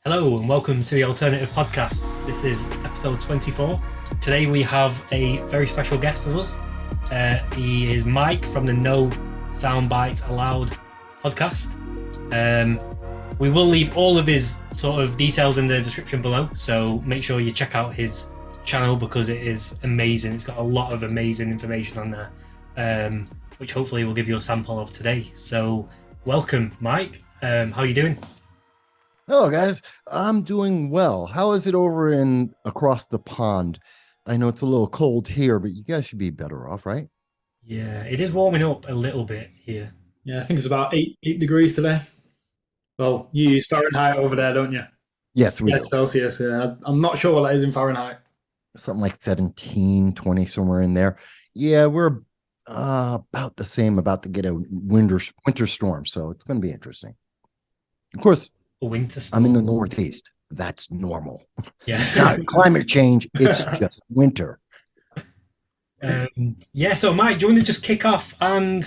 Hello and welcome to the Alternative Podcast. This is episode 24. Today we have a very special guest with us. He is Mike from the No Soundbites Allowed podcast. We will leave all of his sort of details in the description below, so make sure you check out his channel because it is amazing. It's got a lot of amazing information on there, which hopefully we'll give you a sample of today. So welcome, Mike. How are you doing? Hello, guys. I'm doing well. How is it over in across the pond? I know it's a little cold here, but you guys should be better off, right? Yeah, it is warming up a little bit here. Yeah, I think it's about eight degrees today. Well, you use Fahrenheit over there, don't you? Yes, we Yeah, do. Celsius. Yeah, I'm not sure what that is in Fahrenheit. Something like 17, 20, somewhere in there. Yeah, we're about the same, about to get a winter storm, so it's going to be interesting. Of course, A winter storm. I'm in the Northeast. That's normal. Yeah. It's not climate change. It's just winter. So Mike, do you want to just kick off and,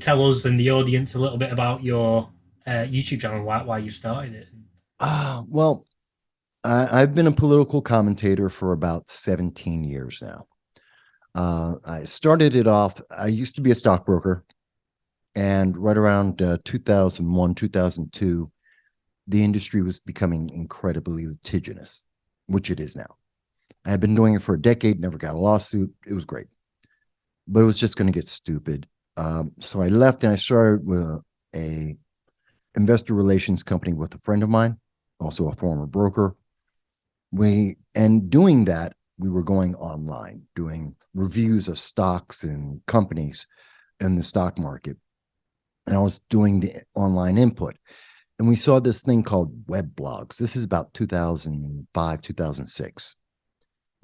tell us and the audience a little bit about your YouTube channel, why you started it? Well, I've been a political commentator for about 17 years now. I started it off, I used to be a stockbroker, and right around 2001, 2002, the industry was becoming incredibly litigious, which it is now. I had been doing it for a decade, never got a lawsuit. It was great, but it was just going to get stupid. So I left and I started with a investor relations company with a friend of mine, also a former broker. Doing that, we were going online, doing reviews of stocks and companies in the stock market. And I was doing the online input. And we saw this thing called web blogs. This is about 2005, 2006.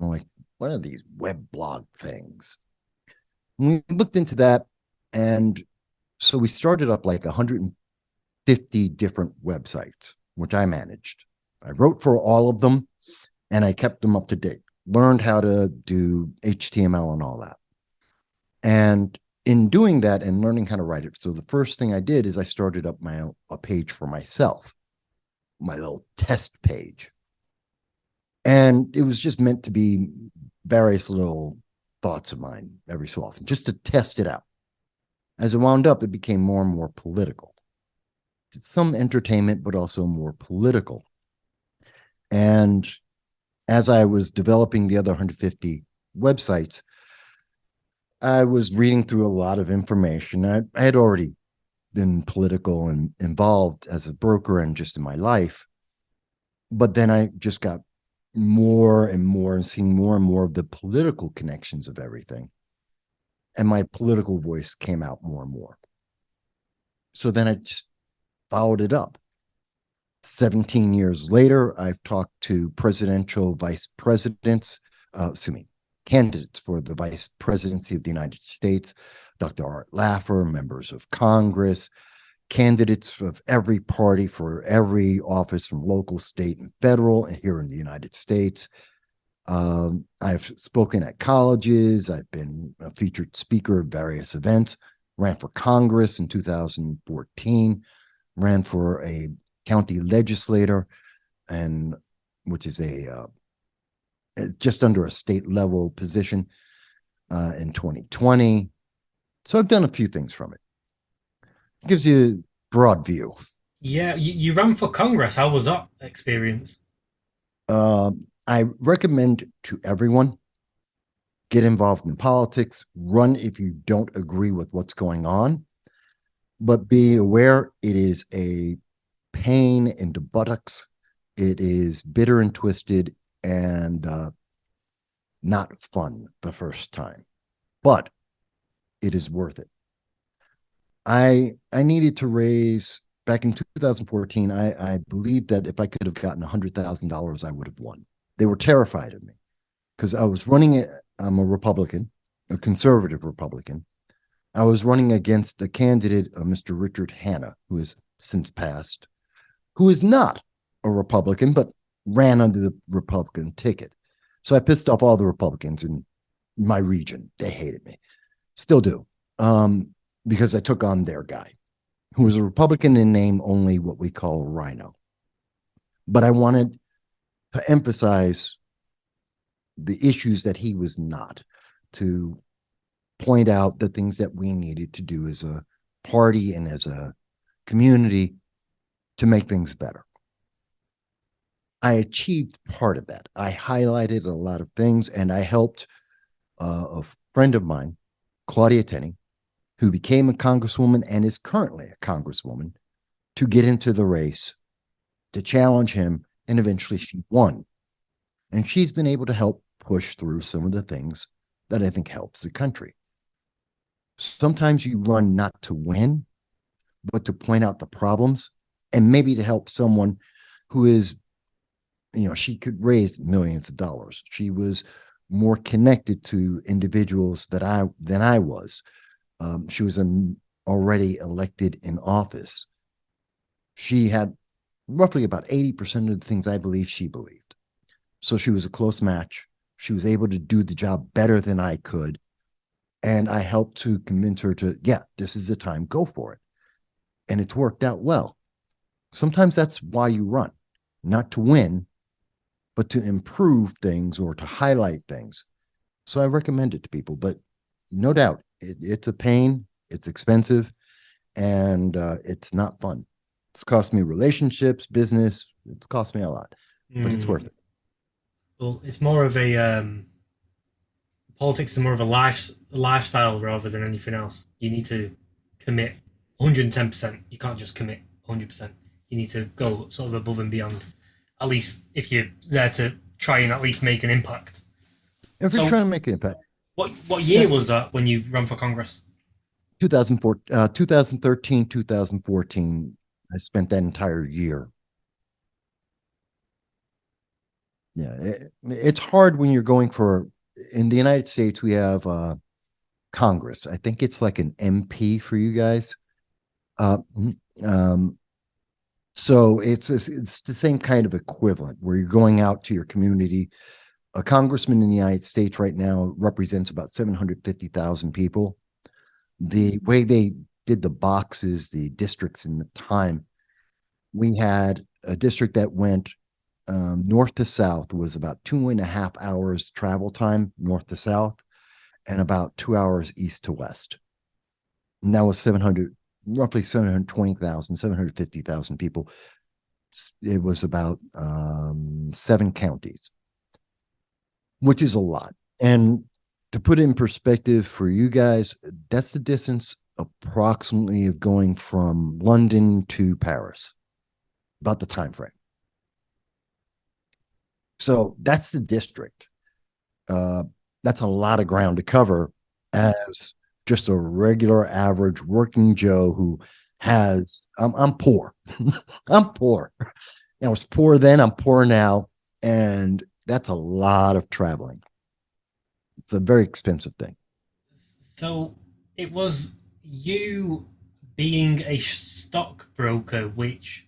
I'm like, what are these web blog things? And we looked into that. And so we started up like 150 different websites, which I managed. I wrote for all of them and I kept them up to date, learned how to do HTML and all that. And in doing that and learning how to write it, so the first thing I did is I started up a page for myself, my little test page. And it was just meant to be various little thoughts of mine every so often, just to test it out. As it wound up, it became more and more political. It's some entertainment, but also more political. And as I was developing the other 150 websites, I was reading through a lot of information. I had already been political and involved as a broker and just in my life. But then I just got more and more and seeing more and more of the political connections of everything. And my political voice came out more and more. So then I just followed it up. 17 years later, I've talked to presidential vice presidents, candidates for the vice presidency of the United States, Dr. Art Laffer, members of Congress, candidates of every party for every office from local, state, and federal here in the United States. I've spoken at colleges. I've been a featured speaker at various events, ran for Congress in 2014, ran for a county legislator, and which is just under a state level position in 2020. So I've done a few things from it. It gives you a broad view. Yeah, you ran for Congress. How was that experience? I recommend to everyone, get involved in politics, run if you don't agree with what's going on, but be aware it is a pain in the buttocks. It is bitter and twisted and not fun the first time, but it is worth it. I needed to raise, back in 2014, I believed that if I could have gotten $100,000, I would have won. They were terrified of me because I was running, I'm a Republican, a conservative Republican. I was running against a candidate, Mr. Richard Hanna, who has since passed, who is not a Republican, but ran under the Republican ticket. So I pissed off all the Republicans in my region. They hated me. Still do. Because I took on their guy, who was a Republican in name only, what we call a rhino. but I wanted to emphasize the issues that he was not, to point out the things that we needed to do as a party and as a community to make things better. I achieved part of that. I highlighted a lot of things, and I helped a friend of mine, Claudia Tenney, who became a congresswoman and is currently a congresswoman, to get into the race, to challenge him, and eventually she won. And she's been able to help push through some of the things that I think helps the country. Sometimes you run not to win, but to point out the problems and maybe to help someone who is, she could raise millions of dollars. She was more connected to individuals than I was. She was already elected in office. She had roughly about 80% of the things I believe she believed. So she was a close match. She was able to do the job better than I could. And I helped to convince her to, this is the time, go for it. And it's worked out well. Sometimes that's why you run, not to win, but to improve things or to highlight things. So I recommend it to people, but no doubt it's a pain, it's expensive, and it's not fun. It's cost me relationships, business. It's cost me a lot, but it's worth it. Well, it's more of a politics is more of a lifestyle rather than anything else. You need to commit 110%. You can't just commit 100%. You need to go sort of above and beyond. At least if you're there to try and at least make an impact. If you're trying to make an impact. What year was that when you ran for Congress? 2013, 2014. I spent that entire year. Yeah, it's hard when you're going for, in the United States, we have Congress. I think it's like an MP for you guys. So it's the same kind of equivalent where you're going out to your community. A congressman in the United States right now represents about 750,000 people. The way they did the boxes, the districts in the time, we had a district that went north to south, was about 2.5 hours travel time north to south, and about 2 hours east to west. And that was roughly 720,000, 750,000 people. It was about 7 counties, which is a lot. And to put it in perspective for you guys, that's the distance approximately of going from London to Paris, about the time frame. So that's the district. That's a lot of ground to cover as just a regular average working Joe who has, I'm poor. I'm poor. I was poor then, I'm poor now. And that's a lot of traveling. It's a very expensive thing. So it was you being a stockbroker which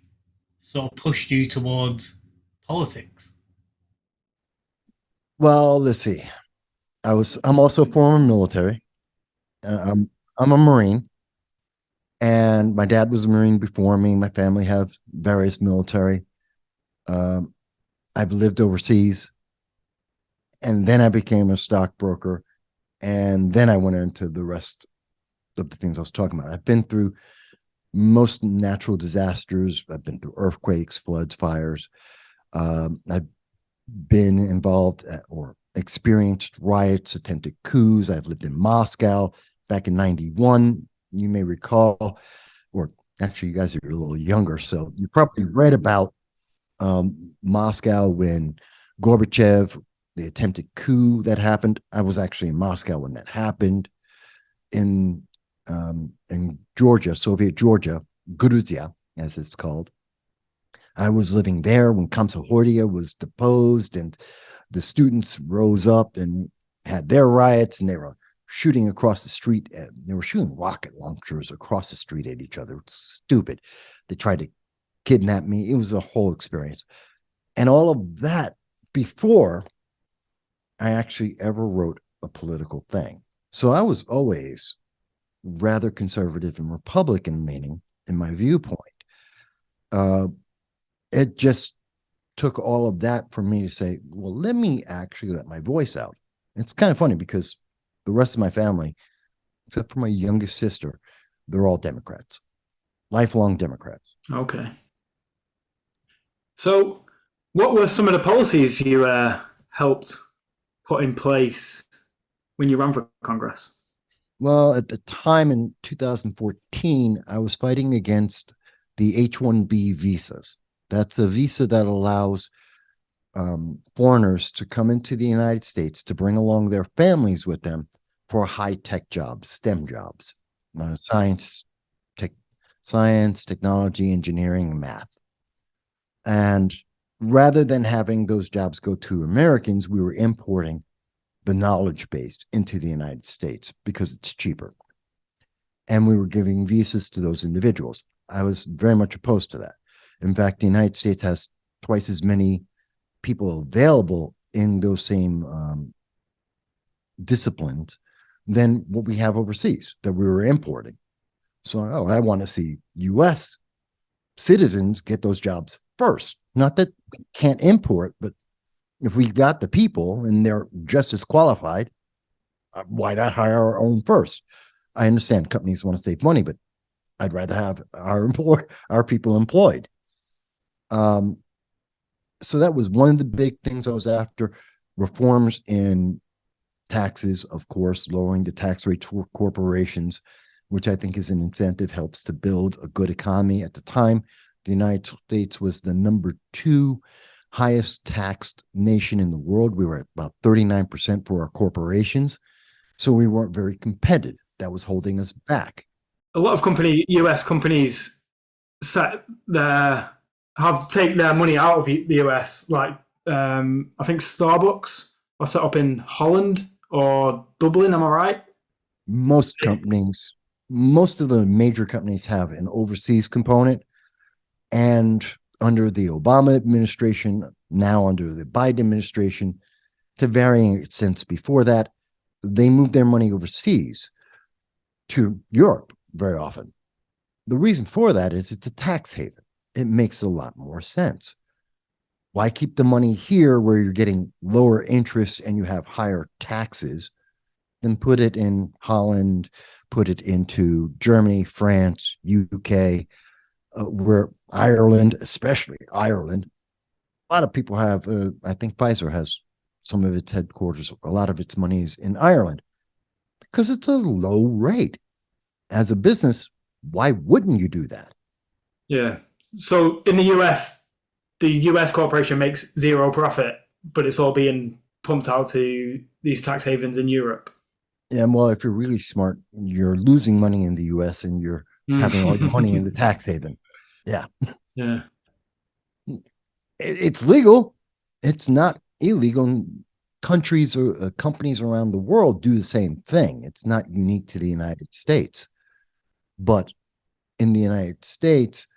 sort of pushed you towards politics. Well, let's see. I'm also former military. I'm a Marine, and my dad was a Marine before me. My family have various military. I've lived overseas, and then I became a stockbroker, and then I went into the rest of the things I was talking about. I've been through most natural disasters. I've been through earthquakes, floods, fires. I've been involved or experienced riots, attempted coups. I've lived in Moscow back in 91. You may recall, or actually, you guys are a little younger, so you probably read about Moscow when Gorbachev, the attempted coup that happened. I was actually in Moscow when that happened. In Georgia, Soviet Georgia, Gruzia, as it's called. I was living there when Komsomolets was deposed, and the students rose up and had their riots, and they were shooting across the street. They were shooting rocket launchers across the street at each other. It's stupid. They tried to kidnap me. It was a whole experience. And all of that before I actually ever wrote a political thing. So I was always rather conservative and Republican leaning in my viewpoint. It just took all of that for me to say, well, let me actually let my voice out. It's kind of funny because the rest of my family, except for my youngest sister, they're all Democrats, lifelong Democrats. Okay. So, what were some of the policies you helped put in place when you ran for Congress? Well, at the time in 2014, I was fighting against the H-1B visas. That's a visa that allows foreigners to come into the United States to bring along their families with them for high-tech jobs, STEM jobs, science, technology, engineering, and math. And rather than having those jobs go to Americans, we were importing the knowledge base into the United States because it's cheaper. And we were giving visas to those individuals. I was very much opposed to that. In fact, the United States has twice as many people available in those same disciplines than what we have overseas that we were importing. So I want to see U.S. citizens get those jobs first. Not that we can't import, but if we got the people and they're just as qualified, why not hire our own first? I understand companies want to save money, but I'd rather have our people employed. So that was one of the big things I was after. Reforms in taxes, of course, lowering the tax rates for corporations, which I think is an incentive, helps to build a good economy. At the time, the United States was the number 2 highest taxed nation in the world. We were at about 39% for our corporations. So we weren't very competitive. That was holding us back. A lot of US companies take their money out of the US. Like I think Starbucks are set up in Holland or Dublin. Am I right? Most of the major companies have an overseas component. And under the Obama administration, now under the Biden administration, to varying extents before that, they move their money overseas to Europe very often. The reason for that is it's a tax haven. It makes a lot more sense. Why keep the money here where you're getting lower interest and you have higher taxes than put it in Holland, put it into Germany, France, UK, where Ireland, especially Ireland, a lot of people have, I think Pfizer has some of its headquarters, a lot of its money is in Ireland because it's a low rate. As a business, why wouldn't you do that? Yeah. So in the US, the US corporation makes zero profit, but it's all being pumped out to these tax havens in Europe. Yeah, well, if you're really smart, you're losing money in the US and you're having all your money in the tax haven. Yeah. Yeah. It's legal. It's not illegal. Countries or companies around the world do the same thing. It's not unique to the United States. But in the United States,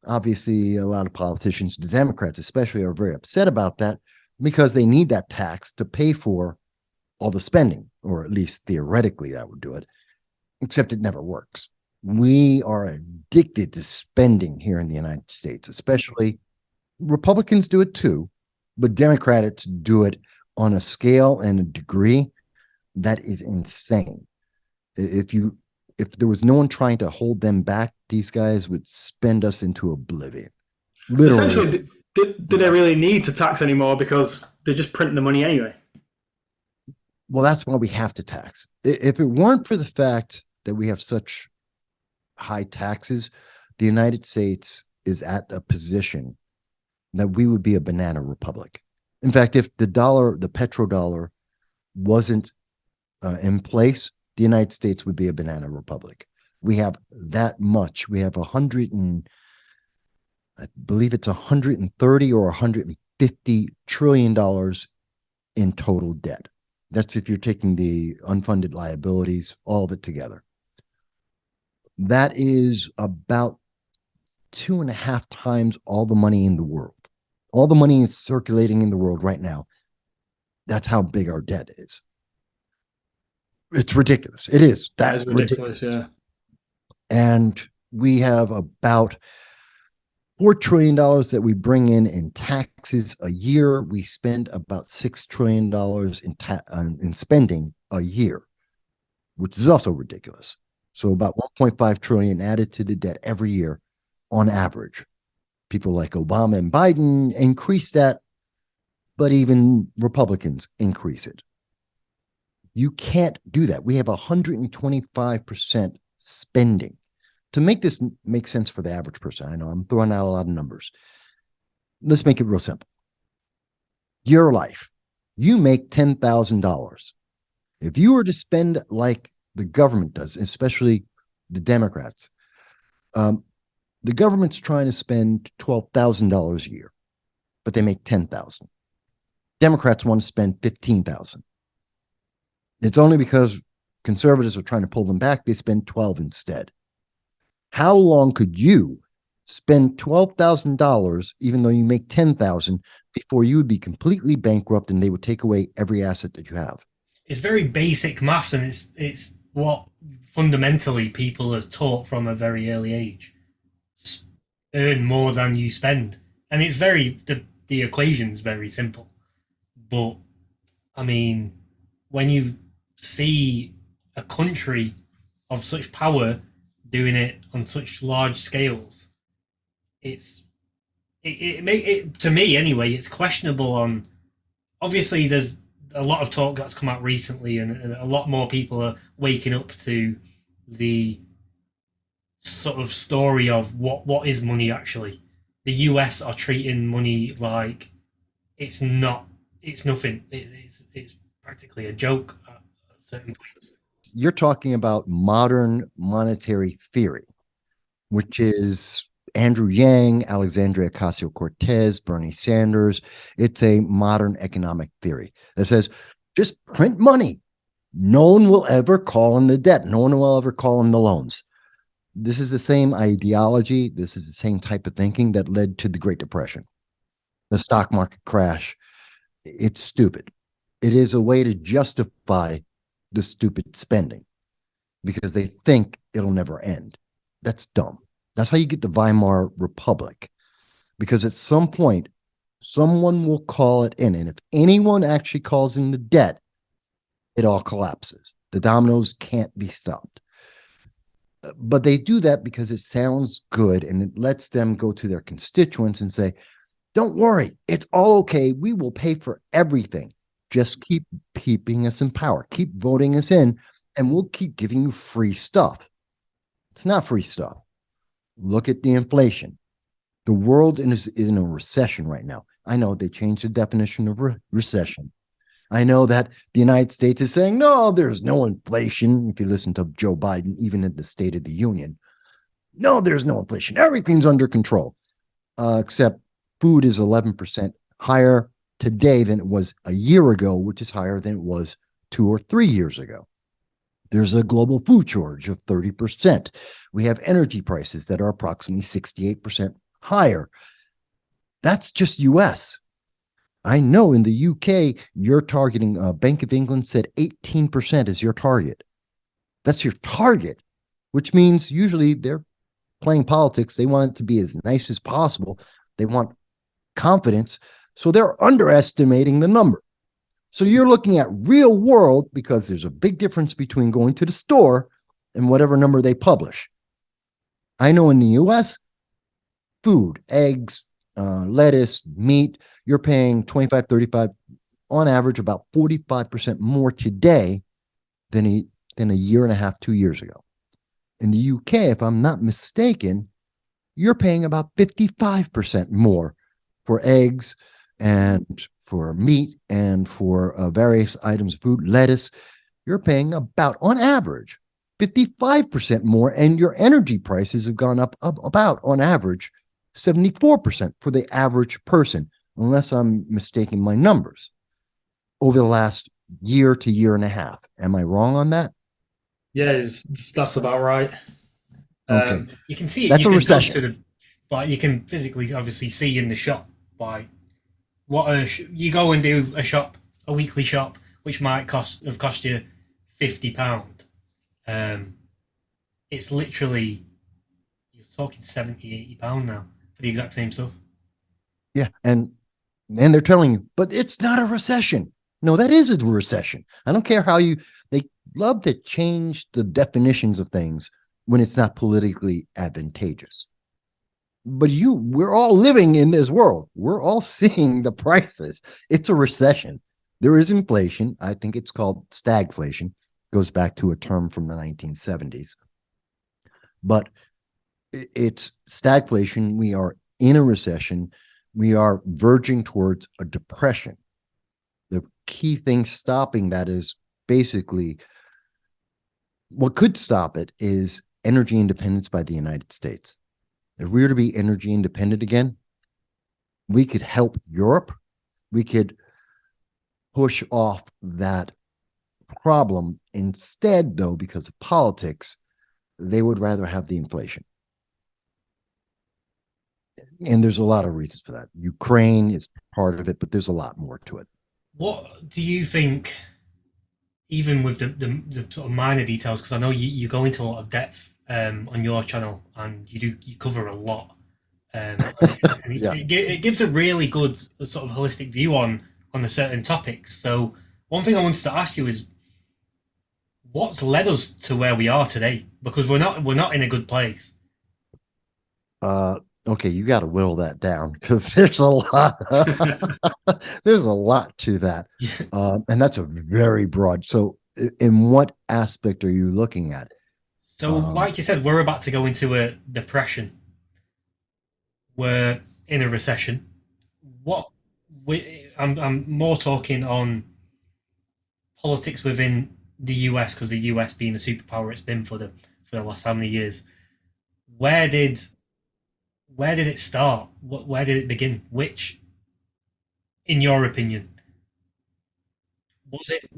obviously, a lot of politicians, the Democrats especially, are very upset about that because they need that tax to pay for all the spending, or at least theoretically that would do it, except it never works. We are addicted to spending here in the United States, especially Republicans do it too, but Democrats do it on a scale and a degree that is insane. If there was no one trying to hold them back, these guys would spend us into oblivion. Literally. Essentially, do they really need to tax anymore because they're just printing the money anyway? Well, that's why we have to tax. If it weren't for the fact that we have such high taxes, the United States is at a position that we would be a banana republic. In fact, if the petrodollar wasn't in place, the United States would be a banana republic. We have that much. We have I believe it's 130 or 150 trillion dollars in total debt. That's if you're taking the unfunded liabilities, all of it together. That is about 2.5 times all the money in the world. All the money is circulating in the world right now. That's how big our debt is. It's ridiculous. It is that ridiculous. Yeah. And we have about $4 trillion that we bring in taxes a year. We spend about $6 trillion in spending a year, which is also ridiculous. So about 1.5 trillion added to the debt every year on average. People like Obama and Biden increase that, but even Republicans increase it. You can't do that. We have 125% spending. To make this make sense for the average person, I know I'm throwing out a lot of numbers. Let's make it real simple. Your life, you make $10,000. If you were to spend like the government does, especially the Democrats, the government's trying to spend $12,000 a year, but they make $10,000. Democrats want to spend $15,000. It's only because conservatives are trying to pull them back, they spend $12,000 instead. How long could you spend $12,000, even though you make $10,000, before you would be completely bankrupt and they would take away every asset that you have? It's very basic maths, and it's what fundamentally people are taught from a very early age. Earn more than you spend, and it's the equation's very simple. But I mean, when you see a country of such power doing it on such large scales, to me anyway, it's questionable. On obviously there's a lot of talk that's come out recently, and a lot more people are waking up to the sort of story of what is money actually. The US are treating money like it's nothing. It's practically a joke at certain points. You're talking about modern monetary theory, which is Andrew Yang, Alexandria Ocasio-Cortez, Bernie Sanders. It's a modern economic theory that says just print money. No one will ever call in the debt. No one will ever call in the loans. This is the same ideology. This is the same type of thinking that led to the Great Depression, the stock market crash. It's stupid. It is a way to justify the stupid spending because they think it'll never end. That's dumb. That's how you get the Weimar Republic, because at some point, someone will call it in. And if anyone actually calls in the debt, it all collapses. The dominoes can't be stopped. But they do that because it sounds good and it lets them go to their constituents and say, don't worry, it's all okay. We will pay for everything. Just keep keeping us in power. Keep voting us in, and we'll keep giving you free stuff. It's not free stuff. Look at the inflation. The world is in a recession right now. I know they changed the definition of recession. I know that the United States is saying, no, there's no inflation. If you listen to Joe Biden, even at the State of the Union, no, there's no inflation. Everything's under control, except food is 11% higher today than it was a year ago, which is higher than it was 2 or 3 years ago. There's a global food shortage of 30%. We have energy prices that are approximately 68% higher. That's just US. I know in the UK, you're targeting, Bank of England said 18% is your target. That's your target, which means usually they're playing politics. They want it to be as nice as possible. They want confidence. So they're underestimating the number. So you're looking at real world, because there's a big difference between going to the store and whatever number they publish. I know in the US, food, eggs, lettuce, meat, you're paying 25, 35, on average, about 45% more today than a year and a half, 2 years ago. In the UK, if I'm not mistaken, you're paying about 55% more for eggs and for meat and for various items of food, lettuce. You're paying about, on average, 55% more, and your energy prices have gone up about, on average, 74% for the average person, unless I'm mistaking my numbers, over the last year to year and a half. Am I wrong on that? Yeah, that's about right. Okay. You can see it. That's you a can recession. But you can physically, obviously, see in the shop by you go and do a weekly shop, which might cost you £50. It's literally, you're talking £70, £80 now. the exact same stuff. Yeah. And they're telling you, but it's not a recession. No, that is a recession. I don't care how they love to change the definitions of things when it's not politically advantageous. But we're all living in this world. We're all seeing the prices. It's a recession. There is inflation. I think it's called stagflation. Goes back to a term from the 1970s. But it's stagflation. We are in a recession. We are verging towards a depression. The key thing stopping that is basically what could stop it is energy independence by the United States. If we were to be energy independent again, we could help Europe. We could push off that problem. Instead, though, because of politics, they would rather have the inflation. And there's a lot of reasons for that. Ukraine is part of it, but there's a lot more to it. What do you think, even with the sort of minor details, because I know you go into a lot of depth on your channel, and you cover a lot. It gives a really good sort of holistic view on the certain topics. So one thing I wanted to ask you is, what's led us to where we are today? Because we're not in a good place. Okay, you got to whittle that down because there's a lot. There's a lot to that, and that's a very broad. So, in what aspect are you looking at? So, like you said, we're about to go into a depression. We're in a recession. I'm more talking on politics within the US, because the US being the superpower it's been for the last how many years. Where did it start? Where did it begin? Which, in your opinion, was it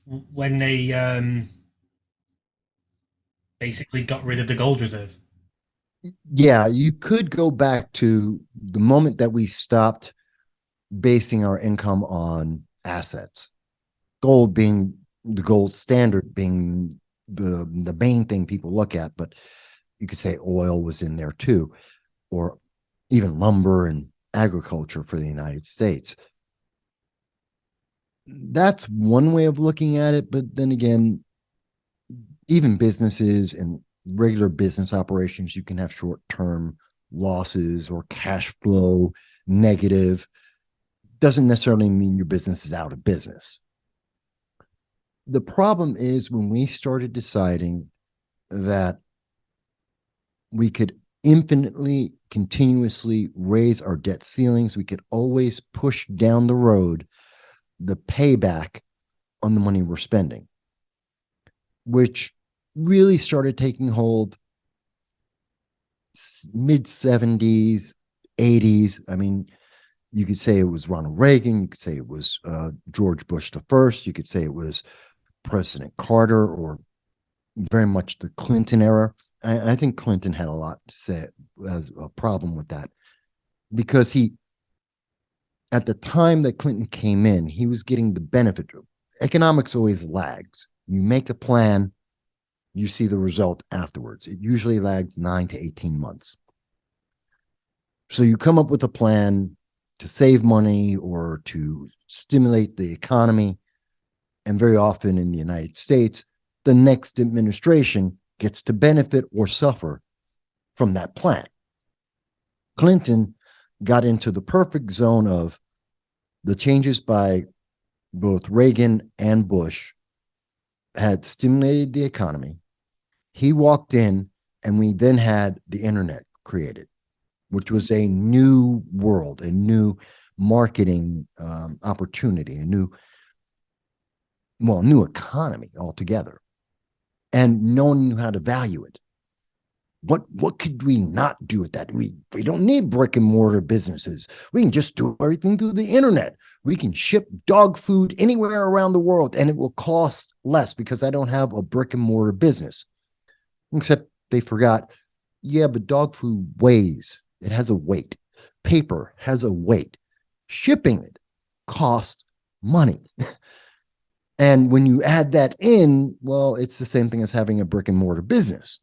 when they basically got rid of the gold reserve? Yeah, you could go back to the moment that we stopped basing our income on assets. Gold being the gold standard, being the main thing people look at, but you could say oil was in there too, or even lumber and agriculture for the United States. That's one way of looking at it, but then again, even businesses and regular business operations, you can have short-term losses or cash flow negative. Doesn't necessarily mean your business is out of business. The problem is when we started deciding that we could infinitely, continuously raise our debt ceilings, we could always push down the road the payback on the money we're spending, which really started taking hold mid 70s, 80s. I mean, you could say it was Ronald Reagan. You could say it was George Bush the first. You could say it was President Carter, or very much the Clinton era. I think Clinton had a lot to say as a problem with that, because at the time that Clinton came in, he was getting the benefit. Economics always lags. You make a plan, you see the result afterwards. It usually lags 9 to 18 months. So you come up with a plan to save money or to stimulate the economy. And very often in the United States, the next administration gets to benefit or suffer from that plan. Clinton got into the perfect zone of the changes by both Reagan and Bush had stimulated the economy. He walked in, and we then had the internet created, which was a new world, a new marketing opportunity, a new economy altogether. And no one knew how to value it. What could we not do with that? We don't need brick and mortar businesses. We can just do everything through the internet. We can ship dog food anywhere around the world, and it will cost less because I don't have a brick and mortar business. Except they forgot, yeah, but dog food weighs. It has a weight. Paper has a weight. Shipping it costs money. And when you add that in, well, it's the same thing as having a brick and mortar business.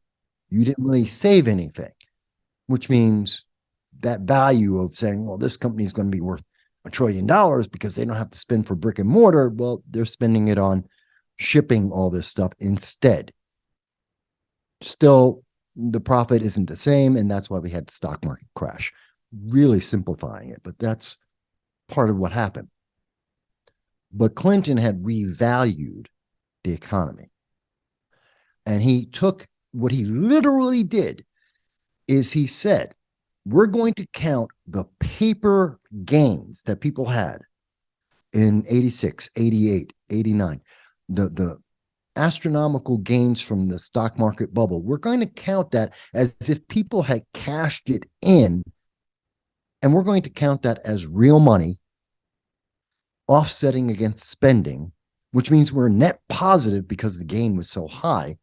You didn't really save anything, which means that value of saying, well, this company is going to be worth $1 trillion because they don't have to spend for brick and mortar. Well, they're spending it on shipping all this stuff instead. Still, the profit isn't the same, and that's why we had the stock market crash. Really simplifying it, but that's part of what happened. But Clinton had revalued the economy. And he took what he literally did is he said, we're going to count the paper gains that people had in 86, 88, 89, the astronomical gains from the stock market bubble. We're going to count that as if people had cashed it in, and we're going to count that as real money offsetting against spending, which means we're net positive because the gain was so high.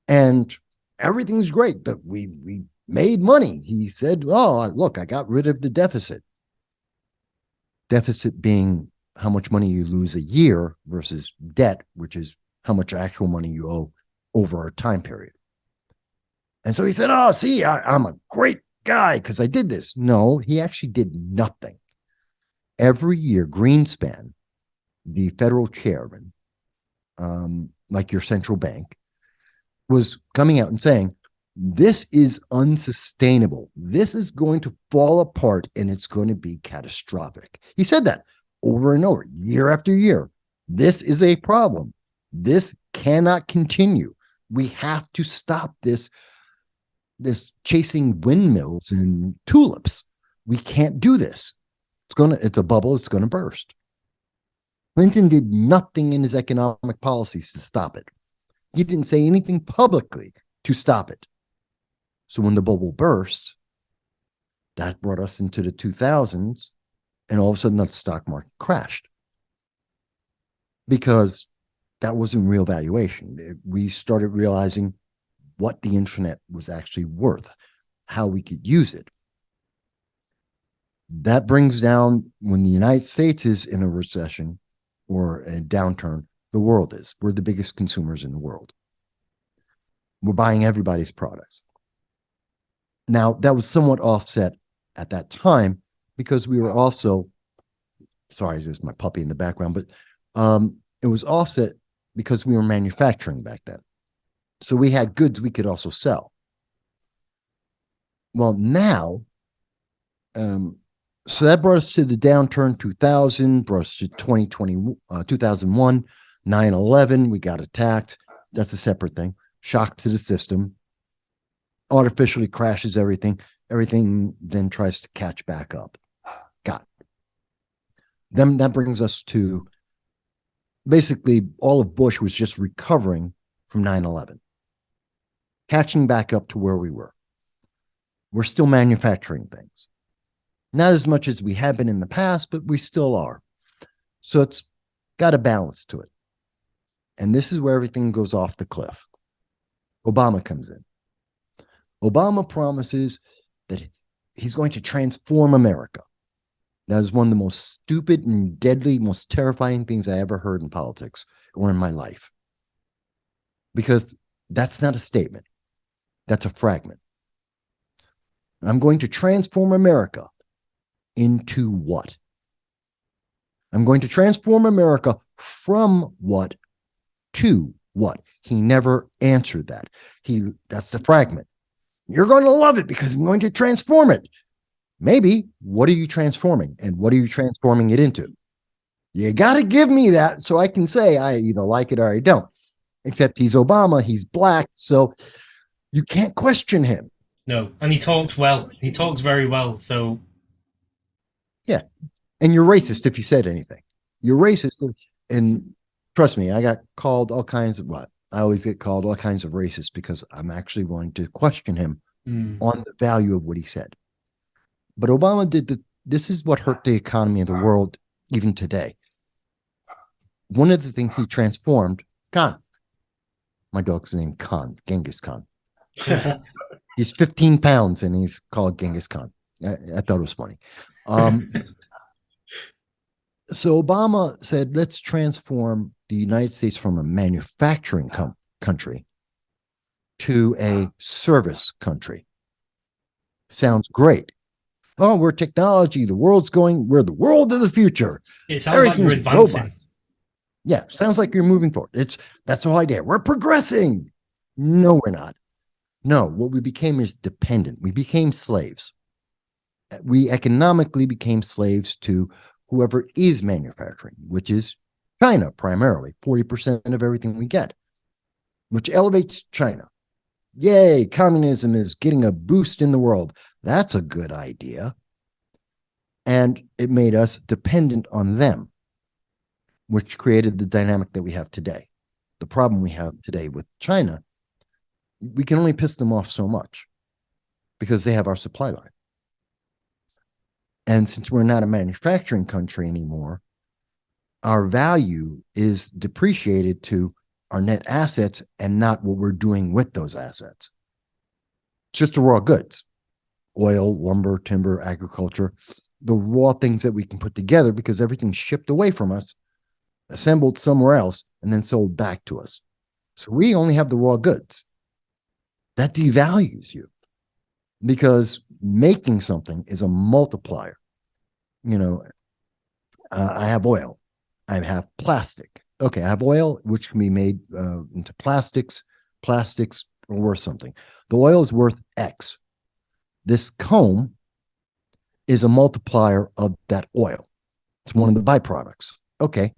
And everything's great that we made money. He said, oh, look, I got rid of the deficit. Deficit being how much money you lose a year versus debt, which is how much actual money you owe over a time period. And so he said, oh, see, I'm a great guy because I did this. No, he actually did nothing. Every year, Greenspan, the federal chairman, like your central bank, was coming out and saying, this is unsustainable. This is going to fall apart and it's going to be catastrophic. He said that over and over, year after year. This is a problem. This cannot continue. We have to stop this chasing windmills and tulips. We can't do this. It's a bubble. It's going to burst. Clinton did nothing in his economic policies to stop it. He didn't say anything publicly to stop it. So when the bubble burst, that brought us into the 2000s, and all of a sudden the stock market crashed because that wasn't real valuation. We started realizing what the internet was actually worth, how we could use it. That brings down, when the United States is in a recession or a downturn, the world is. We're the biggest consumers in the world. We're buying everybody's products. Now, that was somewhat offset at that time because we were also, sorry, there's my puppy in the background, but it was offset because we were manufacturing back then. So we had goods we could also sell. Well, now, so that brought us to the downturn 2000, brought us to 2001, 9/11, we got attacked. That's a separate thing. Shock to the system. Artificially crashes everything. Everything then tries to catch back up. Got it. Then that brings us to basically all of Bush was just recovering from 9/11, catching back up to where we were. We're still manufacturing things. Not as much as we have been in the past, but we still are. So it's got a balance to it. And this is where everything goes off the cliff. Obama comes in. Obama promises that he's going to transform America. That is one of the most stupid and deadly, most terrifying things I ever heard in politics or in my life. Because that's not a statement. That's a fragment. I'm going to transform America into what? I'm going to transform America from what to what? He never answered that. That's the fragment. You're going to love it because I'm going to transform it. Maybe. What are you transforming? And what are you transforming it into? You got to give me that so I can say I either like it or I don't. Except he's Obama, he's black, so you can't question him. No, and he talks well. He talks very well, so... Yeah, and you're racist if you said anything. You're racist, and trust me, I got called all kinds of what? I always get called all kinds of racist because I'm actually going to question him on the value of what he said. But Obama this is what hurt the economy of the world even today. One of the things he transformed, Khan. My dog's named Khan, Genghis Khan. He's 15 pounds and he's called Genghis Khan. I thought it was funny. So Obama said, let's transform the United States from a manufacturing country to a service country. Sounds great. Oh, we're technology. We're the world of the future. It sounds like you're Everything's advancing. robots. Yeah, sounds like you're moving forward. That's the whole idea. We're progressing. No, we're not. No, what we became is dependent. We became slaves. We economically became slaves to whoever is manufacturing, which is China primarily, 40% of everything we get, which elevates China. Yay, communism is getting a boost in the world. That's a good idea. And it made us dependent on them, which created the dynamic that we have today. The problem we have today with China, we can only piss them off so much because they have our supply line. And since we're not a manufacturing country anymore, our value is depreciated to our net assets and not what we're doing with those assets. It's just the raw goods, oil, lumber, timber, agriculture, the raw things that we can put together because everything's shipped away from us, assembled somewhere else, and then sold back to us. So we only have the raw goods. That devalues you because making something is a multiplier. I have oil. I have plastic. Okay, I have oil, which can be made into plastics. Plastics are worth something. The oil is worth X. This comb is a multiplier of that oil. It's one of the byproducts. Okay.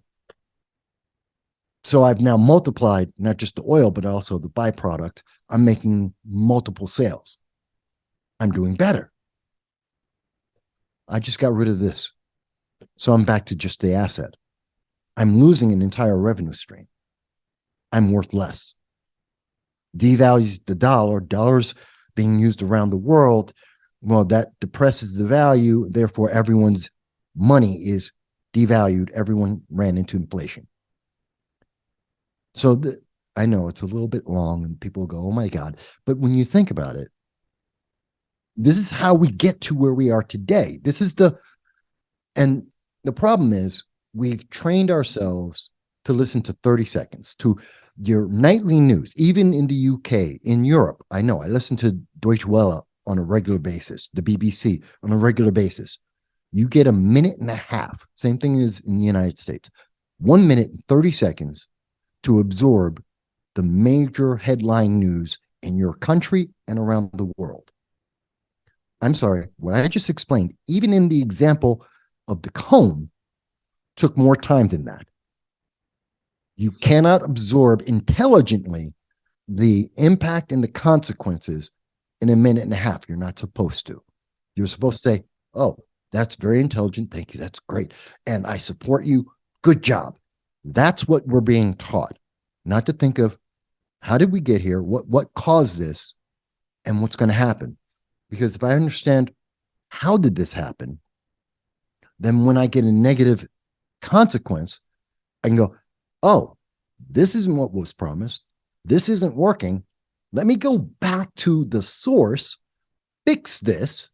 So I've now multiplied not just the oil, but also the byproduct. I'm making multiple sales. I'm doing better. I just got rid of this. So I'm back to just the asset. I'm losing an entire revenue stream. I'm worth less. Devalues the dollar. Dollars being used around the world. Well, that depresses the value. Therefore, everyone's money is devalued. Everyone ran into inflation. So I know it's a little bit long and people go, oh my God. But when you think about it, this is how we get to where we are today. And the problem is we've trained ourselves to listen to 30 seconds, to your nightly news, even in the UK, in Europe. I know I listen to Deutsche Welle on a regular basis, the BBC on a regular basis. You get a minute and a half, same thing as in the United States, 1 minute and 30 seconds to absorb the major headline news in your country and around the world. I'm sorry, what I just explained, even in the example of the comb, took more time than that. You cannot absorb intelligently the impact and the consequences in a minute and a half. You're not supposed to. You're supposed to say, oh, that's very intelligent. Thank you. That's great. And I support you. Good job. That's what we're being taught. Not to think of how did we get here? What caused this? And what's going to happen? Because if I understand how did this happen, then when I get a negative consequence, I can go, oh, this isn't what was promised. This isn't working. Let me go back to the source, fix this,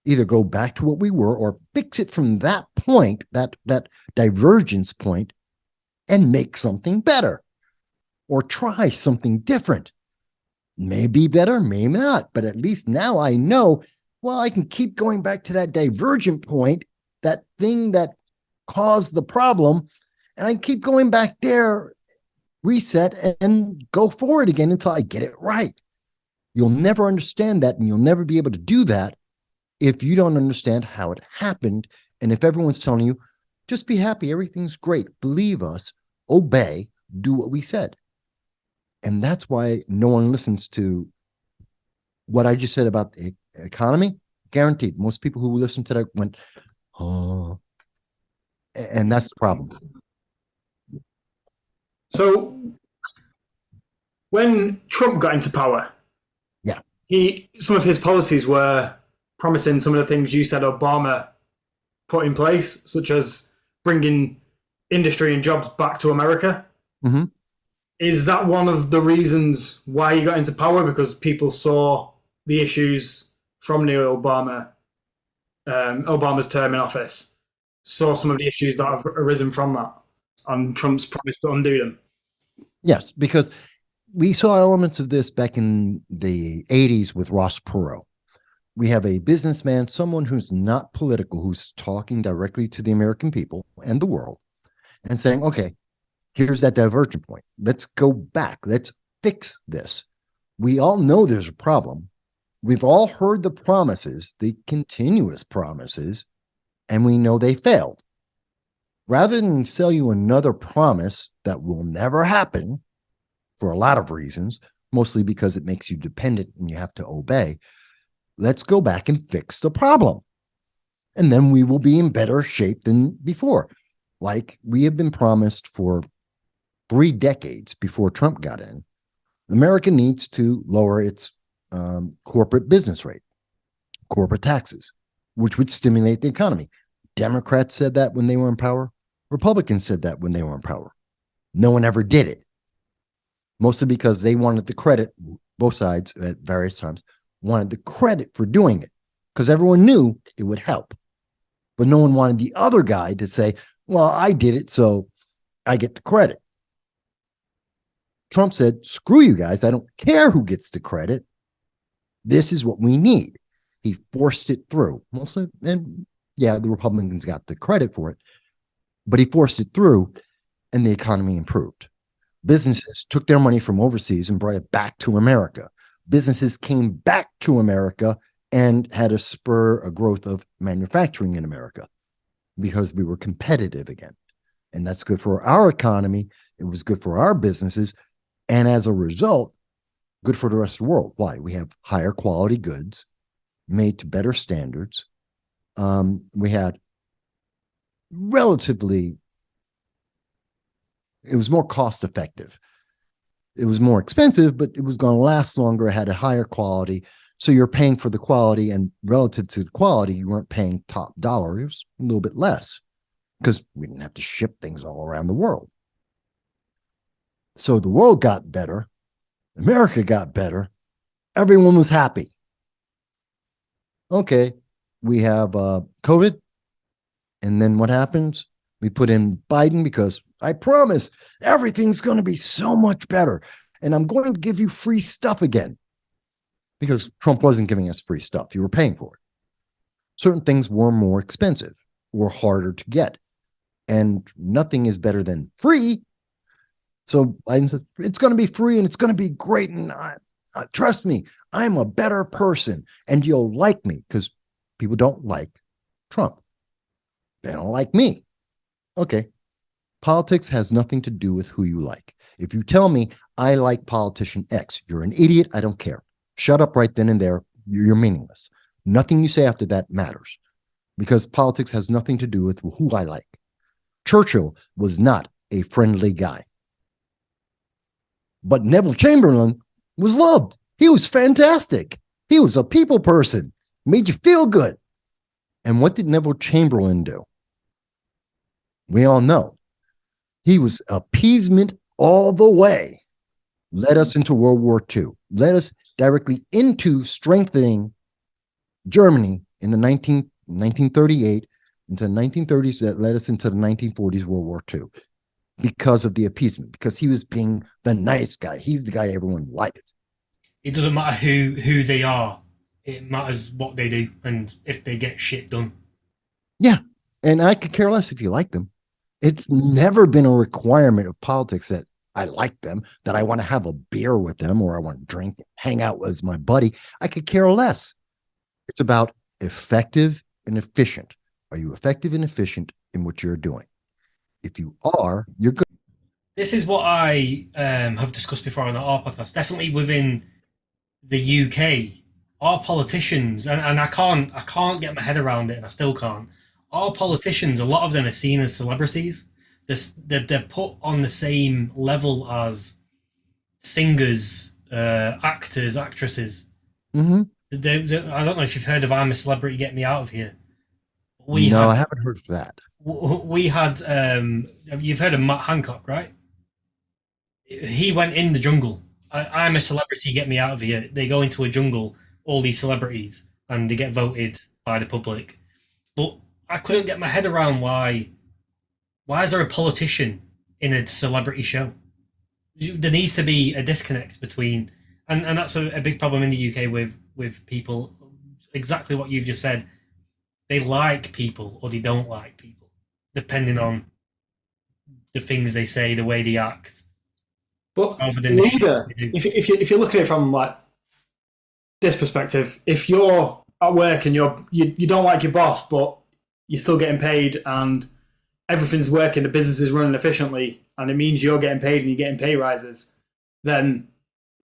either go back to what we were or fix it from that point, that divergence point, and make something better or try something different. Maybe better, maybe not, but at least now I know, well, I can keep going back to that divergent point, that thing that caused the problem, and I can keep going back there, reset, and go forward again until I get it right. You'll never understand that, and you'll never be able to do that if you don't understand how it happened. And if everyone's telling you, just be happy, everything's great, believe us, obey, do what we said. And that's why no one listens to what I just said about the economy. Guaranteed. Most people who listen to that went, oh, and that's the problem. So when Trump got into power, yeah, some of his policies were promising some of the things you said Obama put in place, such as bringing industry and jobs back to America. Mm-hmm. Is that one of the reasons why he got into power? Because people saw the issues from Obama's term in office, saw some of the issues that have arisen from that, and Trump's promised to undo them. Yes, because we saw elements of this back in the 80s with Ross Perot. we have a businessman, someone who's not political, who's talking directly to the American people and the world and saying, okay, here's that divergent point. Let's go back. Let's fix this. We all know there's a problem. We've all heard the promises, the continuous promises, and we know they failed. Rather than sell you another promise that will never happen for a lot of reasons, mostly because it makes you dependent and you have to obey, let's go back and fix the problem. And then we will be in better shape than before. Like we have been promised for 3 decades before Trump got in, America needs to lower its corporate business rate, corporate taxes, which would stimulate the economy. Democrats said that when they were in power. Republicans said that when they were in power. No one ever did it, mostly because they wanted the credit, both sides at various times wanted the credit for doing it because everyone knew it would help. But no one wanted the other guy to say, well, I did it, so I get the credit. Trump said, screw you guys. I don't care who gets the credit. This is what we need. He forced it through. Mostly, and yeah, the Republicans got the credit for it, but he forced it through and the economy improved. Businesses took their money from overseas and brought it back to America. Businesses came back to America and had a spur, a growth of manufacturing in America because we were competitive again. And that's good for our economy. It was good for our businesses. And as a result, good for the rest of the world. Why? We have higher quality goods made to better standards. We had relatively, it was more cost effective. It was more expensive, but it was going to last longer. It had a higher quality. So you're paying for the quality, and relative to the quality, you weren't paying top dollar. It was a little bit less because we didn't have to ship things all around the world. So the world got better. America got better. Everyone was happy. Okay, we have COVID. And then what happens? We put in Biden because I promise everything's going to be so much better. And I'm going to give you free stuff again. Because Trump wasn't giving us free stuff. You were paying for it. Certain things were more expensive or harder to get. And nothing is better than free. So Biden said, it's going to be free and it's going to be great. And trust me, I'm a better person and you'll like me, because people don't like Trump. They don't like me. Okay. Politics has nothing to do with who you like. If you tell me I like politician X, you're an idiot. I don't care. Shut up right then and there. You're meaningless. Nothing you say after that matters, because politics has nothing to do with who I like. Churchill was not a friendly guy. But Neville Chamberlain was loved. He was fantastic. He was a people person. Made you feel good. And what did Neville Chamberlain do? We all know. He was appeasement all the way. Led us into World War II. Led us directly into strengthening Germany in the 1938 into the 1930s, that led us into the 1940s World War II. Because of the appeasement, because he was being the nice guy. He's the guy everyone liked. It doesn't matter who they are. It matters what they do and if they get shit done. Yeah. And I could care less if you like them. It's never been a requirement of politics that I like them, that I want to have a beer with them, or I want to drink, hang out as my buddy. I could care less. It's about effective and efficient. Are you effective and efficient in what you're doing? If you are, you're good. This is what I have discussed before on our podcast. Definitely within the UK, our politicians, and I can't get my head around it, and I still can't. Our politicians, a lot of them are seen as celebrities. They're put on the same level as singers, actors, actresses. Mm-hmm. I don't know if you've heard of "I'm a Celebrity, Get Me Out of Here." I haven't heard of that. We had, you've heard of Matt Hancock, right? He went in the jungle. I'm a celebrity, get me out of here. They go into a jungle, all these celebrities, and they get voted by the public. But I couldn't get my head around why is there a politician in a celebrity show? There needs to be a disconnect between, and that's a big problem in the UK with people exactly what you've just said. They like people or they don't like people, depending on the things they say, the way they act. But Rather than the shit leader, they do. if you look at it from like this perspective, if you're at work and you don't like your boss, but you're still getting paid and everything's working, the business is running efficiently, and it means you're getting paid and you're getting pay rises, then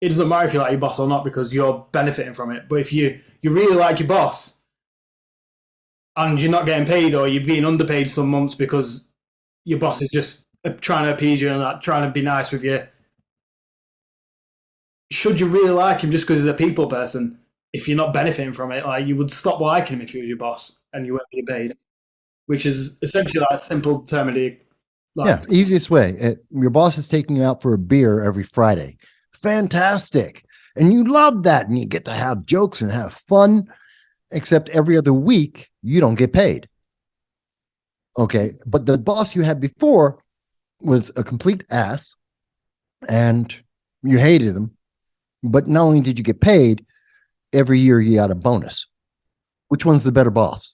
it doesn't matter if you like your boss or not because you're benefiting from it. But if you really like your boss and you're not getting paid or you're being underpaid some months because your boss is just trying to appease you and like, trying to be nice with you, should you really like him just because he's a people person? If you're not benefiting from it, like you would stop liking him if he was your boss and you weren't being paid, which is essentially like a simple term of the Yeah, easiest way. Your boss is taking you out for a beer every Friday. Fantastic. And you love that. And you get to have jokes and have fun, except every other week, you don't get paid. Okay. But the boss you had before was a complete ass and you hated him. But not only did you get paid, every year you got a bonus. Which one's the better boss?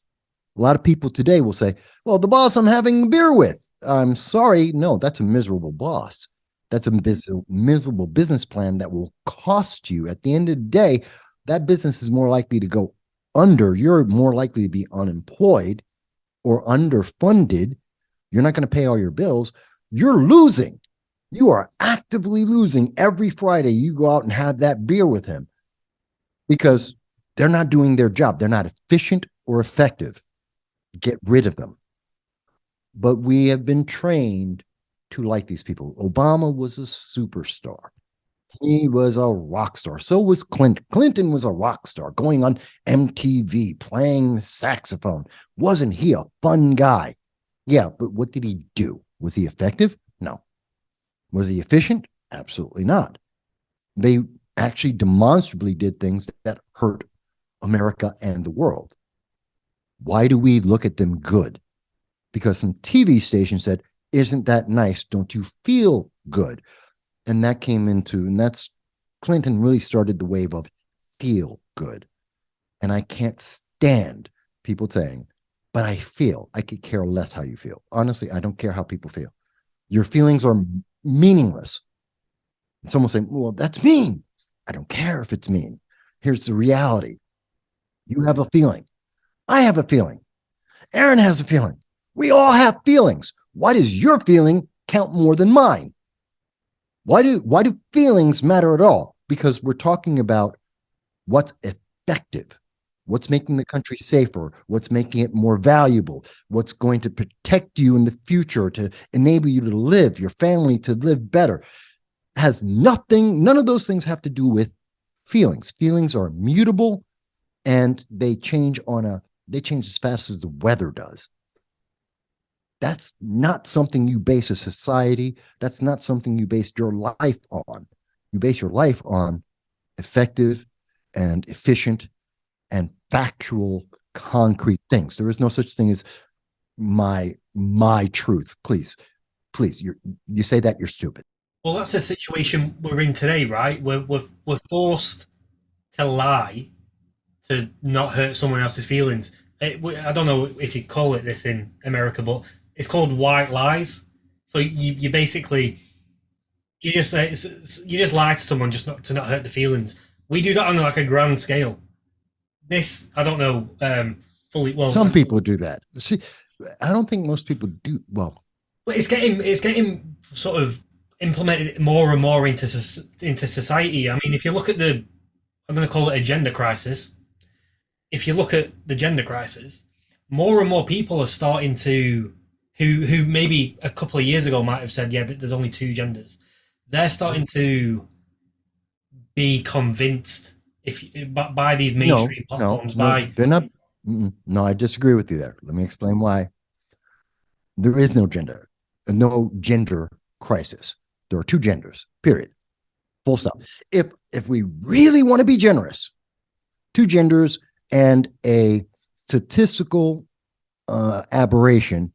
A lot of people today will say, well, the boss I'm having a beer with. I'm sorry. No, that's a miserable boss. That's a miserable business plan that will cost you. At the end of the day, that business is more likely to go under. You're more likely to be unemployed or underfunded. You're not going to pay all your bills. You're losing. You are actively losing every Friday you go out and have that beer with him because they're not doing their job. They're not efficient or effective. Get rid of them. But we have been trained to like these people. Obama was a superstar. He was a rock star. So was Clinton. Clinton was a rock star going on MTV, playing the saxophone. Wasn't he a fun guy? Yeah, but what did he do? Was he effective? No. Was he efficient? Absolutely not. They actually demonstrably did things that hurt America and the world. Why do we look at them good? Because some TV station said, isn't that nice? Don't you feel good? And that came into, and that's Clinton really started the wave of feel good. And I can't stand people saying, but I feel. I could care less how you feel. Honestly, I don't care how people feel. Your feelings are meaningless. And someone saying, well, that's mean. I don't care if it's mean. Here's the reality. You have a feeling. I have a feeling. Aaron has a feeling. We all have feelings. Why does your feeling count more than mine? Why do feelings matter at all? Because we're talking about what's effective, what's making the country safer, what's making it more valuable, what's going to protect you in the future to enable you to live, your family to live better. Has nothing, none of those things have to do with feelings. Feelings are mutable and they change as fast as the weather does. That's not something you base a society. That's not something you base your life on. You base your life on effective and efficient and factual, concrete things. There is no such thing as my truth. Please, you say that, you're stupid. Well, that's the situation we're in today, right? We're forced to lie to not hurt someone else's feelings. I don't know if you call it this in America, but it's called white lies. So you basically you just lie to someone just not to not hurt the feelings. We do that on like a grand scale. This I don't know fully well. Some people do that. See, I don't think most people do well. But it's getting sort of implemented more and more into society. I mean, if you look at I'm going to call it a gender crisis. If you look at the gender crisis, more and more people are starting to, who maybe a couple of years ago might have said, yeah, there's only two genders. They're starting to be convinced by these mainstream platforms. They're not. No, I disagree with you there. Let me explain why. There is no gender crisis. There are two genders, period. Full stop. If we really want to be generous, two genders and a statistical aberration,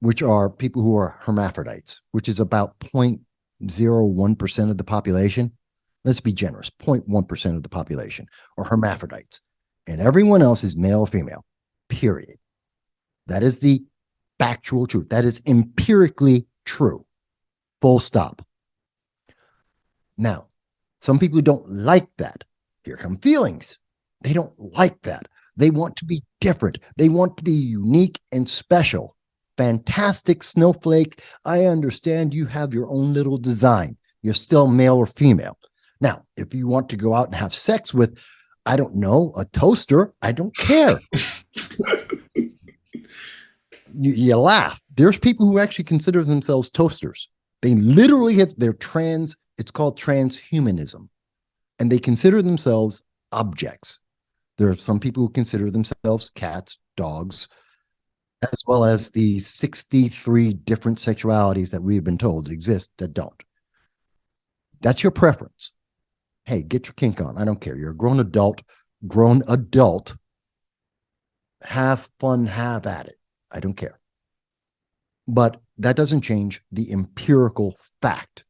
which are people who are hermaphrodites, which is about 0.01% of the population. Let's be generous. 0.1% of the population are hermaphrodites. and everyone else is male or female, period. That is the factual truth. That is empirically true. Full stop. Now, some people don't like that. Here come feelings. They don't like that. They want to be different. They want to be unique and special. Fantastic snowflake. I understand you have your own little design. You're still male or female. Now, if you want to go out and have sex with, I don't know, a toaster, I don't care. You laugh. There's people who actually consider themselves toasters. They literally they're trans, it's called transhumanism. And they consider themselves objects. There are some people who consider themselves cats, dogs, as well as the 63 different sexualities that we've been told exist that don't. That's your preference. Hey, get your kink on. I don't care. You're a grown adult. Have fun, have at it. I don't care. But that doesn't change the empirical fact.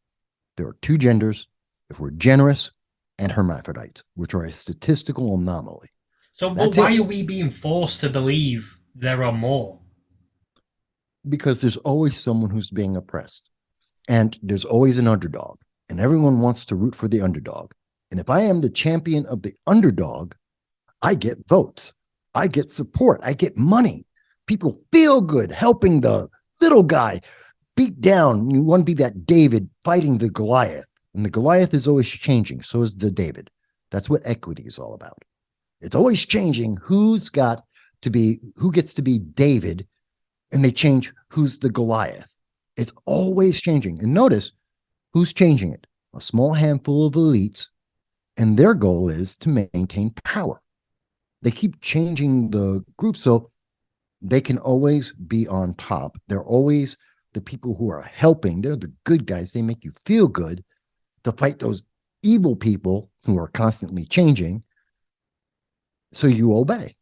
There are two genders, if we're generous, and hermaphrodites, which are a statistical anomaly. So why are we being forced to believe there are more? Because there's always someone who's being oppressed. And there's always an underdog. And everyone wants to root for the underdog. And if I am the champion of the underdog, I get votes. I get support. I get money. People feel good helping the little guy beat down. You want to be that David fighting the Goliath. And the Goliath is always changing. So is the David. That's what equity is all about. It's always changing who gets to be David, and they change who's the Goliath. It's always changing. And notice who's changing it. A small handful of elites, and their goal is to maintain power. They keep changing the group so they can always be on top. They're always the people who are helping. They're the good guys. They make you feel good to fight those evil people who are constantly changing, so you obey.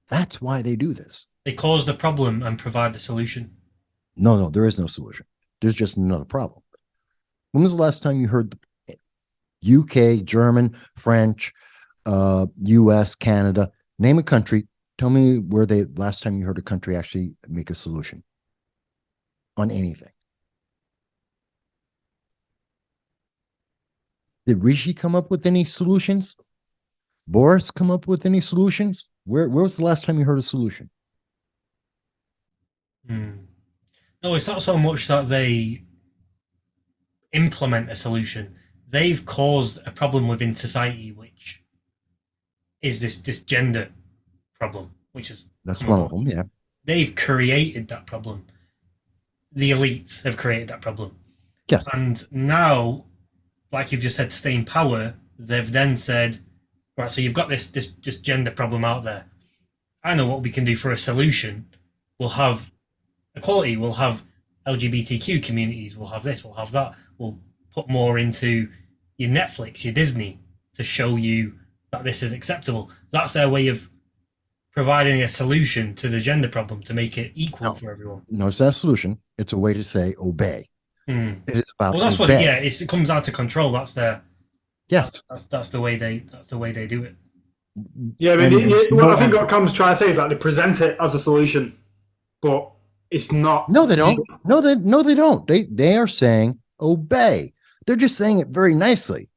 That's why they do this. They cause the problem and provide the solution. No, there is no solution. There's just another problem. When was the last time you heard the UK, German, French, US, Canada, name a country, tell me where last time you heard a country actually make a solution on anything? Did Rishi come up with any solutions? Boris come up with any solutions? Where was the last time you heard a solution? No, it's not so much that they implement a solution. They've caused a problem within society, which is this gender problem, which is that's one of them. Yeah, they've created that problem. The elites have created that problem. Yes, and now, like you've just said, to stay in power, they've then said, right, so you've got this gender problem out there. I know what we can do for a solution. We'll have equality. We'll have LGBTQ communities. We'll have this. We'll have that. We'll put more into your Netflix, your Disney, to show you that this is acceptable. That's their way of providing a solution to the gender problem to make it equal for everyone. No, it's not a solution. It's a way to say obey. It is about that's obey. It comes out of control. That's their That's the way they do it. Yeah, but I think what Cam's trying to say is that they present it as a solution, but it's not. No, they don't. No, they don't. They are saying obey. They're just saying it very nicely.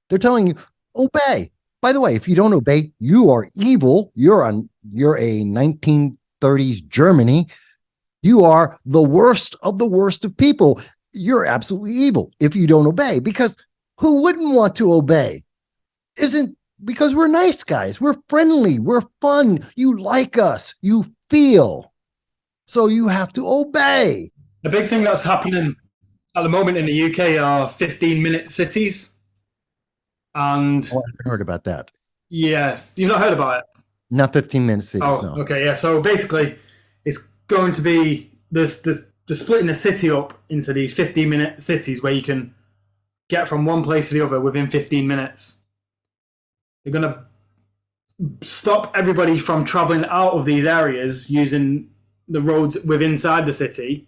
They're telling you obey. By the way, if you don't obey, you are evil. You're a 1930s Germany. You are the worst of people. You're absolutely evil if you don't obey, because who wouldn't want to obey? Because we're nice guys. We're friendly. We're fun. You like us. You feel. So you have to obey. The big thing that's happening at the moment in the UK are 15-minute cities. And I haven't heard about that. Yeah. You've not heard about it? Not 15-minute cities, no. Okay, yeah. So basically, it's going to be they're splitting the city up into these 15-minute cities where you can get from one place to the other within 15 minutes. They're going to stop everybody from traveling out of these areas using the roads inside the city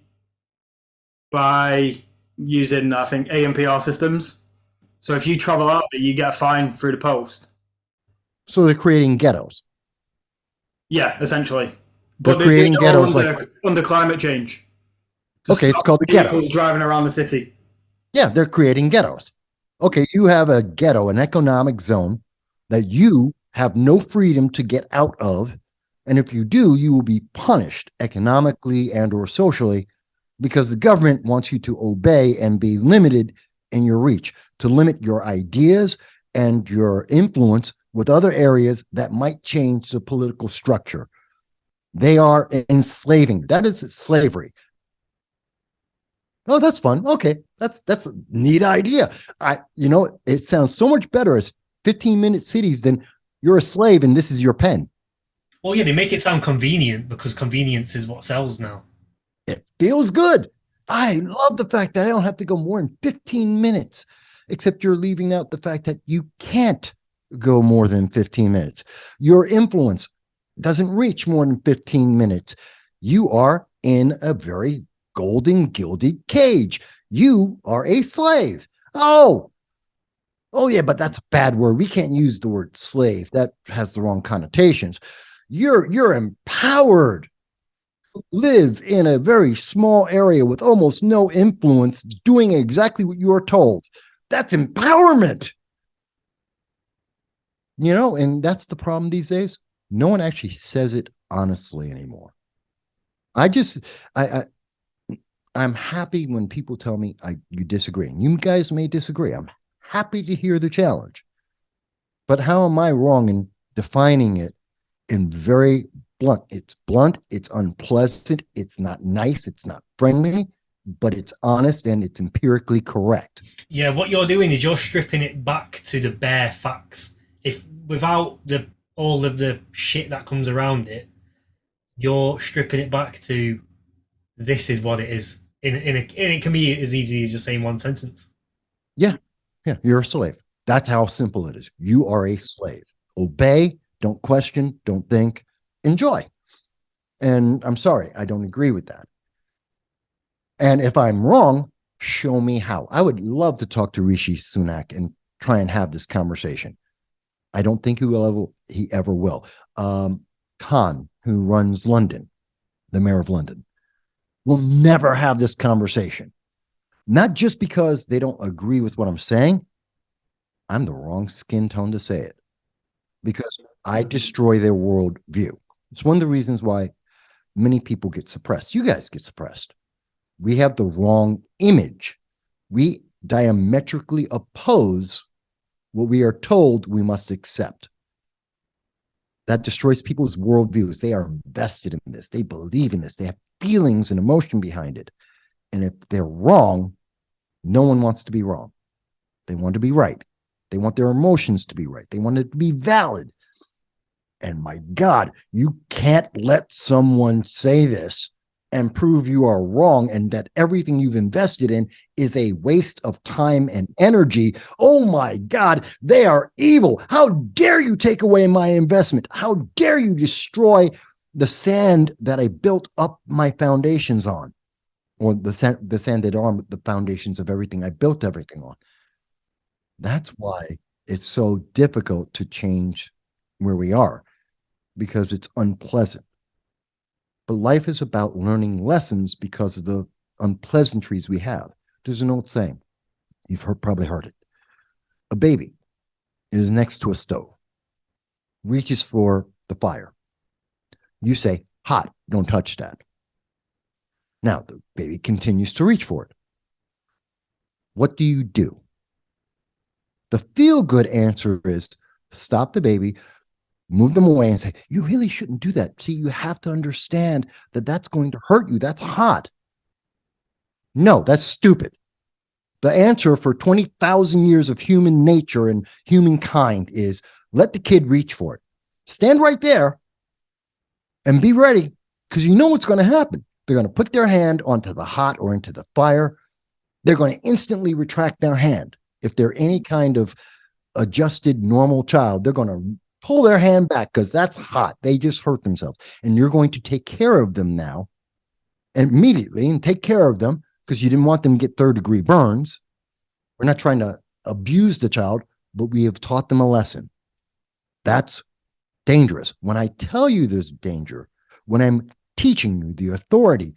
by using, I think, ANPR systems. So if you travel out there, you get a fine through the post. So they're creating ghettos. Yeah, essentially. They're But they're creating doing it all ghettos under climate change. Okay, it's called a ghetto. Vehicles driving around the city. Yeah, they're creating ghettos. Okay, you have a ghetto, an economic zone that you have no freedom to get out of. And if you do, you will be punished economically and or socially because the government wants you to obey and be limited in your reach, to limit your ideas and your influence with other areas that might change the political structure. They are enslaving. That is slavery. Oh, that's fun. Okay, that's a neat idea. It sounds so much better as 15-minute cities than you're a slave and this is your pen. Well, yeah, they make it sound convenient because convenience is what sells now. It feels good. I love the fact that I don't have to go more than 15 minutes, except you're leaving out the fact that you can't go more than 15 minutes. Your influence doesn't reach more than 15 minutes. You are in a very golden gilded cage. You are a slave. Oh yeah, but that's a bad word. We can't use the word slave. That has the wrong connotations. You're empowered to live in a very small area with almost no influence, doing exactly what you are told. That's empowerment. And that's the problem these days. No one actually says it honestly anymore. I'm happy when people tell me you disagree. And you guys may disagree. I'm happy to hear the challenge. But how am I wrong in defining it in very blunt? It's blunt, it's unpleasant, it's not nice, it's not friendly, but it's honest and it's empirically correct. Yeah, what you're doing is you're stripping it back to the bare facts. If without all of the shit that comes around it, you're stripping it back to this is what it is. And it can be as easy as just saying one sentence. Yeah, you're a slave. That's how simple it is. You are a slave. Obey, don't question, don't think, enjoy. And I'm sorry, I don't agree with that. And if I'm wrong, show me how. I would love to talk to Rishi Sunak and try and have this conversation. I don't think he ever will. Khan, who runs London, the mayor of London, will never have this conversation. Not just because they don't agree with what I'm saying. I'm the wrong skin tone to say it because I destroy their worldview. It's one of the reasons why many people get suppressed. You guys get suppressed. We have the wrong image. We diametrically oppose what we are told we must accept. That destroys people's worldviews. They are invested in this. They believe in this. They have feelings and emotion behind it. And if they're wrong, no one wants to be wrong. They want to be right. They want their emotions to be right. They want it to be valid. And my God, you can't let someone say this and prove you are wrong and that everything you've invested in is a waste of time and energy. Oh my God, they are evil. How dare you take away my investment? How dare you destroy the sand that I built up my foundations on, or the sand that are the foundations of everything I built everything on. That's why it's so difficult to change where we are, because it's unpleasant. But life is about learning lessons because of the unpleasantries we have. There's an old saying, you've probably heard it. A baby is next to a stove, reaches for the fire. You say, hot, don't touch that. Now the baby continues to reach for it. What do? The feel-good answer is stop the baby, move them away and say, you really shouldn't do that. See, you have to understand that that's going to hurt you. That's hot. No, that's stupid. The answer for 20,000 years of human nature and humankind is let the kid reach for it. Stand right there and be ready, because you know what's going to happen. They're going to put their hand onto the hot or into the fire. They're going to instantly retract their hand. If they're any kind of adjusted normal child, they're going to pull their hand back because that's hot. They just hurt themselves. And you're going to take care of them now immediately and take care of them because you didn't want them to get third-degree burns. We're not trying to abuse the child, but we have taught them a lesson. That's dangerous. When I tell you there's danger, when I'm teaching you the authority,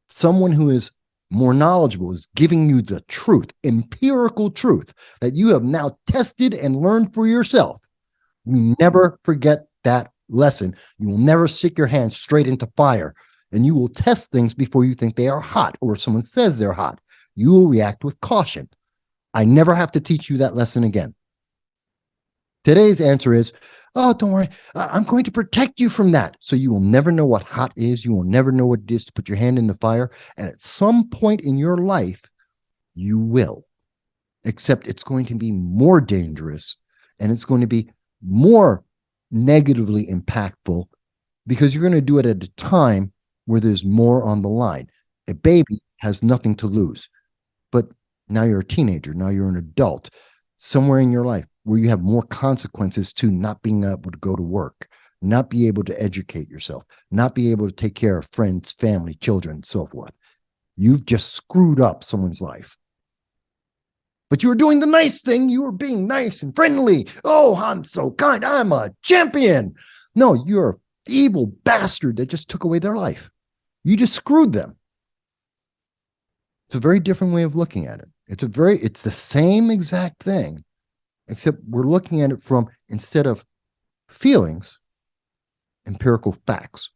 someone who is more knowledgeable is giving you the truth, empirical truth that you have now tested and learned for yourself. You never forget that lesson. You will never stick your hand straight into fire, and you will test things before you think they are hot, or if someone says they're hot. You will react with caution. I never have to teach you that lesson again. Today's answer is, oh, don't worry. I'm going to protect you from that. So you will never know what hot is. You will never know what it is to put your hand in the fire. And at some point in your life, you will. Except it's going to be more dangerous, and it's going to be more negatively impactful because you're going to do it at a time where there's more on the line. A baby has nothing to lose. But now you're a teenager. Now you're an adult. Somewhere in your life where you have more consequences to not being able to go to work, not be able to educate yourself, not be able to take care of friends, family, children, and so forth. You've just screwed up someone's life. But you were doing the nice thing. You were being nice and friendly. Oh, I'm so kind. I'm a champion. No, you're an evil bastard that just took away their life. You just screwed them. It's a very different way of looking at it. It's the same exact thing, except we're looking at it from, instead of feelings, empirical facts,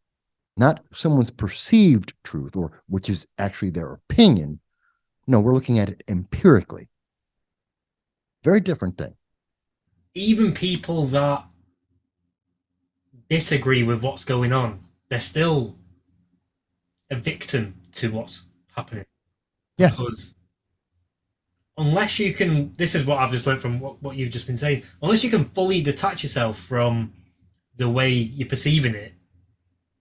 not someone's perceived truth, or which is actually their opinion. No, we're looking at it empirically. Very different thing. Even people that disagree with what's going on, they're still a victim to what's happening. Yes. Because unless you can, this is what I've just learned from what you've just been saying, unless you can fully detach yourself from the way you're perceiving it,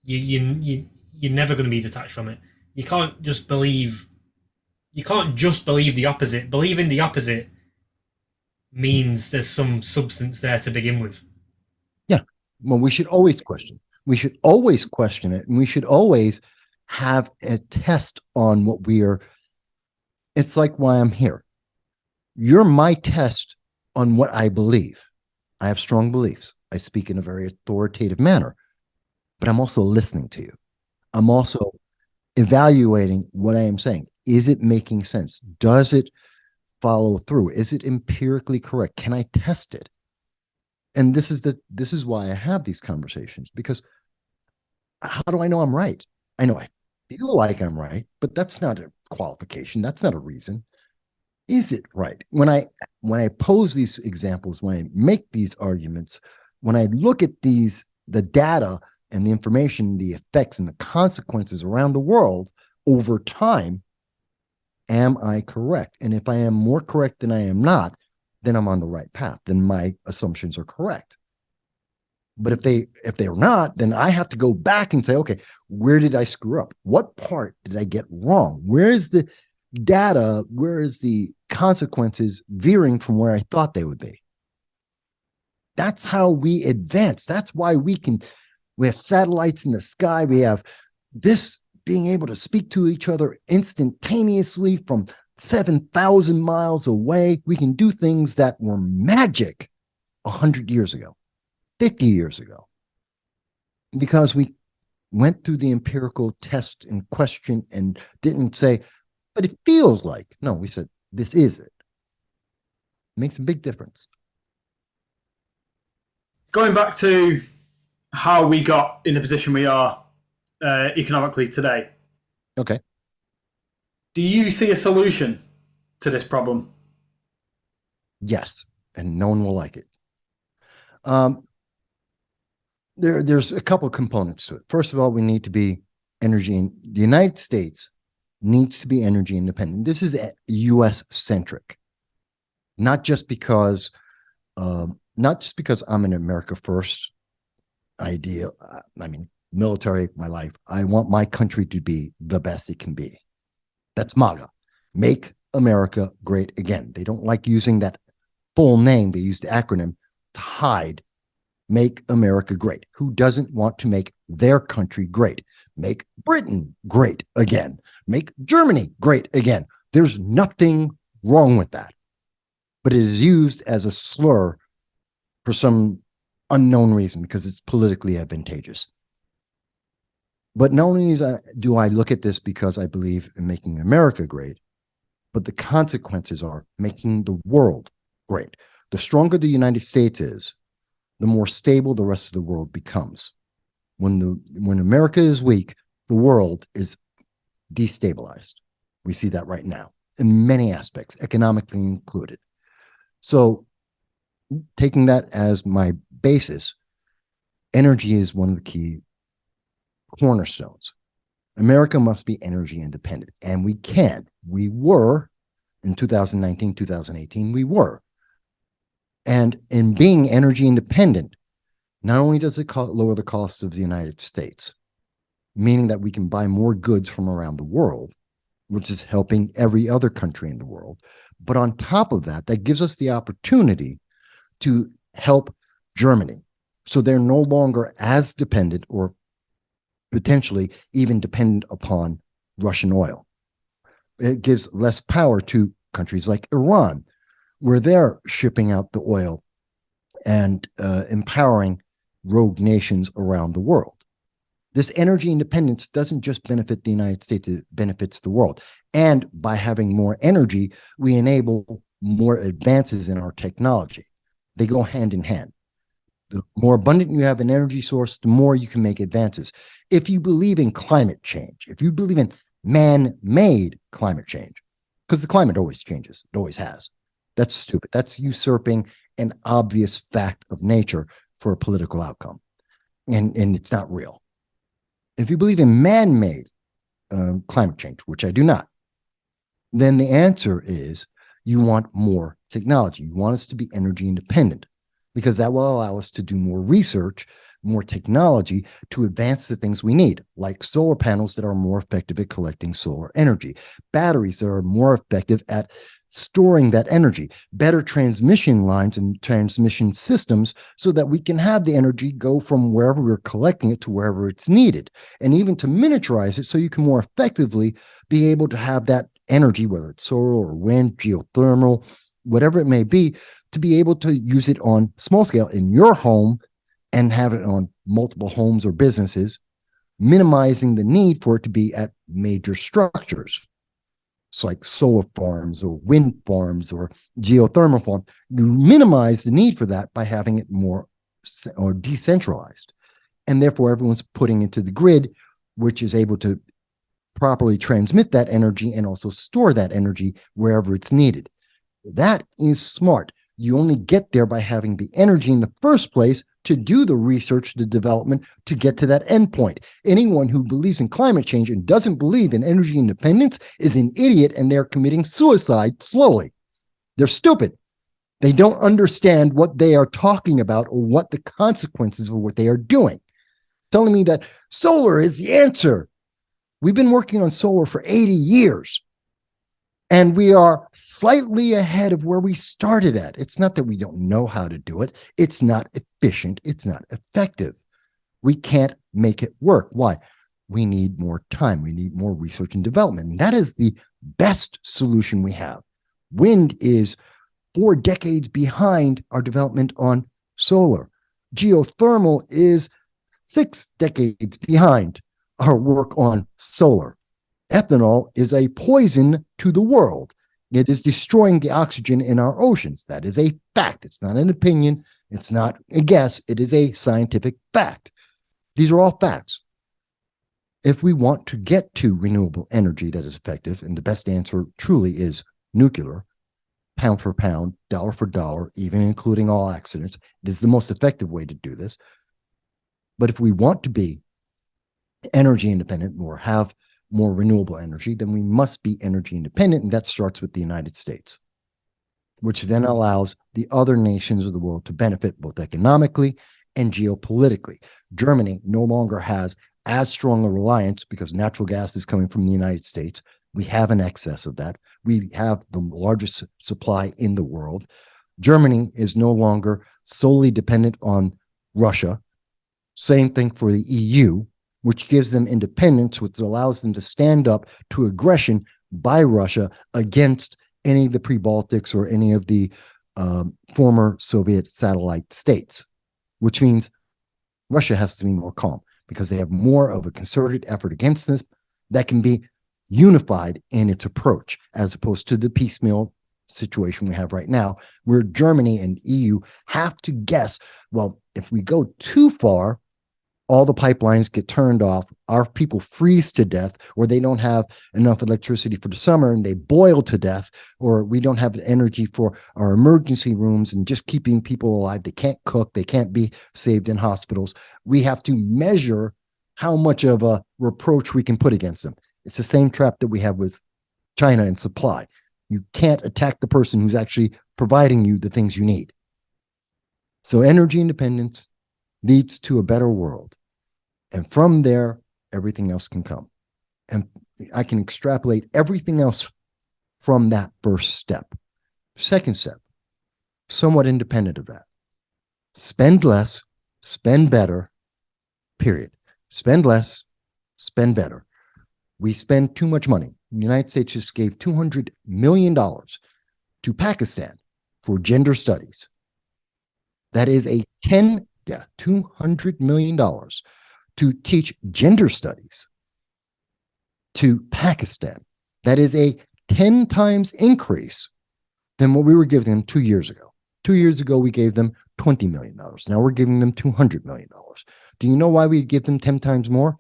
you're never going to be detached from it. You can't just believe the opposite. Believing the opposite means there's some substance there to begin with. Yeah. Well, we should always question. We should always question it. And we should always have a test on what we are. It's like why I'm here. You're my test on what I believe. I have strong beliefs. I speak in a very authoritative manner, but I'm also listening to you. I'm also evaluating what I am saying. Is it making sense? Does it follow through? Is it empirically correct? Can I test it? And this is why I have these conversations, because how do I know I'm right? I know I feel like I'm right, but that's not a qualification. That's not a reason. Is it right? When I pose these examples, when I make these arguments, when I look at the data and the information, the effects and the consequences around the world over time, am I correct? And if I am more correct than I am not, then I'm on the right path. Then my assumptions are correct. But if they're not, then I have to go back and say, okay, where did I screw up? What part did I get wrong? Where is the data? Where is the consequences veering from where I thought they would be? That's how we advance. That's why we have satellites in the sky. We have this being able to speak to each other instantaneously from 7,000 miles away. We can do things that were magic 100 years ago, 50 years ago, because we went through the empirical test and question and didn't say, but it feels like. No, we said, this is it. Makes a big difference. Going back to how we got in the position we are economically today. Okay. Do you see a solution to this problem? Yes, and no one will like it. There's a couple of components to it. First of all, we need to be the United States needs to be energy independent. This is U.S. centric, not just because I'm an America first idea. Military, my life. I want my country to be the best it can be. That's MAGA. Make America great again. They don't like using that full name. They use the acronym to hide. Make America great. Who doesn't want to make their country great? Make Britain great again. Make Germany great again. There's nothing wrong with that. But it is used as a slur for some unknown reason, because it's politically advantageous. But not only do I look at this because I believe in making America great, but the consequences are making the world great. The stronger the United States is, the more stable the rest of the world becomes. When America is weak, the world is destabilized. We see that right now in many aspects, economically included. So taking that as my basis, energy is one of the key cornerstones. America must be energy independent, and we can. We were in 2019, 2018, we were. And in being energy independent, not only does it lower the cost of the United States, meaning that we can buy more goods from around the world, which is helping every other country in the world, but on top of that, that gives us the opportunity to help Germany. So they're no longer as dependent, or potentially even dependent upon Russian oil. It gives less power to countries like Iran, where they're shipping out the oil and empowering rogue nations around the world. This energy independence doesn't just benefit the United States, it benefits the world. And by having more energy, we enable more advances in our technology. They go hand in hand. The more abundant you have an energy source, the more you can make advances. If you believe in climate change, if you believe in man-made climate change, because the climate always changes, it always has. That's stupid. That's usurping an obvious fact of nature for a political outcome. And it's not real. If you believe in man-made climate change, which I do not, then the answer is you want more technology. You want us to be energy independent, because that will allow us to do more research, more technology to advance the things we need, like solar panels that are more effective at collecting solar energy, batteries that are more effective at storing that energy, better transmission lines and transmission systems so that we can have the energy go from wherever we're collecting it to wherever it's needed, and even to miniaturize it so you can more effectively be able to have that energy, whether it's solar or wind, geothermal, whatever it may be, to be able to use it on small scale in your home and have it on multiple homes or businesses, minimizing the need for it to be at major structures. It's like solar farms or wind farms or geothermal farms. You minimize the need for that by having it more or decentralized. And therefore, everyone's putting into the grid, which is able to properly transmit that energy and also store that energy wherever it's needed. That is smart. You only get there by having the energy in the first place to do the research, the development, to get to that endpoint. Anyone who believes in climate change and doesn't believe in energy independence is an idiot, and they're committing suicide slowly. They're stupid. They don't understand what they are talking about or what the consequences of what they are doing. Telling me that solar is the answer. We've been working on solar for 80 years. And we are slightly ahead of where we started at. It's not that we don't know how to do it. It's not efficient. It's not effective. We can't make it work. Why? We need more time. We need more research and development. And that is the best solution we have. Wind is 4 decades behind our development on solar. Geothermal is 6 decades behind our work on solar. Ethanol is a poison to the world. It is destroying the oxygen in our oceans. That is a fact. It's not an opinion. It's not a guess. It is a scientific fact. These are all facts. If we want to get to renewable energy that is effective, and the best answer truly is nuclear, pound for pound, dollar for dollar, even including all accidents, it is the most effective way to do this. But if we want to be energy independent or have more renewable energy, then we must be energy independent, and that starts with the United States, which then allows the other nations of the world to benefit both economically and geopolitically. Germany no longer has as strong a reliance because natural gas is coming from the United States. We have an excess of that. We have the largest supply in the world. Germany is no longer solely dependent on Russia. Same thing for the EU, which gives them independence, which allows them to stand up to aggression by Russia against any of the pre-Baltics or any of the former Soviet satellite states. which means Russia has to be more calm because they have more of a concerted effort against this that can be unified in its approach, as opposed to the piecemeal situation we have right now, where Germany and EU have to guess, well, if we go too far, all the pipelines get turned off, our people freeze to death, or they don't have enough electricity for the summer and they boil to death, or we don't have energy for our emergency rooms and just keeping people alive. They can't cook, they can't be saved in hospitals. We have to measure how much of a reproach we can put against them. It's the same trap that we have with China and supply. You can't attack the person who's actually providing you the things you need. So energy independence leads to a better world. And from there, everything else can come. And I can extrapolate everything else from that first step. Second step, somewhat independent of that. Spend less, spend better, period. Spend less, spend better. We spend too much money. The United States just gave $200 million to Pakistan for gender studies. That is $200 million to teach gender studies to Pakistan. That is a 10 times increase than what we were giving them 2 years ago. 2 years ago, we gave them $20 million. Now we're giving them $200 million. Do you know why we give them 10 times more?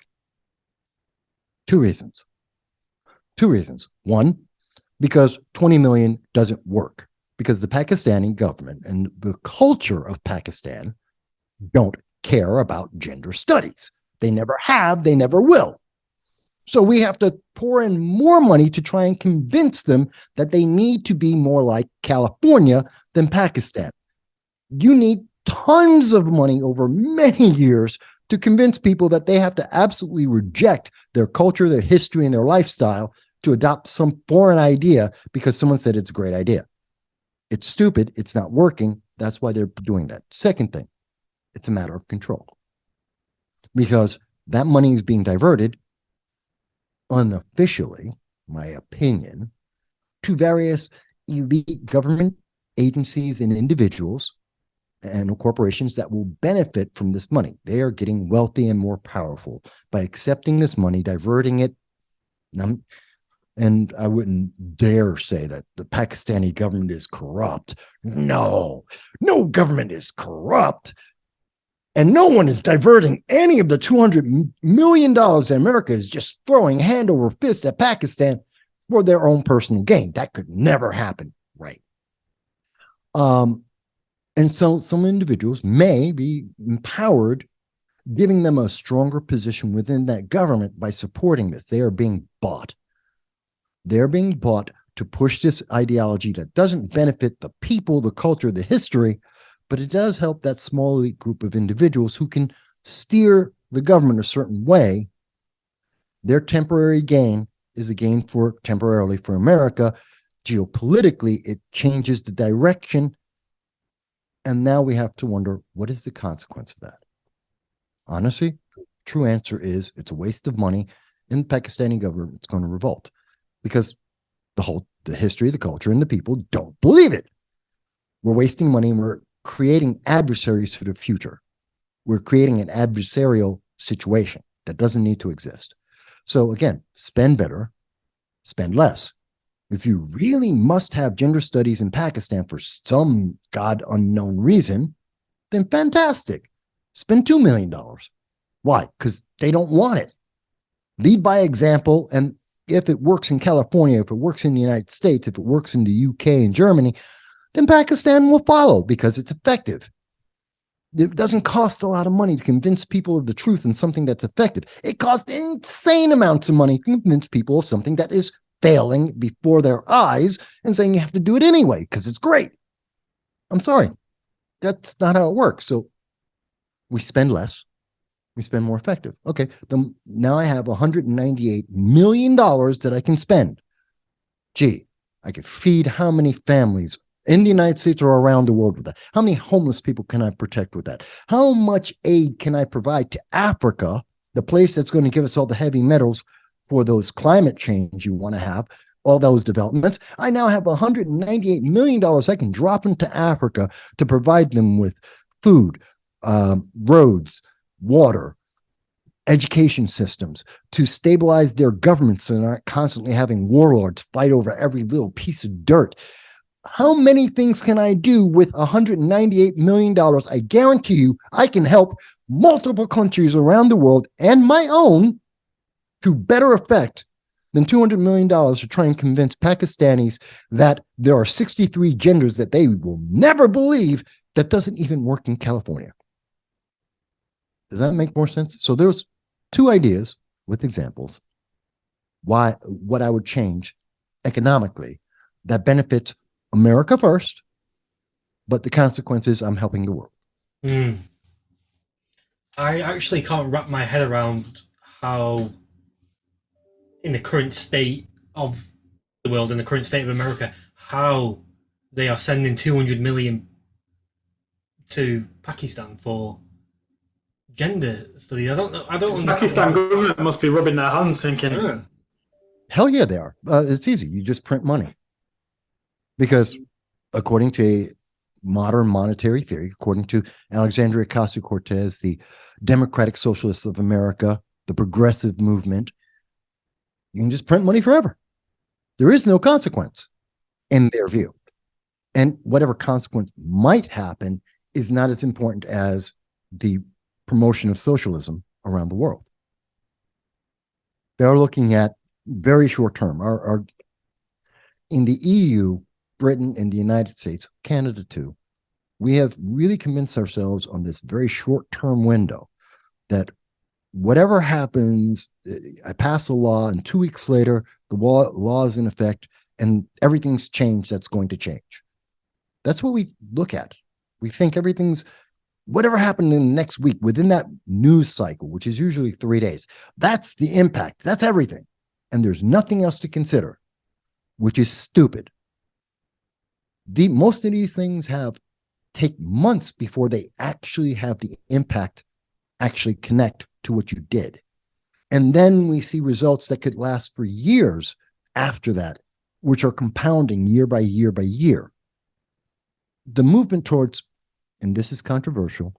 Two reasons. One, because 20 million doesn't work, because the Pakistani government and the culture of Pakistan don't care about gender studies. They never have, they never will. So we have to pour in more money to try and convince them that they need to be more like California than Pakistan. You need tons of money over many years to convince people that they have to absolutely reject their culture, their history, and their lifestyle to adopt some foreign idea because someone said it's a great idea. It's stupid. It's not working. That's why they're doing that. Second thing, it's a matter of control. Because that money is being diverted unofficially, my opinion, to various elite government agencies and individuals and corporations that will benefit from this money. They are getting wealthy and more powerful by accepting this money, diverting it. And I wouldn't dare say that the Pakistani government is corrupt. No government is corrupt. And no one is diverting any of the $200 million that America is just throwing hand over fist at Pakistan for their own personal gain. That could never happen, right? And so some individuals may be empowered, giving them a stronger position within that government by supporting this. They are being bought. They're being bought to push this ideology that doesn't benefit the people, the culture, the history, but it does help that small elite group of individuals who can steer the government a certain way. Their temporary gain is a gain for temporarily for America. Geopolitically, it changes the direction. And now we have to wonder, what is the consequence of that? Honestly, the true answer is it's a waste of money, and the Pakistani government is going to revolt because the history, the culture, and the people don't believe it. We're wasting money and we're creating adversaries for the future. We're creating an adversarial situation that doesn't need to exist. So again, spend better, spend less. If you really must have gender studies in Pakistan for some God unknown reason, then fantastic. Spend $2 million. Why? Because they don't want it. Lead by example. And if it works in California, if it works in the United States, if it works in the UK and Germany, then Pakistan will follow because it's effective. It doesn't cost a lot of money to convince people of the truth and something that's effective. It costs insane amounts of money to convince people of something that is failing before their eyes and saying you have to do it anyway because it's great. I'm sorry. That's not how it works. So we spend less. We spend more effective. Okay. Now I have $198 million that I can spend. Gee, I could feed how many families in the United States or around the world with that? How many homeless people can I protect with that? How much aid can I provide to Africa, the place that's going to give us all the heavy metals for those climate change you want to have, all those developments? I now have $198 million I can drop into Africa to provide them with food, roads, water, education systems, to stabilize their governments so they're not constantly having warlords fight over every little piece of dirt. How many things can I do with $198 million? I guarantee you I can help multiple countries around the world and my own to better effect than $200 million to try and convince Pakistanis that there are 63 genders that they will never believe that doesn't even work in California. Does that make more sense? So there's two ideas with examples what I would change economically that benefits America first, but the consequences, I'm helping the world. I actually can't wrap my head around how, in the current state of the world, in the current state of America, how they are sending 200 million to Pakistan for gender studies. I don't know. I don't understand. Pakistan government must be rubbing their hands thinking, Hell yeah, they are. It's easy. You just print money. Because according to a modern monetary theory, according to Alexandria Ocasio-Cortez, the Democratic Socialists of America, the progressive movement, you can just print money forever. There is no consequence in their view. And whatever consequence might happen is not as important as the promotion of socialism around the world. They're looking at very short term. In the EU, Britain and the United States, Canada too, we have really convinced ourselves on this very short-term window that whatever happens, I pass a law and 2 weeks later, the law is in effect and everything's changed that's going to change. That's what we look at. We think everything's, whatever happened in the next week within that news cycle, which is usually 3 days, that's the impact. That's everything. And there's nothing else to consider, which is stupid. Most of these things take months before they actually have the impact actually connect to what you did. And then we see results that could last for years after that, which are compounding year by year by year. The movement towards, and this is controversial,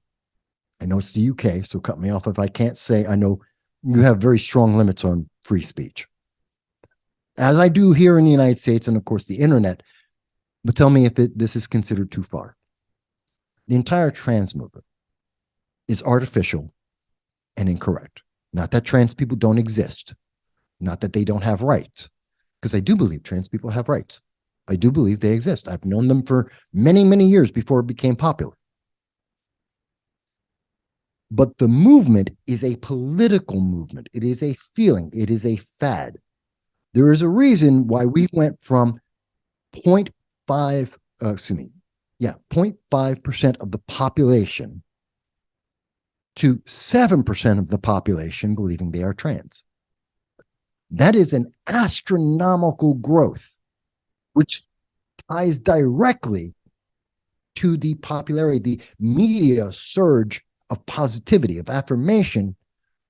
I know it's the UK, so cut me off if I can't say, I know you have very strong limits on free speech. As I do here in the United States and of course the internet, but tell me if this is considered too far. The entire trans movement is artificial and incorrect. Not that trans people don't exist, not that they don't have rights, because I do believe trans people have rights. I do believe they exist. I've known them for many, many years before it became popular. But the movement is a political movement. It is a feeling. It is a fad. There is a reason why we went from 0.5% of the population to 7% of the population believing they are trans. That is an astronomical growth, which ties directly to the popularity, the media surge of positivity, of affirmation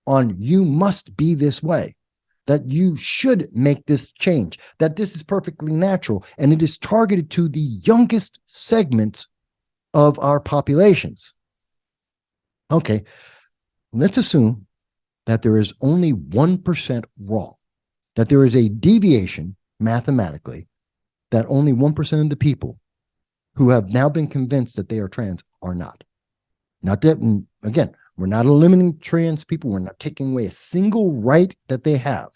on you must be this way, that you should make this change, that this is perfectly natural, and it is targeted to the youngest segments of our populations. Okay, let's assume that there is only 1% wrong, that there is a deviation mathematically, that only 1% of the people who have now been convinced that they are trans are not. Not that, again, we're not eliminating trans people. We're not taking away a single right that they have.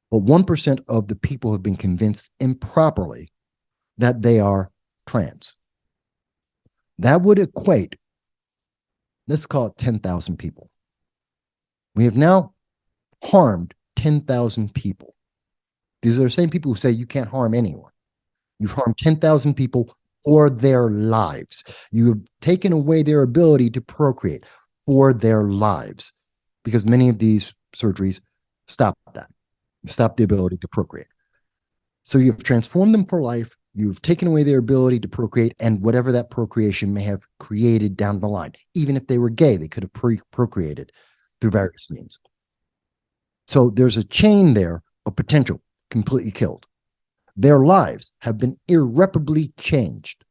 But 1% of the people have been convinced improperly that they are trans. That would equate, let's call it 10,000 people. We have now harmed 10,000 people. These are the same people who say you can't harm anyone. You've harmed 10,000 people for their lives. You have taken away their ability to procreate for their lives, because many of these surgeries stop that. Stop the ability to procreate. So you've transformed them for life. You've taken away their ability to procreate and whatever that procreation may have created down the line. Even if they were gay, they could have procreated through various means. So there's a chain there of potential completely killed. Their lives have been irreparably changed,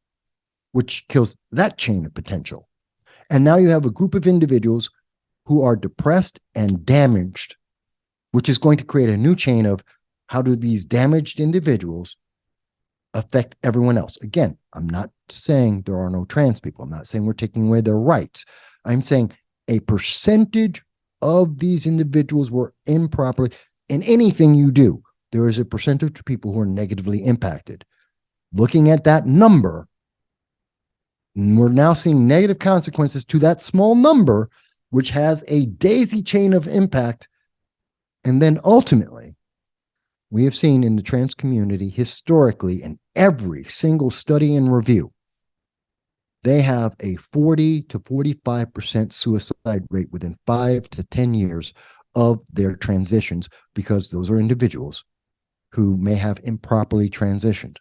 which kills that chain of potential. And now you have a group of individuals who are depressed and damaged, which is going to create a new chain of how do these damaged individuals affect everyone else. Again, I'm not saying there are no trans people. I'm not saying we're taking away their rights. I'm saying a percentage of these individuals were improperly, in anything you do, there is a percentage of people who are negatively impacted. Looking at that number, we're now seeing negative consequences to that small number, which has a daisy chain of impact. And then ultimately, we have seen in the trans community historically in every single study and review, they have a 40 to 45% suicide rate within 5 to 10 years of their transitions, because those are individuals who may have improperly transitioned,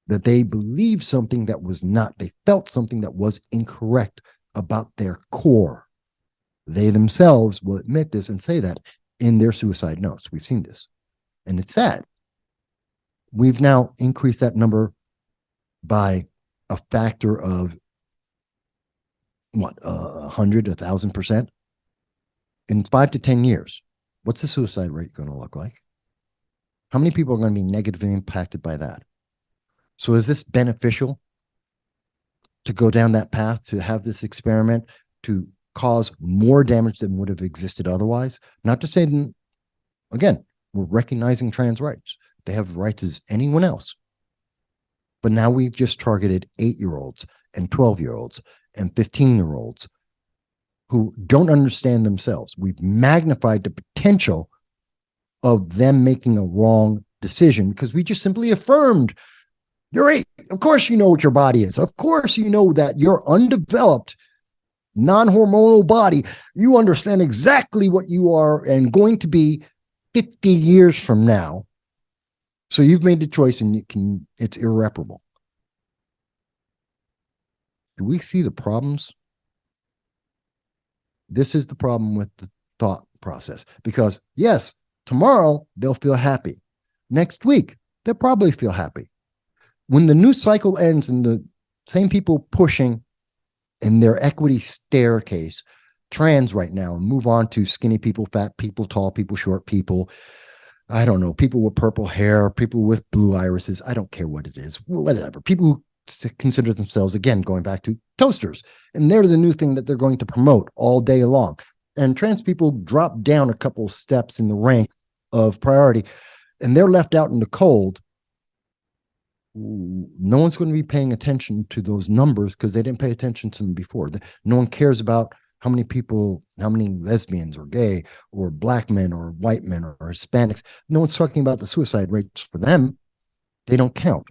that they believed something that was not, they felt something that was incorrect about their core. They themselves will admit this and say that in their suicide notes. We've seen this. And it's sad. We've now increased that number by a factor of what, 100, 1,000% in 5 to 10 years. What's the suicide rate going to look like? How many people are going to be negatively impacted by that? So is this beneficial to go down that path, to have this experiment, to cause more damage than would have existed otherwise? Not to say, again, we're recognizing trans rights. They have rights as anyone else. But now we've just targeted 8-year-olds and 12-year-olds and 15-year-olds who don't understand themselves. We've magnified the potential of them making a wrong decision because we just simply affirmed, you're 8. Of course you know what your body is. Of course you know that your undeveloped, non-hormonal body, you understand exactly what you are and going to be 50 years from now. So you've made the choice and it's irreparable. Do we see the problems? This is the problem with the thought process, because yes, tomorrow they'll feel happy. Next week, they'll probably feel happy. When the news cycle ends and the same people pushing in their equity staircase, trans right now, and move on to skinny people, fat people, tall people, short people, I don't know, people with purple hair, people with blue irises, I don't care what it is, whatever. People who consider themselves, again, going back to toasters, and they're the new thing that they're going to promote all day long. And trans people drop down a couple steps in the rank of priority, and they're left out in the cold. No one's going to be paying attention to those numbers because they didn't pay attention to them before. No one cares about how many people, how many lesbians or gay or black men or white men or Hispanics. No one's talking about the suicide rates for them. They don't count.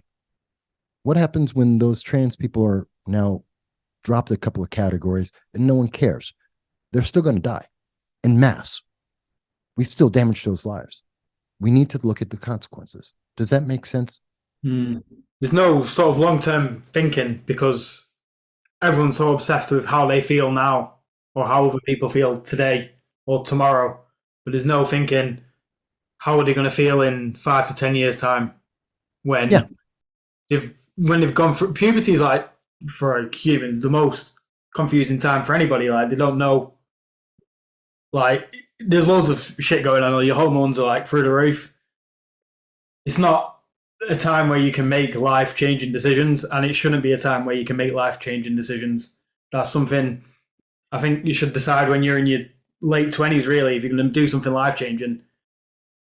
What happens when those trans people are now dropped a couple of categories and no one cares? They're still going to die en masse. We've still damaged those lives. We need to look at the consequences. Does that make sense? There's no sort of long-term thinking because everyone's so obsessed with how they feel now or how other people feel today or tomorrow. But there's no thinking, how are they going to feel in 5 to 10 years' time when they've gone through puberty? Is like, for humans, the most confusing time for anybody. Like, they don't know. Like, there's loads of shit going on. Your hormones are like through the roof. It's not a time where you can make life-changing decisions, and it shouldn't be a time where you can make life-changing decisions. That's something I think you should decide when you're in your late 20s, really, if you're going to do something life-changing.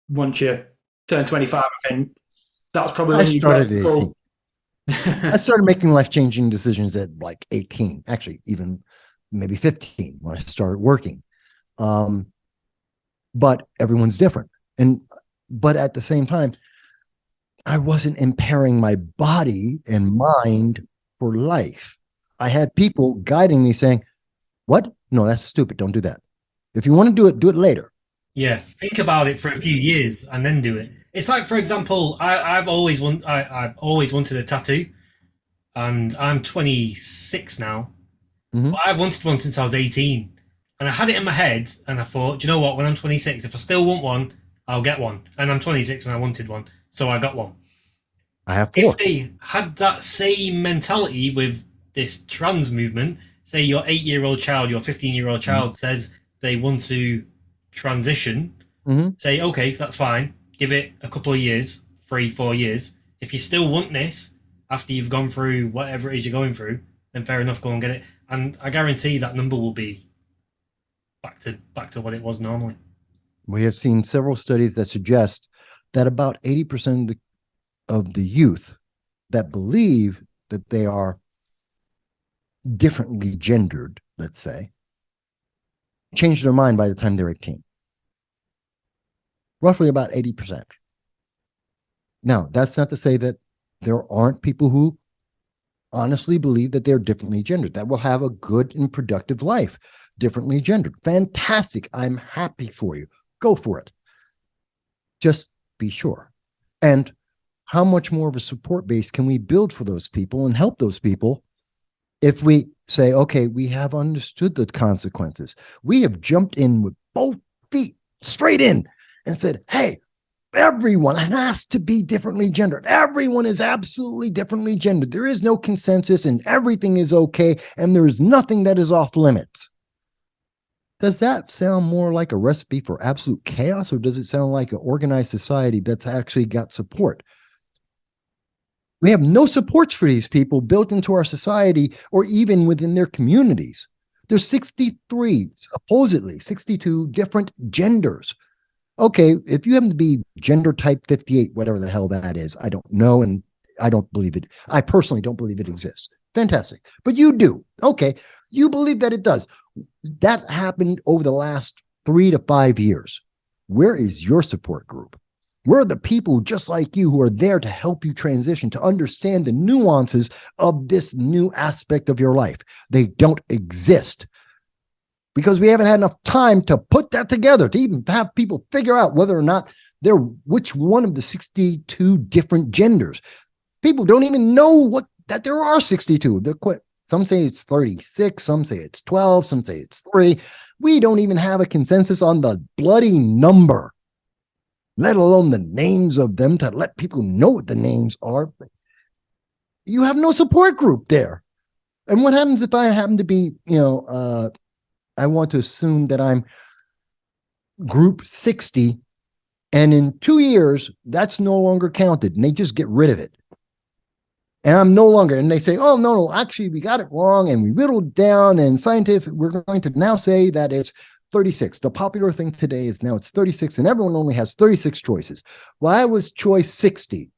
Once you turn 25, I think that's probably when you started at 18. I started making life-changing decisions at like 18, actually, even maybe 15 when I started working. But everyone's different. But at the same time, I wasn't impairing my body and mind for life. I had people guiding me saying, what? No, that's stupid. Don't do that. If you want to do it later. Yeah, think about it for a few years and then do it. It's like, for example, I've always wanted a tattoo, and I'm 26 now. Mm-hmm. But I've wanted one since I was 18, and I had it in my head, and I thought, do you know what? When I'm 26, if I still want one, I'll get one. And I'm 26 and I wanted one, so I got one. I have 4. If they had that same mentality with this trans movement, say your 8-year-old child, your 15-year-old child says they want to transition, say, okay, that's fine. Give it a couple of years, 3-4 years. If you still want this after you've gone through whatever it is you're going through, then fair enough, go and get it. And I guarantee that number will be back to what it was normally. We have seen several studies that suggest that about 80% of the youth that believe that they are differently gendered, let's say, change their mind by the time they're 18. Roughly about 80%. Now, that's not to say that there aren't people who honestly believe that they're differently gendered, that will have a good and productive life, differently gendered. Fantastic. I'm happy for you. Go for it. Just be sure. And how much more of a support base can we build for those people and help those people if we say, okay, we have understood the consequences. We have jumped in with both feet straight in and said, hey, everyone has to be differently gendered. Everyone is absolutely differently gendered. There is no consensus and everything is okay. And there is nothing that is off limits. Does that sound more like a recipe for absolute chaos, or does it sound like an organized society that's actually got support? We have no supports for these people built into our society or even within their communities. There's 63, supposedly 62 different genders. Okay, if you happen to be gender type 58, whatever the hell that is, I don't know, and I don't believe it. I personally don't believe it exists. Fantastic. But you do. Okay, you believe that it does. That happened over the last 3 to 5 years. Where is your support group? Where are the people just like you who are there to help you transition, to understand the nuances of this new aspect of your life? They don't exist because we haven't had enough time to put that together, to even have people figure out whether or not they're which one of the 62 different genders. People don't even know that there are 62. Some say it's 36, some say it's 12, some say it's 3. We don't even have a consensus on the bloody number, let alone the names of them to let people know what the names are. You have no support group there. And what happens if I happen to be, I want to assume that I'm group 60, and in 2 years, that's no longer counted, and they just get rid of it. And I'm no longer, and they say, oh, no, actually, we got it wrong, and we whittled down, and scientific, we're going to now say that it's 36. The popular thing today is now it's 36, and everyone only has 36 choices. Well, I was choice 60.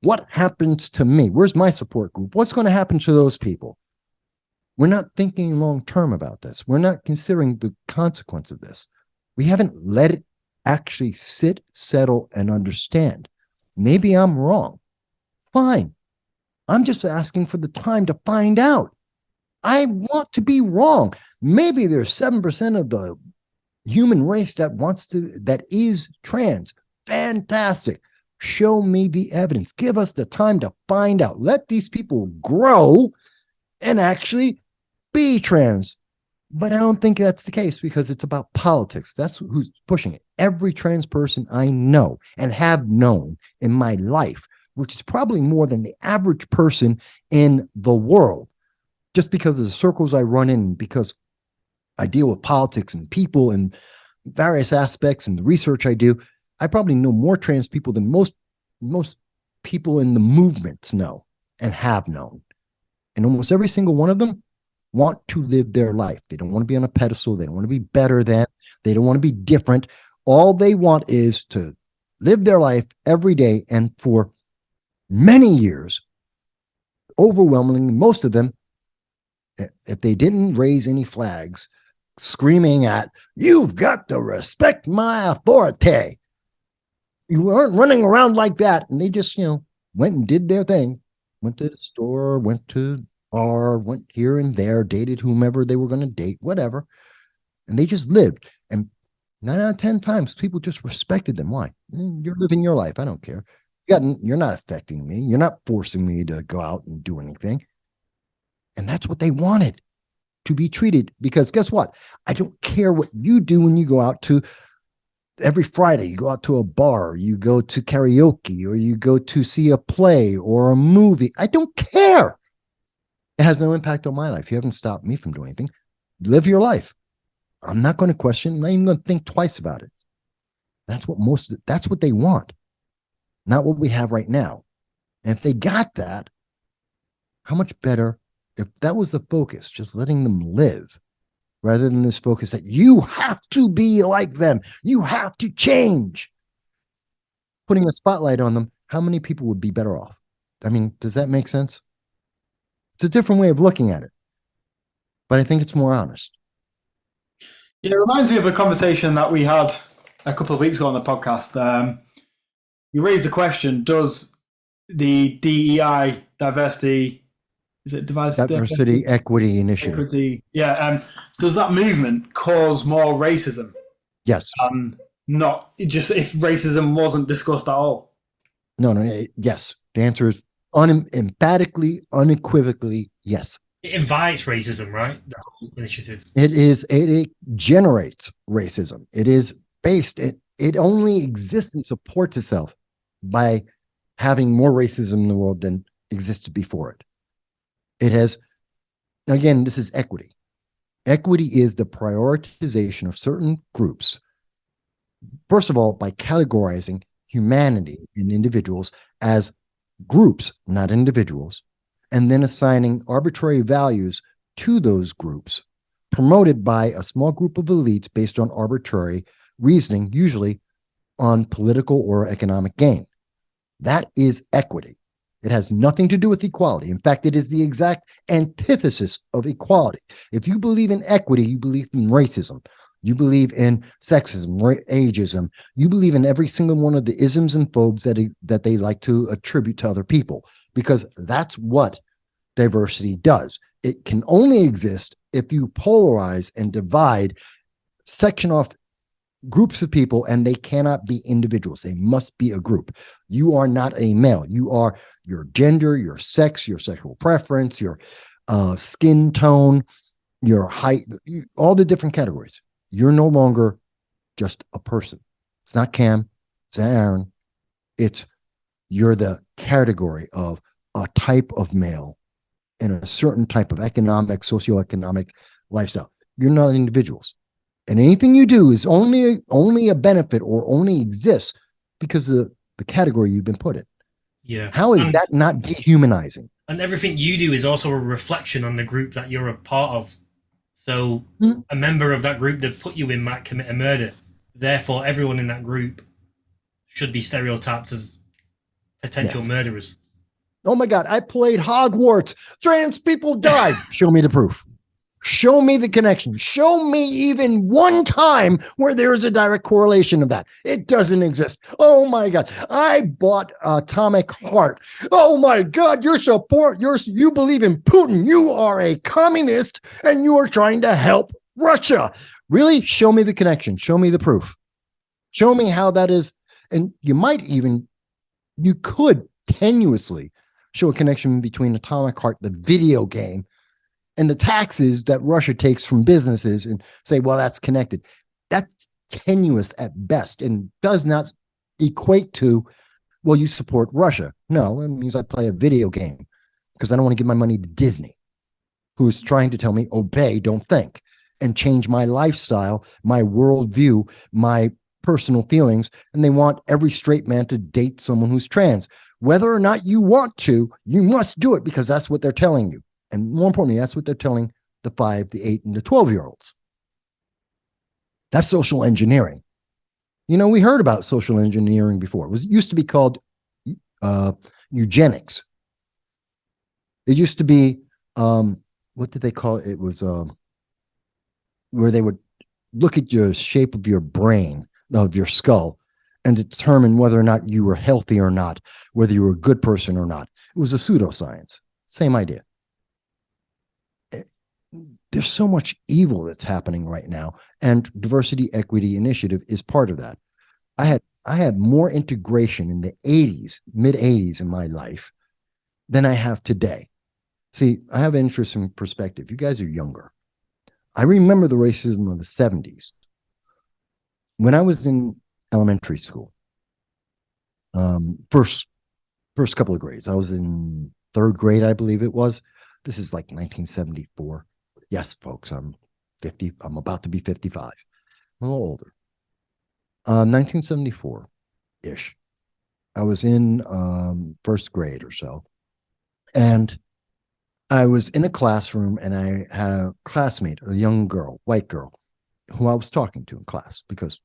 What happens to me? Where's my support group? What's going to happen to those people? We're not thinking long-term about this. We're not considering the consequence of this. We haven't let it actually sit, settle, and understand. Maybe I'm wrong. Fine. I'm just asking for the time to find out. I want to be wrong. Maybe there's 7% of the human race that is trans. Fantastic. Show me the evidence. Give us the time to find out. Let these people grow and actually be trans. But I don't think that's the case because it's about politics. That's who's pushing it. Every trans person I know and have known in my life, which is probably more than the average person in the world, just because of the circles I run in, because I deal with politics and people and various aspects and the research I do, I probably know more trans people than most people in the movements know and have known. And almost every single one of them want to live their life. They don't want to be on a pedestal. They don't want to be better than. They don't want to be different. All they want is to live their life every day. And for many years, overwhelmingly, most of them, if they didn't raise any flags screaming at, you've got to respect my authority. You weren't running around like that. And they just, went and did their thing, went to the store, went to bar, went here and there, dated whomever they were going to date, whatever. And they just lived. And 9 out of 10 times, people just respected them. Why? You're living your life. I don't care. You're not affecting me. You're not forcing me to go out and do anything. And that's what they wanted, to be treated. Because guess what? I don't care what you do when you go out to every Friday, you go out to a bar, you go to karaoke, or you go to see a play or a movie. I don't care. It has no impact on my life. You haven't stopped me from doing anything. Live your life. I'm not going to question. I'm not even going to think twice about it. That's what they want. Not what we have right now. And if they got that, how much better if that was the focus, just letting them live, rather than this focus that you have to be like them. You have to change. Putting a spotlight on them, how many people would be better off? I mean, does that make sense? It's a different way of looking at it, but I think it's more honest. Yeah, it reminds me of a conversation that we had a couple of weeks ago on the podcast. You raised the question, does the DEI, diversity, Diversity, equity initiative. Equity, yeah, does that movement cause more racism? Yes. Not just if racism wasn't discussed at all. No, yes. The answer is emphatically, unequivocally, yes. It invites racism, right? The whole initiative. It generates racism. It is based, it only exists and supports itself by having more racism in the world than existed before it. It has, again, this is equity. Equity is the prioritization of certain groups. First of all, by categorizing humanity in individuals as groups, not individuals, and then assigning arbitrary values to those groups, promoted by a small group of elites based on arbitrary reasoning, usually on political or economic gain. That is equity. It has nothing to do with equality. In fact, it is the exact antithesis of equality. If you believe in equity, you believe in racism. You believe in sexism, ageism. You believe in every single one of the isms and phobes that they like to attribute to other people, because that's what diversity does. It can only exist if you polarize and divide, section off groups of people, and they cannot be individuals. They must be a group. You are not a male. You are your gender, your sex, your sexual preference, your skin tone, your height, all the different categories. You're no longer just a person. It's not Cam, it's not Aaron. You're the category of a type of male in a certain type of economic, socioeconomic lifestyle. You're not individuals. And anything you do is only a benefit or only exists because of the category you've been put in. Yeah. How is that not dehumanizing? And everything you do is also a reflection on the group that you're a part of. So a member of that group that put you in might commit a murder. Therefore, everyone in that group should be stereotyped as potential murderers. Oh my God, I played Hogwarts. Trans people died. Show me the proof. Show me the connection. Show me even one time where there is a direct correlation of that. It doesn't exist. Oh my God. I bought Atomic Heart. Oh my God. You believe in Putin. You are a communist and you are trying to help Russia. Really? Show me the connection. Show me the proof. Show me how that is. And you could tenuously show a connection between Atomic Heart, the video game, and the taxes that Russia takes from businesses, and say, well, that's connected. That's tenuous at best and does not equate to, well, you support Russia. No, it means I play a video game because I don't want to give my money to Disney, who's trying to tell me, obey, don't think, and change my lifestyle, my worldview, my personal feelings. And they want every straight man to date someone who's trans. Whether or not you want to, you must do it because that's what they're telling you. And more importantly, that's what they're telling the 5, the 8, and the 12-year-olds. That's social engineering. We heard about social engineering before. It used to be called eugenics. It used to be, what did they call it? It was where they would look at your shape of your brain, of your skull, and determine whether or not you were healthy or not, whether you were a good person or not. It was a pseudoscience. Same idea. There's so much evil that's happening right now, and diversity, equity initiative is part of that. I had more integration in the 80s, mid 80s in my life than I have today. See, I have an interesting perspective. You guys are younger. I remember the racism of the 70s. When I was in elementary school, first couple of grades, I was in third grade, I believe it was. This is like 1974. Yes, folks, I'm 50. I'm about to be 55. I'm a little older. 1974-ish. I was in first grade or so. And I was in a classroom and I had a classmate, a young girl, white girl, who I was talking to in class because,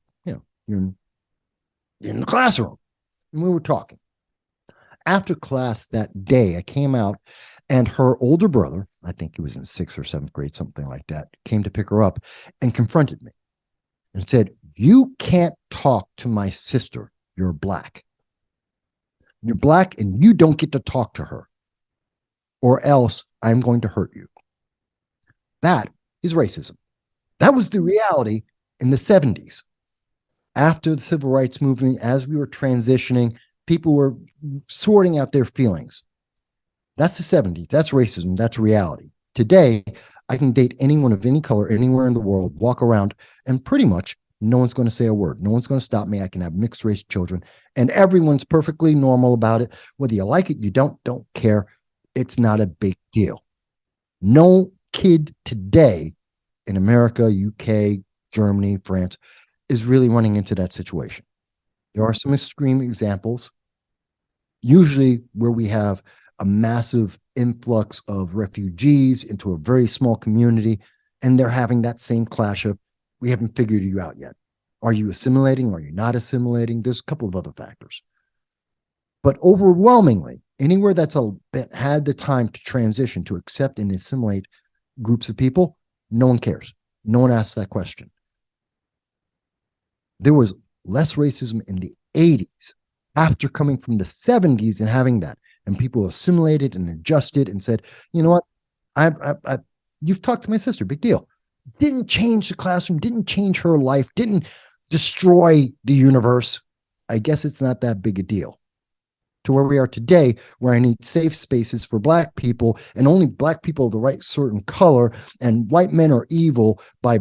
you're in the classroom. And we were talking. After class that day, I came out and her older brother, I think he was in 6th or 7th grade, something like that, came to pick her up and confronted me and said, "You can't talk to my sister. You're black. You're black and you don't get to talk to her, or else I'm going to hurt you." That is racism. That was the reality in the 70s. After the civil rights movement, as we were transitioning, people were sorting out their feelings. That's the 70s. That's racism. That's reality. Today, I can date anyone of any color anywhere in the world, walk around, and pretty much no one's going to say a word. No one's going to stop me. I can have mixed race children, and everyone's perfectly normal about it. Whether you like it, you don't care. It's not a big deal. No kid today in America, UK, Germany, France is really running into that situation. There are some extreme examples, usually where we have a massive influx of refugees into a very small community, and they're having that same clash of, we haven't figured you out yet. Are you assimilating? Are you not assimilating? There's a couple of other factors. But overwhelmingly, anywhere that's had the time to transition, to accept and assimilate groups of people, no one cares. No one asks that question. There was less racism in the 80s after coming from the 70s and having that. And people assimilated and adjusted and said, you know what? You've talked to my sister, big deal. Didn't change the classroom, didn't change her life, didn't destroy the universe. I guess it's not that big a deal. To where we are today, where I need safe spaces for black people, and only black people of the right certain color, and white men are evil by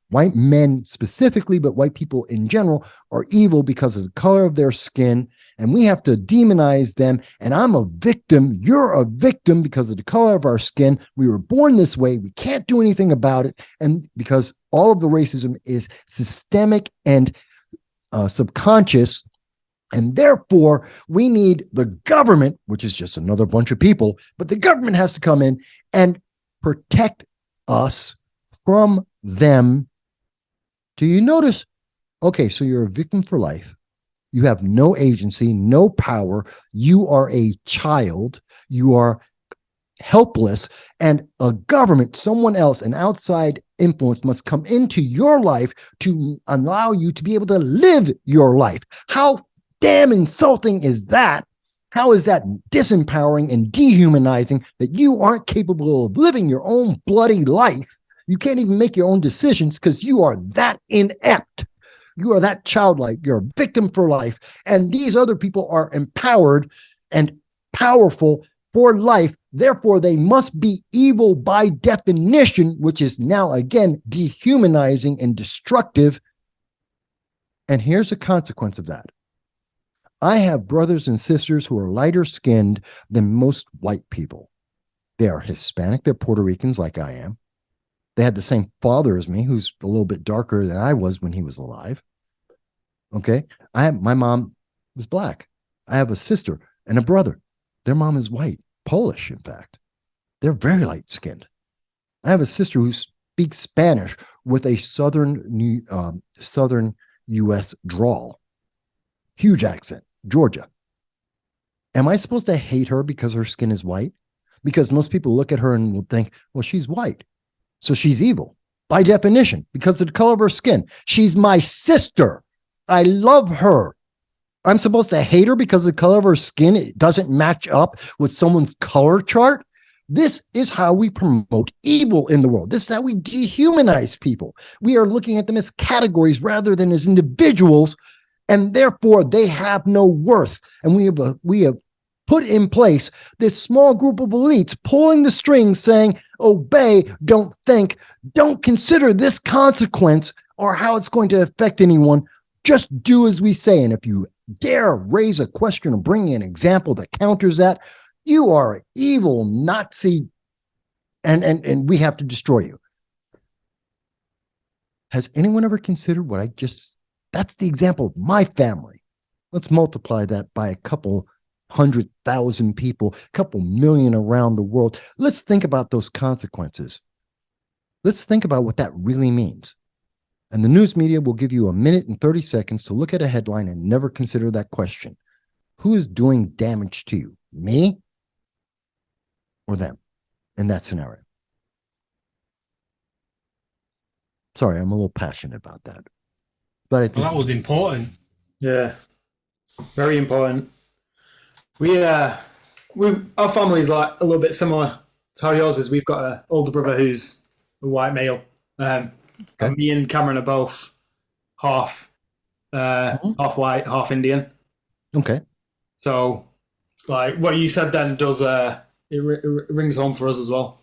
white men specifically, but white people in general are evil because of the color of their skin, and we have to demonize them. And I'm a victim. You're a victim because of the color of our skin. We were born this way. We can't do anything about it. And because all of the racism is systemic and subconscious, and therefore we need the government, which is just another bunch of people, but the government has to come in and protect us from them. Do you notice? Okay, so you're a victim for life. You have no agency, no power. You are a child. You are helpless. And a government, someone else, an outside influence must come into your life to allow you to be able to live your life. How damn insulting is that? How is that disempowering and dehumanizing that you aren't capable of living your own bloody life? You can't even make your own decisions because you are that inept. You are that childlike. You're a victim for life. And these other people are empowered and powerful for life. Therefore, they must be evil by definition, which is now, again, dehumanizing and destructive. And here's the consequence of that. I have brothers and sisters who are lighter skinned than most white people. They are Hispanic. They're Puerto Ricans like I am. They had the same father as me, who's a little bit darker than I was when he was alive. Okay. My mom was black. I have a sister and a brother. Their mom is white, Polish, in fact. They're very light skinned. I have a sister who speaks Spanish with a southern U.S. drawl. Huge accent, Georgia. Am I supposed to hate her because her skin is white? Because most people look at her and will think, well, she's white, so she's evil by definition because of the color of her skin. She's my sister. I love her. I'm supposed to hate her because the color of her skin it doesn't match up with someone's color chart? This is how we promote evil in the world. This is how we dehumanize people. We are looking at them as categories rather than as individuals, and therefore they have no worth. And we have put in place this small group of elites pulling the strings saying, obey, don't think, don't consider this consequence or how it's going to affect anyone. Just do as we say. And if you dare raise a question or bring an example that counters that, you are an evil Nazi and we have to destroy you. Has anyone ever considered that's the example of my family. Let's multiply that by a couple 100,000 people, a couple million around the world. Let's think about those consequences. Let's think about what that really means. And the news media will give you a minute and 30 seconds to look at a headline and never consider that question. Who is doing damage to you? Me or them in that scenario? Sorry, I'm a little passionate about that. But I think that was important. Yeah, very important. Our family's like a little bit similar to how yours is. We've got an older brother who's a white male. And me and Cameron are both half white, half Indian. Okay. So, like what you said then does it rings home for us as well.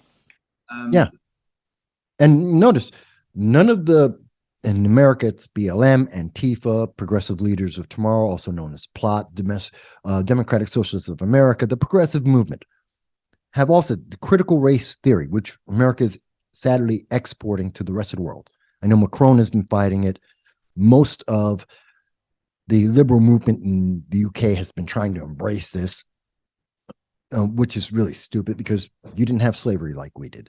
Yeah. And notice, none of in America, it's BLM, Antifa, Progressive Leaders of Tomorrow, also known as PLOT, Democratic Socialists of America, the Progressive Movement, have also the critical race theory, which America is sadly exporting to the rest of the world. I know Macron has been fighting it. Most of the liberal movement in the UK has been trying to embrace this, which is really stupid because you didn't have slavery like we did.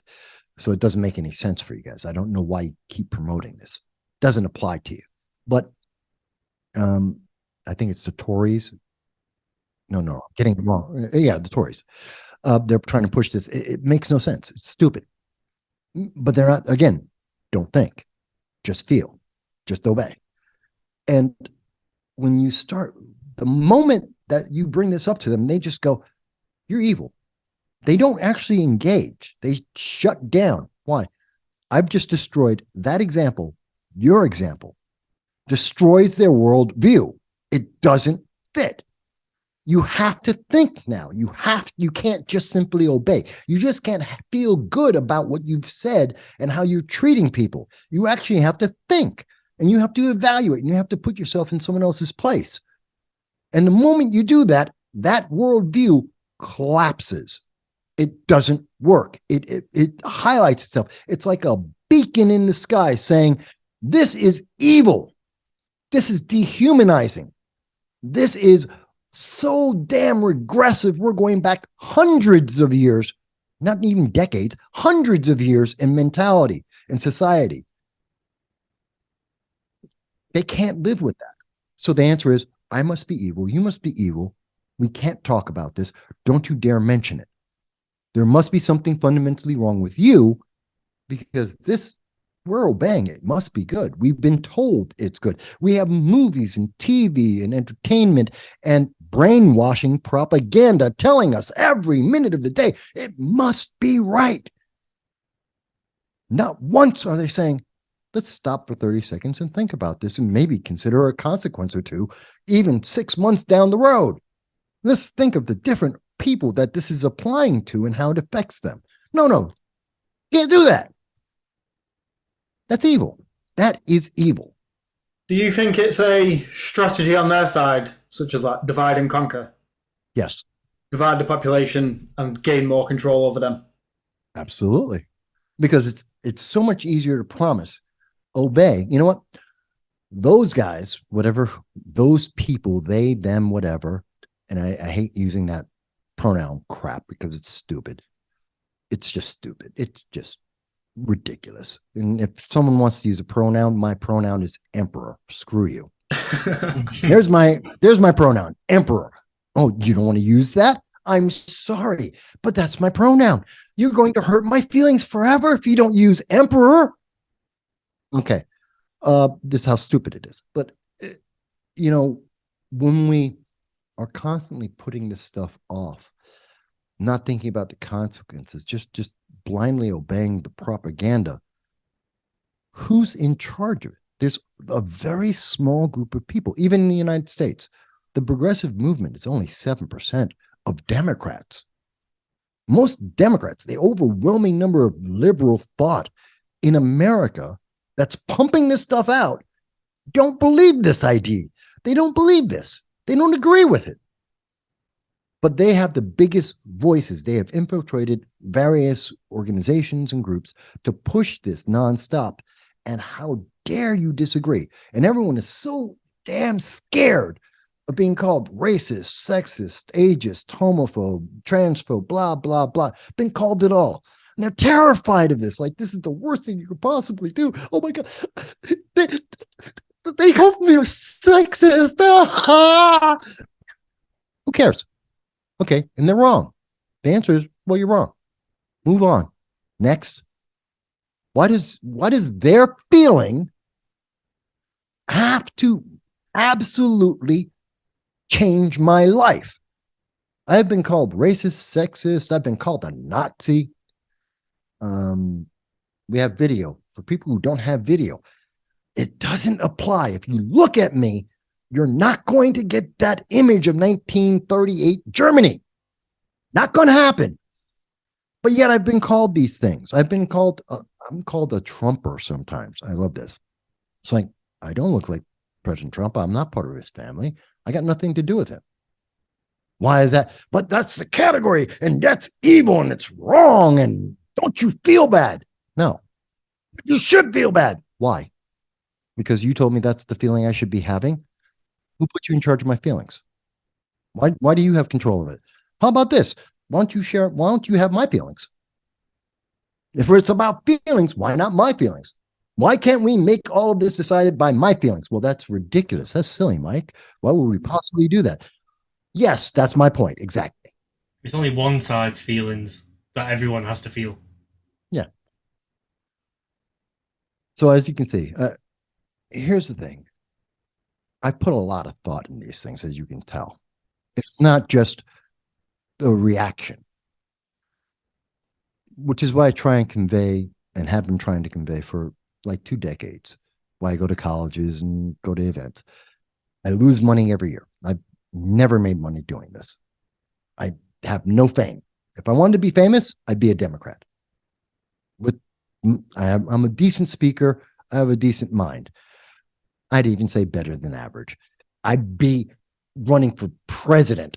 So it doesn't make any sense for you guys. I don't know why you keep promoting this. It doesn't apply to you. But I think it's the Tories. No, I'm getting it wrong. Yeah, the Tories. They're trying to push this. It makes no sense. It's stupid. But they're not, again, don't think. Just feel. Just obey. And when you start, the moment that you bring this up to them, they just go, you're evil. They don't actually engage. They shut down. Why? I've just destroyed that example. Your example destroys their worldview. It doesn't fit. You have to think now. You can't just simply obey. You just can't feel good about what you've said and how you're treating people. You actually have to think, and you have to evaluate, and you have to put yourself in someone else's place. And the moment you do that, that worldview collapses. It doesn't work. It highlights itself. It's like a beacon in the sky saying, this is evil. This is dehumanizing. This is so damn regressive. We're going back hundreds of years, not even decades, hundreds of years in mentality and society. They can't live with that. So the answer is, I must be evil. You must be evil. We can't talk about this. Don't you dare mention it. There must be something fundamentally wrong with you because we're obeying it. It must be good. We've been told it's good. We have movies and TV and entertainment and brainwashing propaganda telling us every minute of the day, it must be right. Not once are they saying, let's stop for 30 seconds and think about this and maybe consider a consequence or two, even 6 months down the road. Let's think of the different people that this is applying to and how it affects them. No, can't do that. That's evil. That is evil. Do you think it's a strategy on their side, such as like divide and conquer? Yes. Divide the population and gain more control over them? Absolutely. Because it's so much easier to promise, obey. You know what? Those guys, whatever, those people, they, them, whatever, and I hate using that pronoun crap because it's stupid. It's just stupid. It's just ridiculous. And if someone wants to use a pronoun, my pronoun is emperor. Screw you. There's my pronoun, emperor. Oh, you don't want to use that? I'm sorry, but that's my pronoun. You're going to hurt my feelings forever if you don't use emperor. Okay. This is how stupid it is. But, when we are constantly putting this stuff off, not thinking about the consequences, just blindly obeying the propaganda, who's in charge of it? There's a very small group of people, even in the United States. The progressive movement is only 7% of Democrats. Most Democrats, the overwhelming number of liberal thought in America that's pumping this stuff out, don't believe this idea. They don't believe this. They don't agree with it. but they have the biggest voices. They have infiltrated various organizations and groups to push this nonstop. And how dare you disagree? And everyone is so damn scared of being called racist, sexist, ageist, homophobe, transphobe, blah, blah, blah. Been called it all. And they're terrified of this. Like, this is the worst thing you could possibly do. Oh my God. They called me a sexist. Who cares? Okay. And they're wrong. The answer is, well, you're wrong. Move on. Next. Why does their feeling have to absolutely change my life? I've been called racist, sexist. I've been called a Nazi. We have video for people who don't have video. It doesn't apply. If you look at me, you're not going to get that image of 1938 Germany. Not going to happen. But yet I've been called these things. I'm called a Trumper sometimes. I love this. It's like, I don't look like President Trump. I'm not part of his family. I got nothing to do with him. Why is that? But that's the category, and that's evil, and it's wrong, and don't you feel bad? No. You should feel bad. Why? Because you told me that's the feeling I should be having? Who put you in charge of my feelings? Why do you have control of it? How about this? Why don't you have my feelings? If it's about feelings, why not my feelings? Why can't we make all of this decided by my feelings? Well, that's ridiculous. That's silly, Mike. Why would we possibly do that? Yes, that's my point. Exactly. It's only one side's feelings that everyone has to feel. Yeah. So as you can see, here's the thing. I put a lot of thought in these things, as you can tell. It's not just a reaction, which is why I try and convey and have been trying to convey for like 2 decades. Why I go to colleges and go to events. I lose money every year. I've never made money doing this. I have no fame. If I wanted to be famous, I'd be a Democrat. I'm a decent speaker. I have a decent mind. I'd even say better than average. I'd be running for president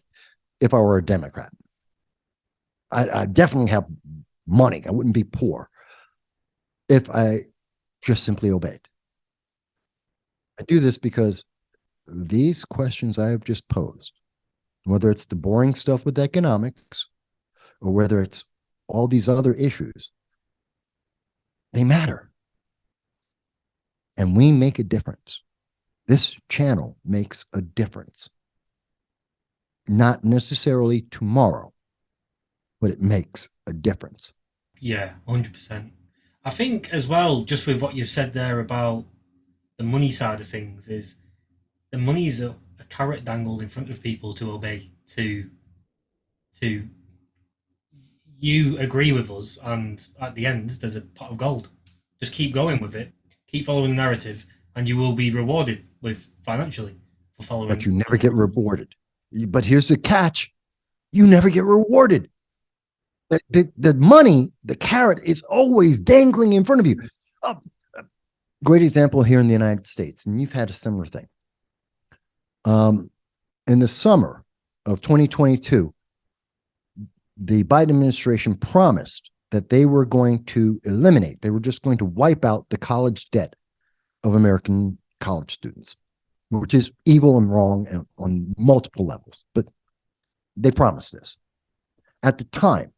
if I were a Democrat. I definitely have money. I wouldn't be poor if I just simply obeyed. I do this because these questions I have just posed, whether it's the boring stuff with economics or whether it's all these other issues, they matter. And we make a difference. This channel makes a difference. Not necessarily tomorrow, but it makes a difference. Yeah, 100%. I think as well, just with what you've said there about the money side of things, is the money is a carrot dangled in front of people to obey, to you agree with us, and at the end there's a pot of gold. Just keep going with it, keep following the narrative, and you will be rewarded with financially for following. But you never get rewarded. But here's the catch: you never get rewarded. The money, the carrot, is always dangling in front of you. Great example here in the United States, and you've had a similar thing. In the summer of 2022, the Biden administration promised that they were going to eliminate, they were just going to wipe out the college debt of American college students, which is evil and wrong and on multiple levels. But they promised this. At the time,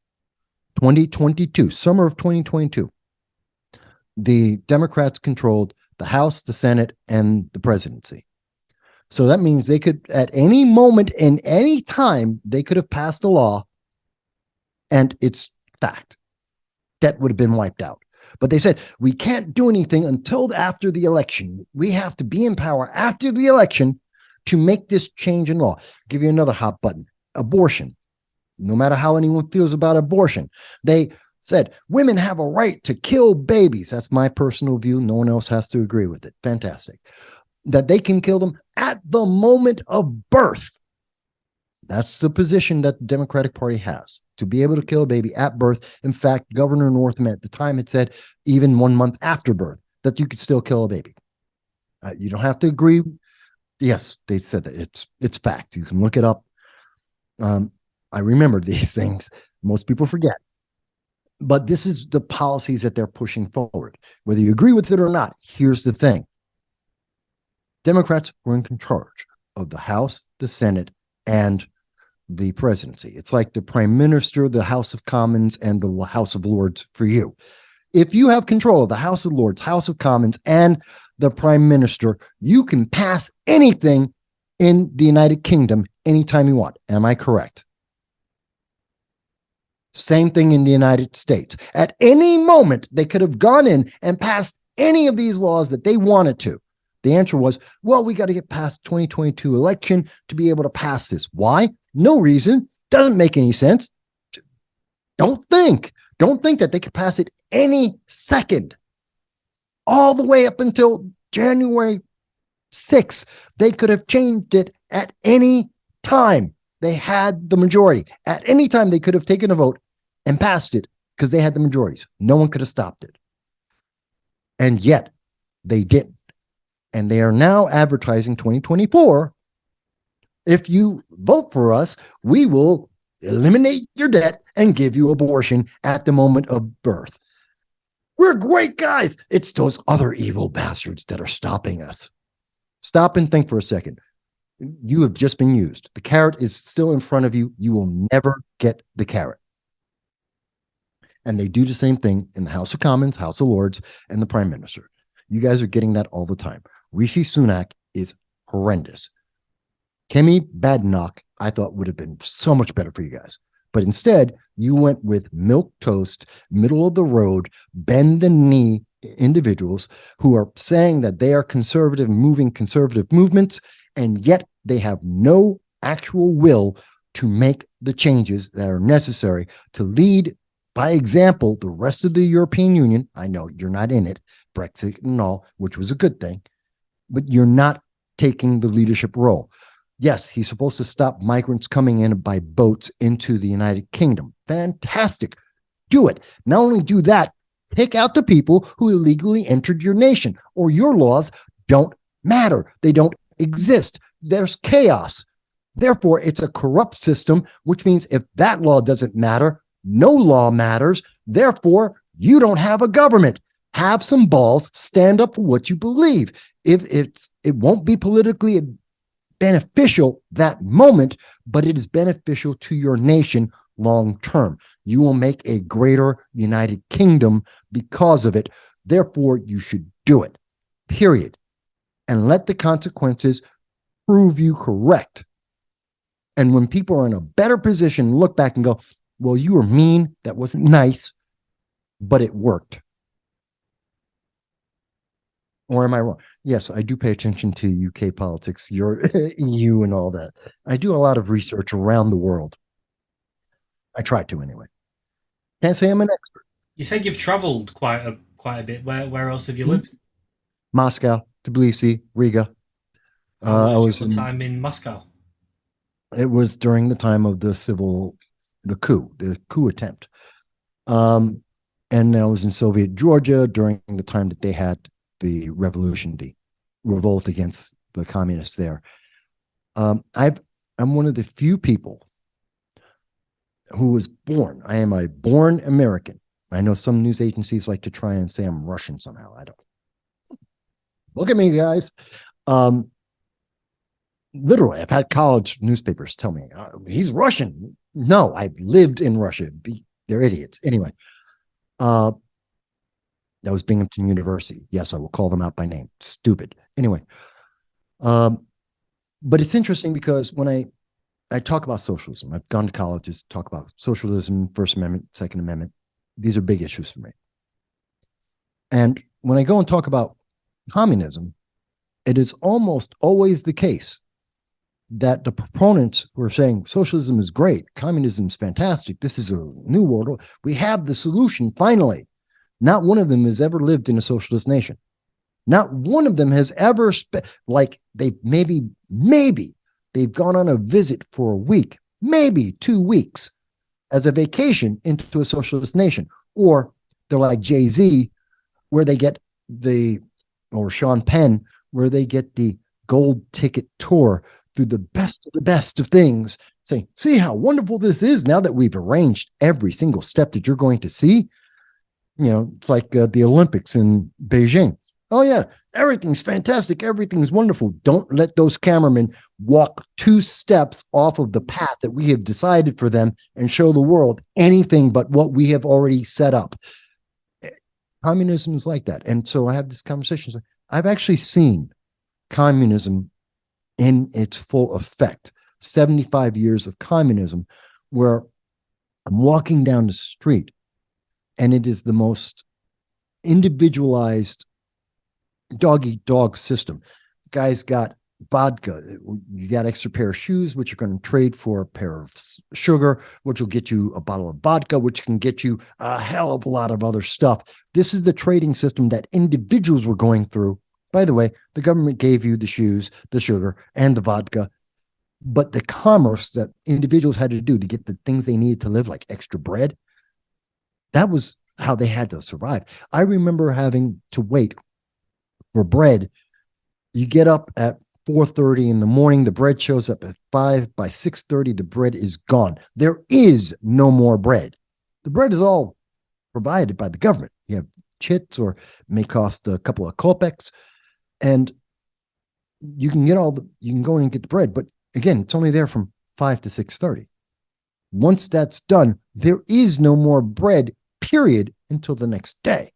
2022, summer of 2022, the Democrats controlled the House, the Senate, and the presidency. So that means they could, at any moment in any time, they could have passed a law, and it's fact. Debt would have been wiped out. But they said, we can't do anything until after the election. We have to be in power after the election to make this change in law. I'll give you another hot button: abortion. No matter how anyone feels about abortion, they said women have a right to kill babies. That's my personal view. No one else has to agree with it. Fantastic. That they can kill them at the moment of birth. That's the position that the Democratic Party has, to be able to kill a baby at birth. In fact, Governor Northam at the time had said even 1 month after birth that you could still kill a baby. You don't have to agree. Yes, they said that it's fact. You can look it up. I remember these things. Most people forget. But this is the policies that they're pushing forward. Whether you agree with it or not, here's the thing. Democrats were in charge of the House, the Senate, and the presidency. It's like the Prime Minister, the House of Commons, and the House of Lords for you. If you have control of the House of Lords, House of Commons, and the Prime Minister, you can pass anything in the United Kingdom anytime you want. Am I correct? Same thing in the United States. At any moment, they could have gone in and passed any of these laws that they wanted to. The answer was, well, we got to get past 2022 election to be able to pass this. Why? No reason. Doesn't make any sense. Don't think that they could pass it any second. All the way up until January 6th, they could have changed it at any time. They had the majority. At any time, they could have taken a vote and passed it because they had the majorities. No one could have stopped it. And yet, they didn't. And they are now advertising 2024. If you vote for us, we will eliminate your debt and give you abortion at the moment of birth. We're great guys. It's those other evil bastards that are stopping us. Stop and think for a second. You have just been used. The carrot is still in front of you. You will never get the carrot. And they do the same thing in the House of Commons, House of Lords, and the Prime Minister. You guys are getting that all the time. Rishi Sunak is horrendous. Kemi Badenoch, I thought, would have been so much better for you guys. But instead, you went with milquetoast, middle of the road, bend the knee individuals who are saying that they are conservative, moving conservative movements, and yet they have no actual will to make the changes that are necessary to lead by example the rest of the European Union. I know you're not in it, Brexit and all, which was a good thing, but you're not taking the leadership role. Yes, he's supposed to stop migrants coming in by boats into the United Kingdom. Fantastic. Do it. Not only do that, pick out the people who illegally entered your nation, or your laws don't matter. They don't exist. There's chaos. Therefore, it's a corrupt system, which means if that law doesn't matter, no law matters. Therefore, you don't have a government. Have some balls, stand up for what you believe. If it won't be politically beneficial that moment, but it is beneficial to your nation long term. You will make a greater United Kingdom because of it. Therefore, you should do it, period. And let the consequences prove you correct. And when people are in a better position, look back and go, well, you were mean. That wasn't nice, but it worked. Or am I wrong? Yes, I do pay attention to UK politics, your EU and all that. I do a lot of research around the world. I try to anyway. Can't say I'm an expert. You said you've traveled quite a bit. Where else have you lived? Moscow, Tbilisi, Riga. I was in time in Moscow. It was during the time of the coup attempt. And I was in Soviet Georgia during the time that they had the revolution, the revolt against the communists there. I'm one of the few people who was born. I am a born American. I know some news agencies like to try and say I'm Russian somehow. I don't. Look at me, guys. Literally, I've had college newspapers tell me he's Russian. No, I've lived in Russia. They're idiots. Anyway, that was Binghamton University. Yes, I will call them out by name. Stupid. Anyway, but it's interesting because when I talk about socialism, I've gone to colleges to talk about socialism, First Amendment, Second Amendment. These are big issues for me. And when I go and talk about communism, it is almost always the case that the proponents who are saying socialism is great, communism is fantastic, this is a new world, we have the solution finally. Not one of them has ever lived in a socialist nation. Not one of them has ever maybe they've gone on a visit for a week, maybe 2 weeks as a vacation into a socialist nation. Or they're like Jay-Z, where they get or Sean Penn, where they get the gold ticket tour through the best of things saying, see how wonderful this is now that we've arranged every single step that you're going to see. It's like the Olympics in Beijing. Oh, yeah, everything's fantastic. Everything's wonderful. Don't let those cameramen walk 2 steps off of the path that we have decided for them and show the world anything but what we have already set up. Communism is like that. And so I have this conversation. I've actually seen communism in its full effect. 75 years of communism, where I'm walking down the street and it is the most individualized dog-eat-dog system. Guys got vodka. You got extra pair of shoes, which you're going to trade for a pair of sugar, which will get you a bottle of vodka, which can get you a hell of a lot of other stuff. This is the trading system that individuals were going through. By the way, the government gave you the shoes, the sugar, and the vodka. But the commerce that individuals had to do to get the things they needed to live, like extra bread, that was how they had to survive. I remember having to wait for bread. You get up at 4:30 in the morning, the bread shows up at 5. By 6:30, the bread is gone. There is no more bread. The bread is all provided by the government. You have chits, or it may cost a couple of kopecks, and you can go in and get the bread. But again, it's only there from 5 to 6:30. Once that's done, there is no more bread, period, until the next day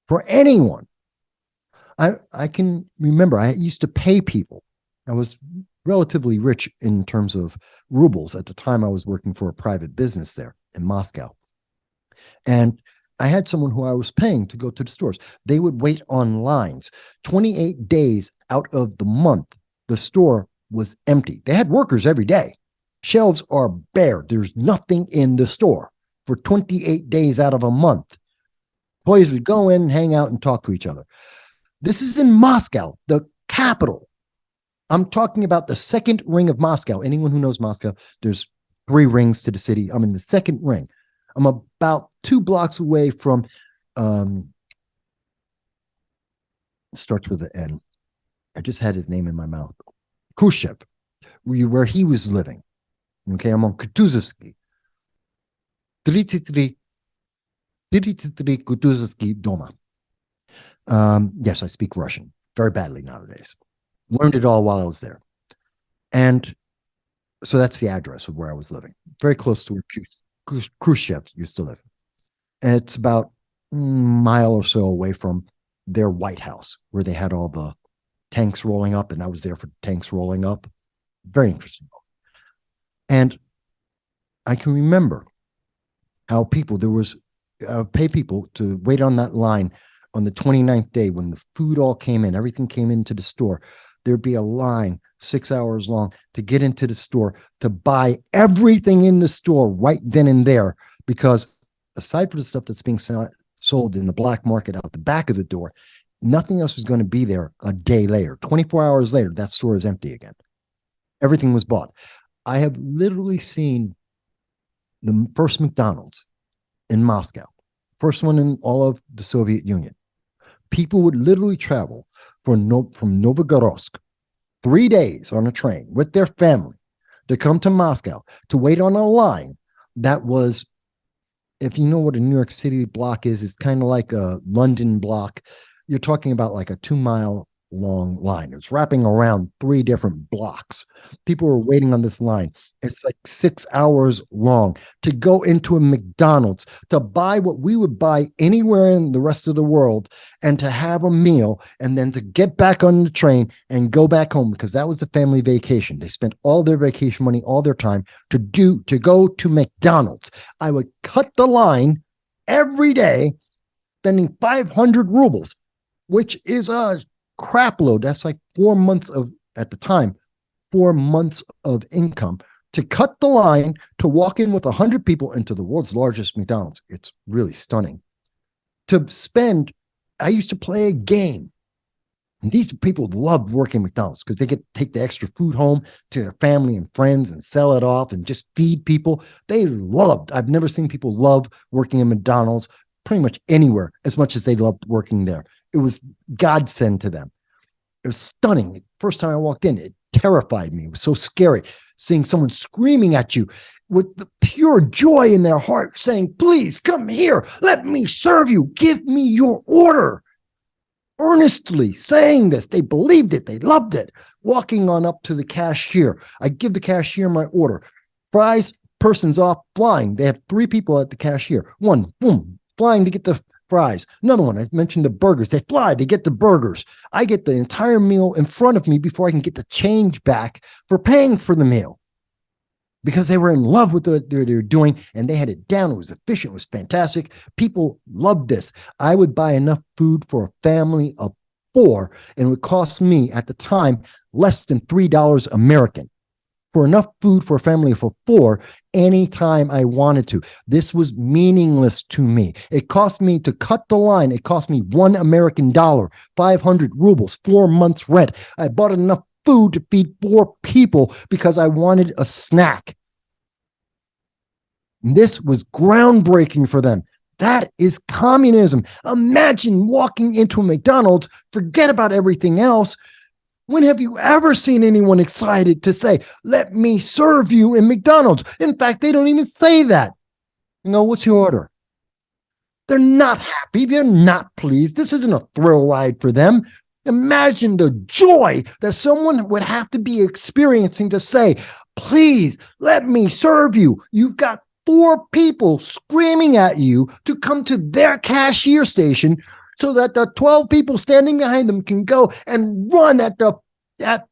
for anyone. I can remember I used to pay people. I was relatively rich in terms of rubles at the time. I was working for a private business there in Moscow. And I had someone who I was paying to go to the stores. They would wait on lines. 28 days out of the month, the store was empty. They had workers every day. Shelves are bare. There's nothing in the store for 28 days out of a month. Employees would go in, hang out, and talk to each other. This is in Moscow, the capital. I'm talking about the second ring of Moscow. Anyone who knows Moscow, there's 3 rings to the city. I'm in the second ring. I'm about 2 blocks away from, starts with an N. I just had his name in my mouth. Khrushchev, where he was living. Okay, I'm on Kutuzovsky. 33 Kutuzovsky Doma. Yes, I speak Russian very badly nowadays. Learned it all while I was there. And so that's the address of where I was living. Very close to where Khrushchev used to live. And it's about a mile or so away from their White House, where they had all the tanks rolling up, and I was there for tanks rolling up. Very interesting. And I can remember how there was pay people to wait on that line on the 29th day when the food all came in, everything came into the store. There'd be a line 6 hours long to get into the store to buy everything in the store right then and there, because aside from the stuff that's being sold in the black market out the back of the door, nothing else is going to be there a day later. 24 hours later, that store is empty again. Everything was bought. I have literally seen the first McDonald's in Moscow, first one in all of the Soviet Union. People would literally travel from Novogorsk 3 days on a train with their family to come to Moscow to wait on a line that was, if you know what a New York City block is, it's kind of like a London block. You're talking about like a 2-mile long line. It's wrapping around 3 different blocks. People were waiting on this line. It's like 6 hours long to go into a McDonald's to buy what we would buy anywhere in the rest of the world, and to have a meal, and then to get back on the train and go back home, because that was the family vacation. They spent all their vacation money, all their time to go to McDonald's. I would cut the line every day, spending 500 rubles, which is a crap load. That's like 4 months of, at the time, 4 months of income to cut the line to walk in with 100 people into the world's largest McDonald's. It's really stunning. To spend, I used to play a game. And these people loved working McDonald's because they get to take the extra food home to their family and friends and sell it off and just feed people. I've never seen people love working at McDonald's pretty much anywhere as much as they loved working there. It was godsend to them. It was stunning. The first time I walked in, it terrified me. It was so scary. seeing someone screaming at you with the pure joy in their heart, saying, please come here. Let me serve you. Give me your order. Earnestly saying this. They believed it. They loved it. Walking on up to the cashier. I give the cashier my order. Fries, person's off, flying. They have 3 people at the cashier. One, boom, flying to get the fries. Another one, I mentioned the burgers. They fly, they get the burgers. I get the entire meal in front of me before I can get the change back for paying for the meal. Because they were in love with what they were doing and they had it down. It was efficient. It was fantastic. People loved this. I would buy enough food for a family of 4, and it would cost me at the time less than $3 American. For enough food for a family of 4 anytime I wanted to. This was meaningless to me. It cost me to cut the line. It cost me $1 American, 500 rubles, 4 months rent. I bought enough food to feed 4 people because I wanted a snack. This was groundbreaking for them. That is communism. Imagine walking into a McDonald's, forget about everything else. When have you ever seen anyone excited to say, let me serve you in McDonald's? In fact, they don't even say that. What's your order? They're not happy. They're not pleased. This isn't a thrill ride for them. Imagine the joy that someone would have to be experiencing to say, please let me serve you. You've got 4 people screaming at you to come to their cashier station so that the 12 people standing behind them can go and run at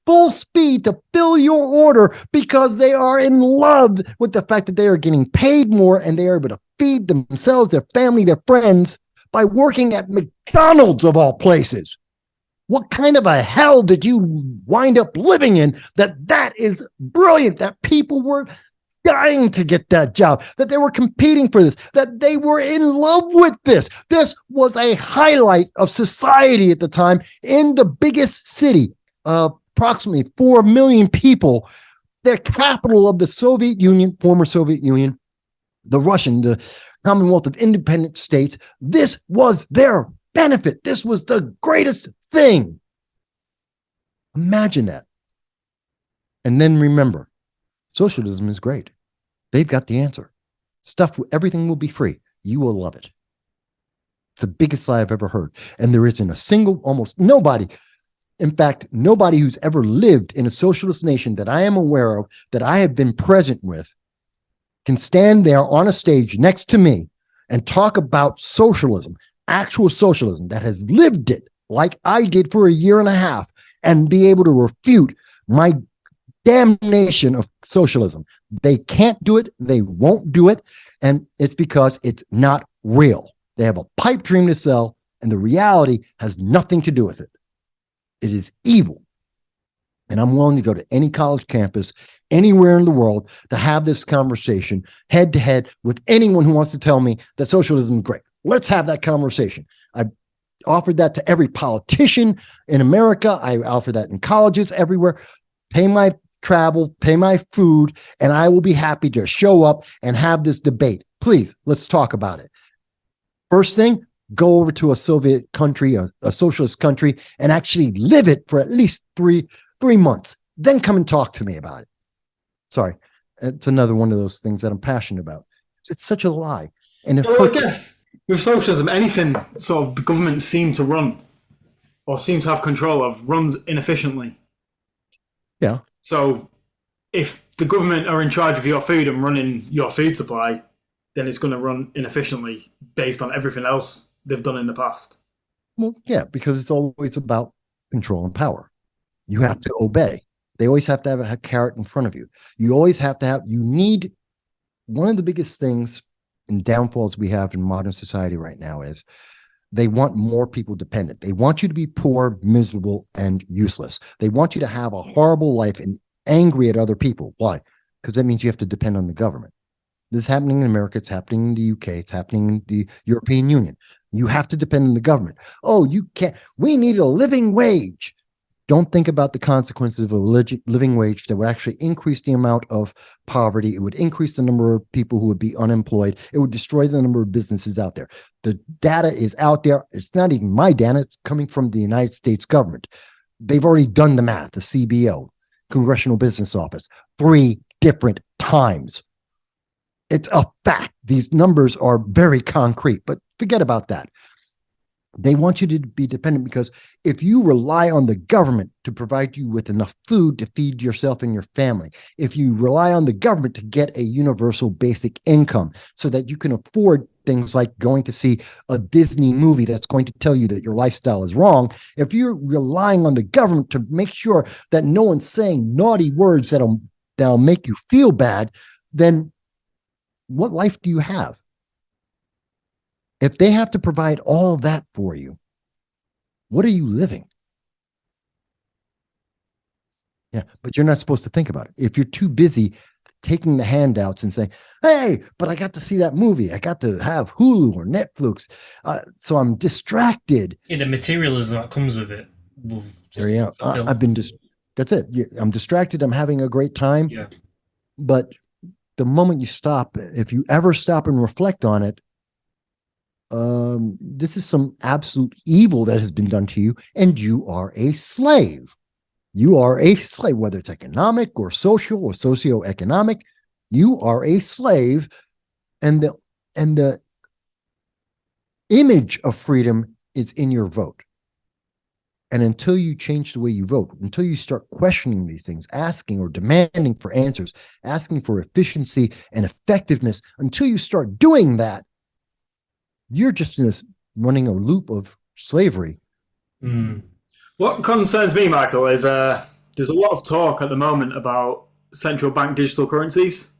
full speed to fill your order because they are in love with the fact that they are getting paid more and they are able to feed themselves, their family, their friends by working at McDonald's of all places. What kind of a hell did you wind up living in that is brilliant, that people were dying to get that job, that they were competing for this, that they were in love with this. This was a highlight of society at the time in the biggest city, approximately 4 million people, the capital of the Soviet Union, former Soviet Union, the Commonwealth of Independent States. This was their benefit. This was the greatest thing. Imagine that. And then remember, socialism is great. They've got the answer. Everything will be free. You will love it. It's the biggest lie I've ever heard. And there isn't a single, almost nobody, in fact, nobody who's ever lived in a socialist nation that I am aware of, that I have been present with, can stand there on a stage next to me and talk about socialism, actual socialism that has lived it like I did for a year and a half and be able to refute my damnation of socialism. They can't do it. They won't do it. And it's because it's not real. They have a pipe dream to sell, and the reality has nothing to do with it. It is evil. And I'm willing to go to any college campus, anywhere in the world, to have this conversation head to head with anyone who wants to tell me that socialism is great. Let's have that conversation. I offered that to every politician in America. I offer that in colleges everywhere. Pay my travel, pay my food, and I will be happy to show up and have this debate. Please, let's talk about it. First thing, go over to a Soviet country, a socialist country, and actually live it for at least three months. Then come and talk to me about it. Sorry, it's another one of those things that I'm passionate about. It's such a lie. And it I guess with socialism, anything sort of the government seem to run or seem to have control of runs inefficiently. Yeah. So if the government are in charge of your food and running your food supply, then it's going to run inefficiently based on everything else they've done in the past. Well, yeah, because it's always about control and power. You have to obey. They always have to have a carrot in front of you. You always have to you need, one of the biggest things and downfalls we have in modern society right now is they want more people dependent. They want you to be poor, miserable, and useless. They want you to have a horrible life and angry at other people. Why? Because that means you have to depend on the government. This is happening in America. It's happening in the UK. It's happening in the European Union. You have to depend on the government. Oh, you can't. We need a living wage. Don't think about the consequences of a living wage that would actually increase the amount of poverty. It would increase the number of people who would be unemployed. It would destroy the number of businesses out there. The data is out there. It's not even my data. It's coming from the United States government. They've already done the math, the CBO, Congressional Business Office. 3 different times. It's a fact. These numbers are very concrete, but forget about that. They want you to be dependent because if you rely on the government to provide you with enough food to feed yourself and your family, if you rely on the government to get a universal basic income so that you can afford things like going to see a Disney movie that's going to tell you that your lifestyle is wrong, if you're relying on the government to make sure that no one's saying naughty words that'll make you feel bad, then what life do you have? If they have to provide all that for you, what are you living? Yeah, but you're not supposed to think about it. If you're too busy taking the handouts and saying, hey, but I got to see that movie. I got to have Hulu or Netflix. So I'm distracted. Yeah, the materialism that comes with it. There you go. I've been that's it. I'm distracted. I'm having a great time. Yeah. But the moment you stop, if you ever stop and reflect on it, this is some absolute evil that has been done to you, and you are a slave. You are a slave, whether it's economic or social or socioeconomic. You are a slave, and the image of freedom is in your vote. And until you change the way you vote, until you start questioning these things, asking or demanding for answers, asking for efficiency and effectiveness, until you start doing that, you're just running a loop of slavery. What concerns me, Michael, is there's a lot of talk at the moment about central bank digital currencies.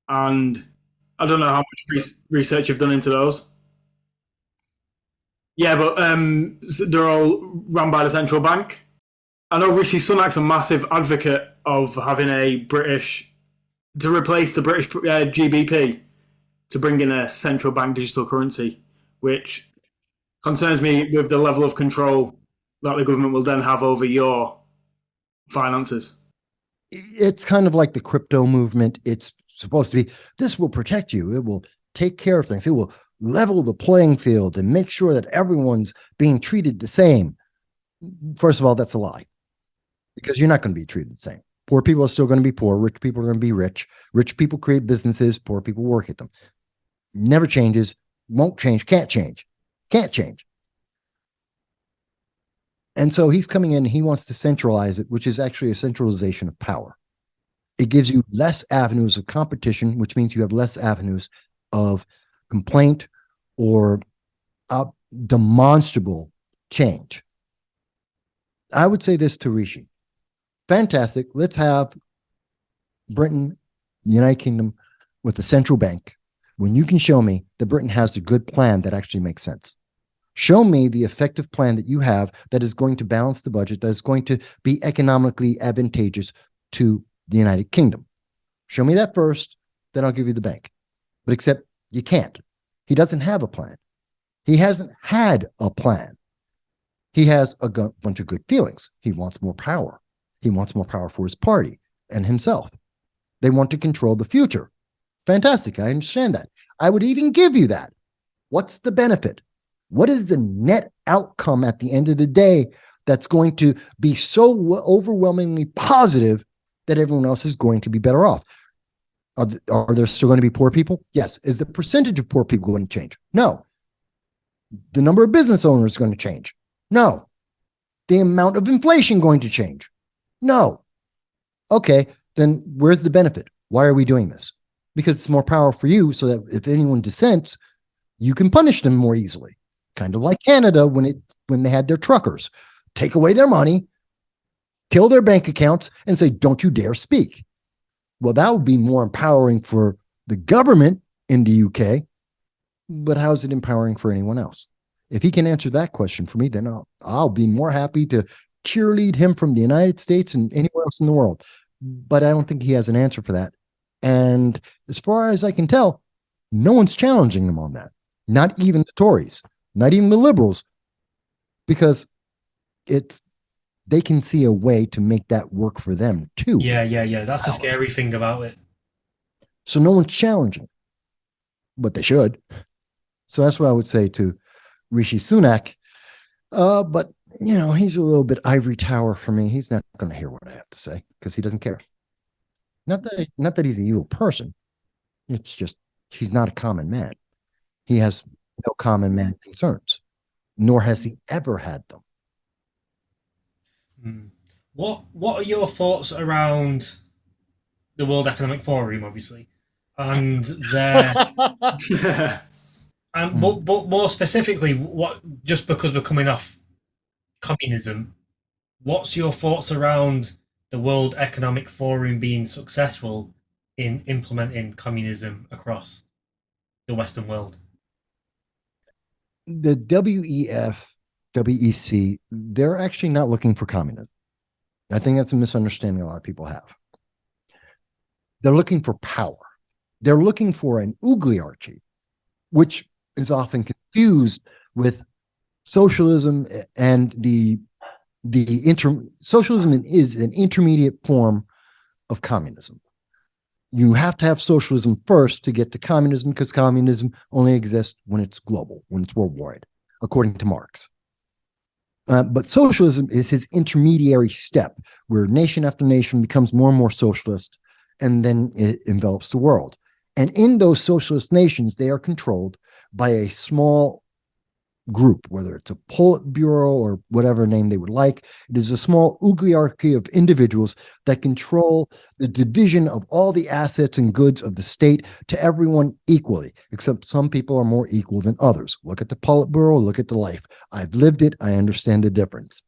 And I don't know how much research you've done into those. Yeah, but they're all run by the central bank. I know Rishi Sunak's a massive advocate of having to replace the British GBP, to bring in a central bank digital currency, which concerns me with the level of control that the government will then have over your finances. It's kind of like the crypto movement. It's supposed to be, this will protect you. It will take care of things. It will level the playing field and make sure that everyone's being treated the same. First of all, that's a lie, because you're not going to be treated the same. Poor people are still going to be poor. Rich people are going to be rich. Rich people create businesses. Poor people work at them. Never changes, won't change, can't change. And so he's coming in, he wants to centralize it, which is actually a centralization of power. It gives you less avenues of competition, which means you have less avenues of complaint or demonstrable change. I would say this to Rishi. Fantastic. Let's have Britain, United Kingdom, with a central bank. When you can show me that Britain has a good plan that actually makes sense. Show me the effective plan that you have that is going to balance the budget, that is going to be economically advantageous to the United Kingdom. Show me that first, then I'll give you the bank. But except you can't. He doesn't have a plan. He hasn't had a plan. He has a bunch of good feelings. He wants more power. He wants more power for his party and himself. They want to control the future. Fantastic. I understand that. I would even give you that. What's the benefit? What is the net outcome at the end of the day that's going to be so overwhelmingly positive that everyone else is going to be better off? Are there still going to be poor people? Yes. Is the percentage of poor people going to change? No. The number of business owners is going to change? No. The amount of inflation going to change? No. Okay, then where's the benefit? Why are we doing this? Because it's more power for you, so that if anyone dissents, you can punish them more easily. Kind of like Canada when they had their truckers. Take away their money, kill their bank accounts, and say, don't you dare speak. Well, that would be more empowering for the government in the UK, but how is it empowering for anyone else? If he can answer that question for me, then I'll be more happy to cheerlead him from the United States and anywhere else in the world. But I don't think he has an answer for that. And as far as I can tell, no one's challenging him on that. Not even the Tories, not even the liberals, because they can see a way to make that work for them too. Yeah. That's the scary thing about it. So no one's challenging, but they should. So that's what I would say to Rishi Sunak. But he's a little bit ivory tower for me. He's not going to hear what I have to say because he doesn't care. Not that he's an evil person. It's just he's not a common man. He has no common man concerns, nor has he ever had them. Hmm. What are your thoughts around the World Economic Forum, obviously, and their and but more specifically, what just because we're coming off communism, what's your thoughts around the World Economic Forum being successful in implementing communism across the Western world? The WEF, WEC, they're actually not looking for communism. I think that's a misunderstanding a lot of people have. They're looking for power. They're looking for an oligarchy, which is often confused with socialism and socialism is an intermediate form of communism. You have to have socialism first to get to communism, because communism only exists when it's global, when it's worldwide, according to Marx. But socialism is his intermediary step, where nation after nation becomes more and more socialist, and then it envelops the world. And in those socialist nations, they are controlled by a small group, whether it's a Politburo or whatever name they would like. It is a small oligarchy of individuals that control the division of all the assets and goods of the state to everyone equally, except some people are more equal than others. Look at the Politburo, look at the life. I've lived it. I understand the difference.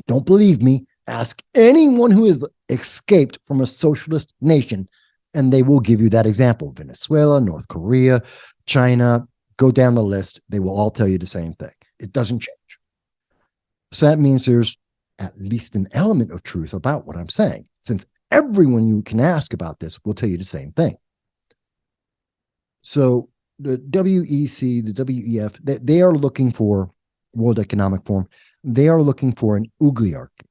Don't believe me? Ask anyone who has escaped from a socialist nation, and they will give you that example. Venezuela, North Korea, China, go down the list. They will all tell you the same thing. It doesn't change. So that means there's at least an element of truth about what I'm saying, since everyone you can ask about this will tell you the same thing. So the WEC, the WEF, they are looking for World Economic Forum. They are looking for an oligarchy,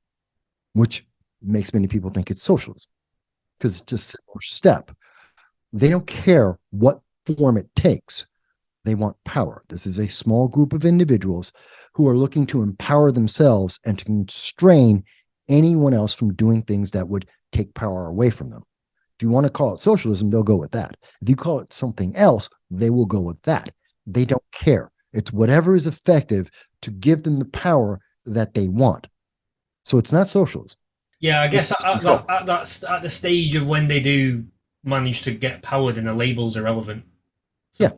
which makes many people think it's socialism, because it's just a similar step. They don't care what form it takes. They want power. This is a small group of individuals who are looking to empower themselves and to constrain anyone else from doing things that would take power away from them. If you want to call it socialism, they'll go with that. If you call it something else, they will go with that. They don't care. It's whatever is effective to give them the power that they want. So it's not socialism. Yeah, I guess at the stage of when they do manage to get power, then the labels are irrelevant. So, yeah.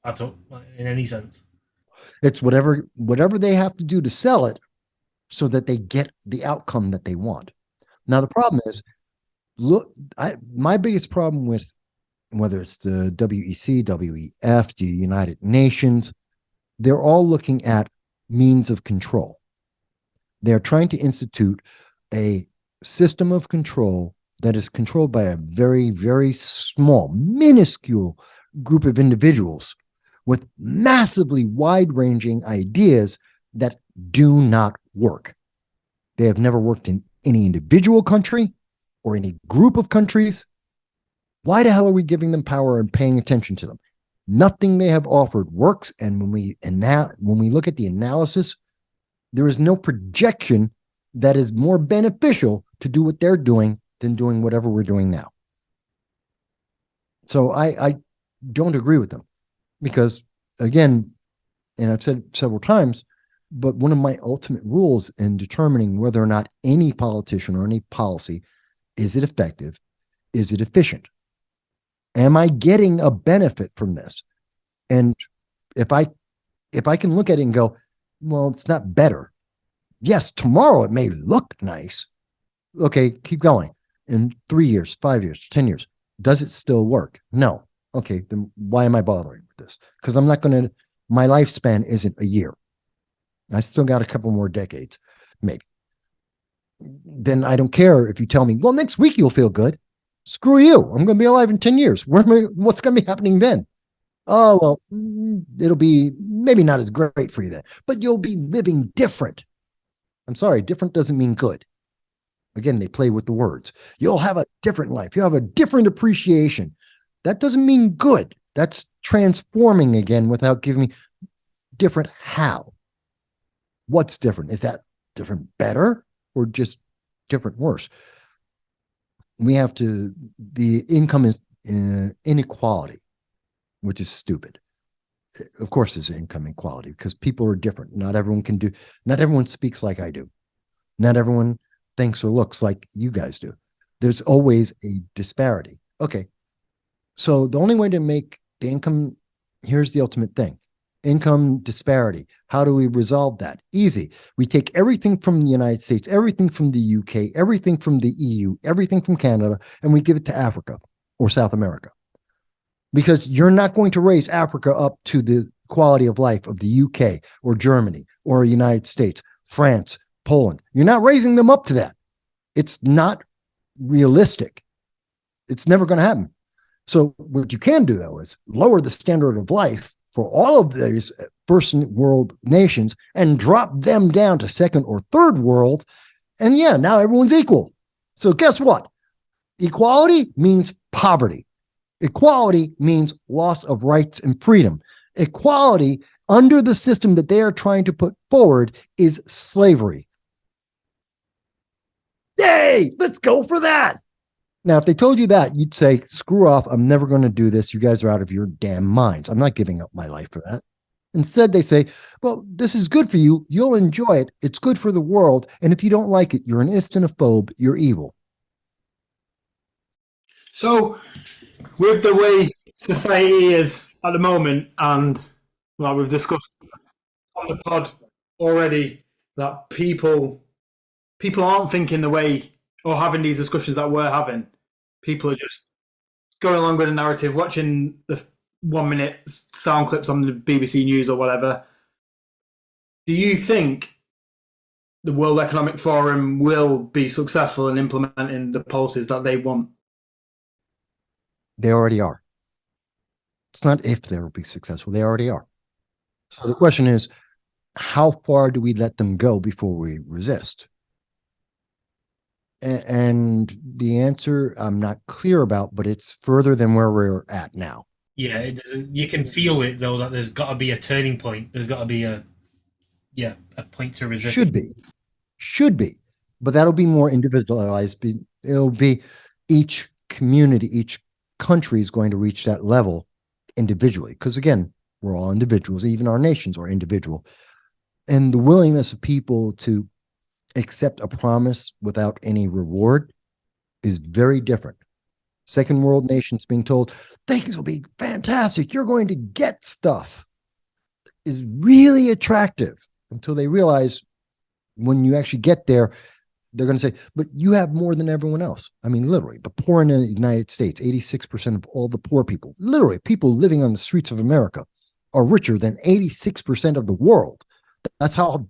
At all, in any sense. It's whatever they have to do to sell it so that they get the outcome that they want. Now, the problem is, my biggest problem with whether it's the WEC, WEF, the United Nations, they're all looking at means of control. They're trying to institute a system of control that is controlled by a very, very small, minuscule group of individuals with massively wide-ranging ideas that do not work. They have never worked in any individual country or any group of countries. Why the hell are we giving them power and paying attention to them? Nothing they have offered works, and when we look at the analysis, there is no projection that is more beneficial to do what they're doing than doing whatever we're doing now. So I don't agree with them. Because, again, and I've said it several times, but one of my ultimate rules in determining whether or not any politician or any policy, is it effective? Is it efficient? Am I getting a benefit from this? And if I can look at it and go, well, it's not better. Yes, tomorrow it may look nice. Okay, keep going. In 3 years, 5 years, 10 years, does it still work? No. Okay, then why am I bothering with this? Because I'm not going to, my lifespan isn't a year. I still got a couple more decades, maybe. Then I don't care if you tell me, well, next week you'll feel good. Screw you. I'm going to be alive in 10 years. What's going to be happening then? Oh, well, it'll be maybe not as great for you then, but you'll be living different. I'm sorry, different doesn't mean good. Again, they play with the words. You'll have a different life. You'll have a different appreciation. That doesn't mean good. That's transforming again without giving me different how. What's different? Is that different better or just different worse? the income is inequality, which is stupid. Of course, there's income inequality because people are different. Not everyone speaks like I do. Not everyone thinks or looks like you guys do. There's always a disparity. Okay. So the only way to make the income, here's the ultimate thing. Income disparity. How do we resolve that? Easy. We take everything from the United States, everything from the UK, everything from the EU, everything from Canada, and we give it to Africa or South America. Because you're not going to raise Africa up to the quality of life of the UK or Germany or the United States, France, Poland. You're not raising them up to that. It's not realistic. It's never going to happen. So what you can do, though, is lower the standard of life for all of these first world nations and drop them down to second or third world. And yeah, now everyone's equal. So guess what? Equality means poverty. Equality means loss of rights and freedom. Equality under the system that they are trying to put forward is slavery. Yay, let's go for that. Now, if they told you that, you'd say, screw off. I'm never going to do this. You guys are out of your damn minds. I'm not giving up my life for that. Instead, they say, well, this is good for you. You'll enjoy it. It's good for the world. And if you don't like it, you're an istinophobe. You're evil. So, with the way society is at the moment, and like we've discussed on the pod already, that people aren't thinking the way or having these discussions that we're having. People are just going along with the narrative, watching the 1 minute sound clips on the BBC News or whatever. Do you think the World Economic Forum will be successful in implementing the policies that they want? They already are. It's not if they will be successful. They already are. So the question is, how far do we let them go before we resist? And the answer I'm not clear about, but it's further than where we're at now. Yeah, you can feel it though, that there's got to be a turning point. There's got to be a point to resist. Should be, but that'll be more individualized. It'll be each community, each country is going to reach that level individually. Because again, we're all individuals. Even our nations are individual, and the willingness of people to accept a promise without any reward is very different. Second world nations being told things will be fantastic, you're going to get stuff, is really attractive until they realize when you actually get there, they're going to say, but you have more than everyone else. I mean, literally, the poor in the United States, 86% of all the poor people, literally people living on the streets of America, are richer than 86% of the world. That's how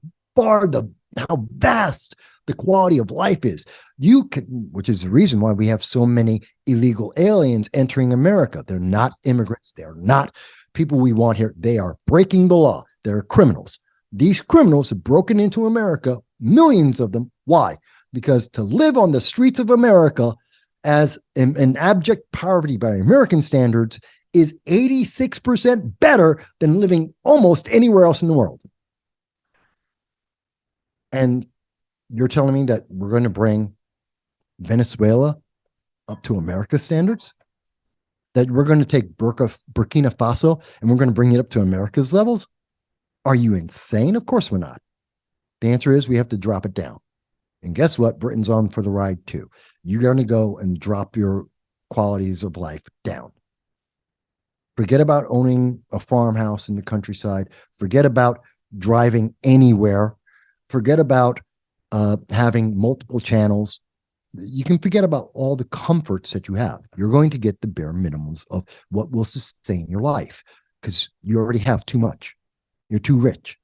vast the quality of life is. Which is the reason why we have so many illegal aliens entering America. They're not immigrants. They're not people we want here. They are breaking the law. They're criminals. These criminals have broken into America, millions of them. Why? Because to live on the streets of America as an abject poverty by American standards is 86% better than living almost anywhere else in the world. And you're telling me that we're going to bring Venezuela up to America standards? That we're going to take Burkina Faso and we're going to bring it up to America's levels? Are you insane? Of course we're not. The answer is we have to drop it down. And guess what? Britain's on for the ride too. You're going to go and drop your qualities of life down. Forget about owning a farmhouse in the countryside. Forget about driving anywhere. Forget about having multiple channels. You can forget about all the comforts that you have. You're going to get the bare minimums of what will sustain your life because you already have too much. You're too rich.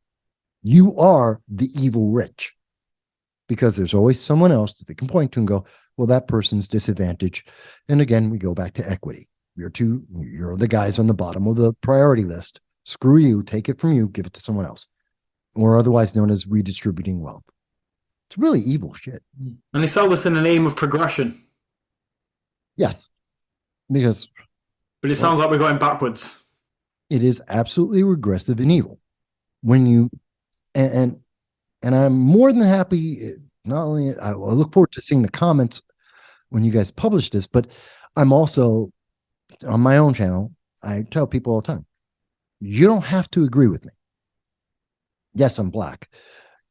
You are the evil rich because there's always someone else that they can point to and go, well, that person's disadvantaged. And again, we go back to equity. You're the guys on the bottom of the priority list. Screw you, take it from you, give it to someone else. Or otherwise known as redistributing wealth. It's really evil shit. And they sell this in the name of progression. Yes. Because but it sounds like we're going backwards. It is absolutely regressive and evil. When you and I'm more than happy, not only I look forward to seeing the comments when you guys publish this, but I'm also on my own channel. I tell people all the time, you don't have to agree with me. Yes, I'm Black.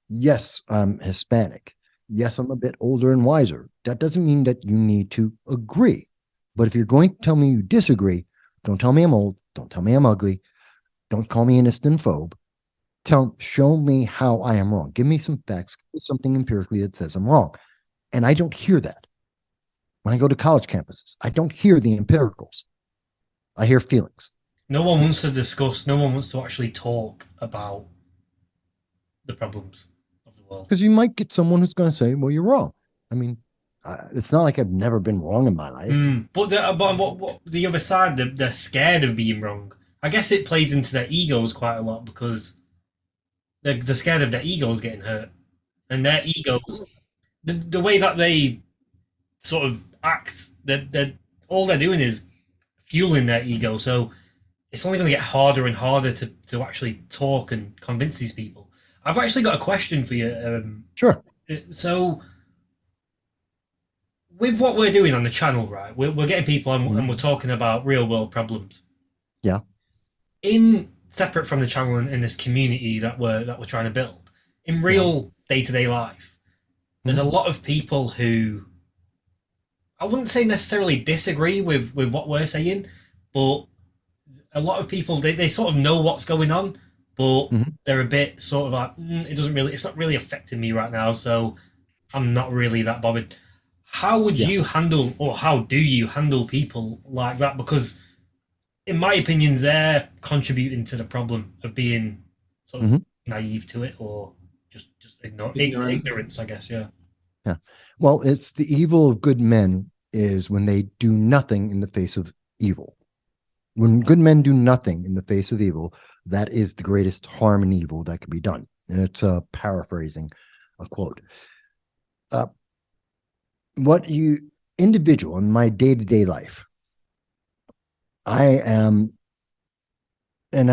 Yes, I'm Hispanic. Yes, I'm a bit older and wiser. That doesn't mean that you need to agree. But if you're going to tell me you disagree, don't tell me I'm old. Don't tell me I'm ugly. Don't call me an phobe. Show me how I am wrong. Give me some facts, give me something empirically that says I'm wrong. And I don't hear that. When I go to college campuses, I don't hear the empiricals. I hear feelings. No one wants to discuss, no one wants to actually talk about the problems of the world. Because you might get someone who's going to say, well, you're wrong. I mean, it's not like I've never been wrong in my life. But the other side, they're scared of being wrong. I guess it plays into their egos quite a lot because they're scared of their egos getting hurt. And their egos, the way that they sort of act, all they're doing is fueling their ego. So it's only going to get harder and harder to actually talk and convince these people. I've actually got a question for you. Sure. So with what we're doing on the channel, right, we're getting people on and we're talking about real world problems. Yeah. Separate from the channel in this community that we're trying to build, in real day-to-day life, there's a lot of people who I wouldn't say necessarily disagree with what we're saying, but a lot of people they sort of know what's going on, but they're a bit sort of like it's not really affecting me right now, so I'm not really that bothered. How would you handle, or how do you handle people like that? Because in my opinion, they're contributing to the problem of being sort of naive to it, or just ignorance, I guess. Yeah. Well, it's the evil of good men is when they do nothing in the face of evil. When good men do nothing in the face of evil, that is the greatest harm and evil that can be done. And it's paraphrasing a quote. Individual in my day-to-day life, I am, and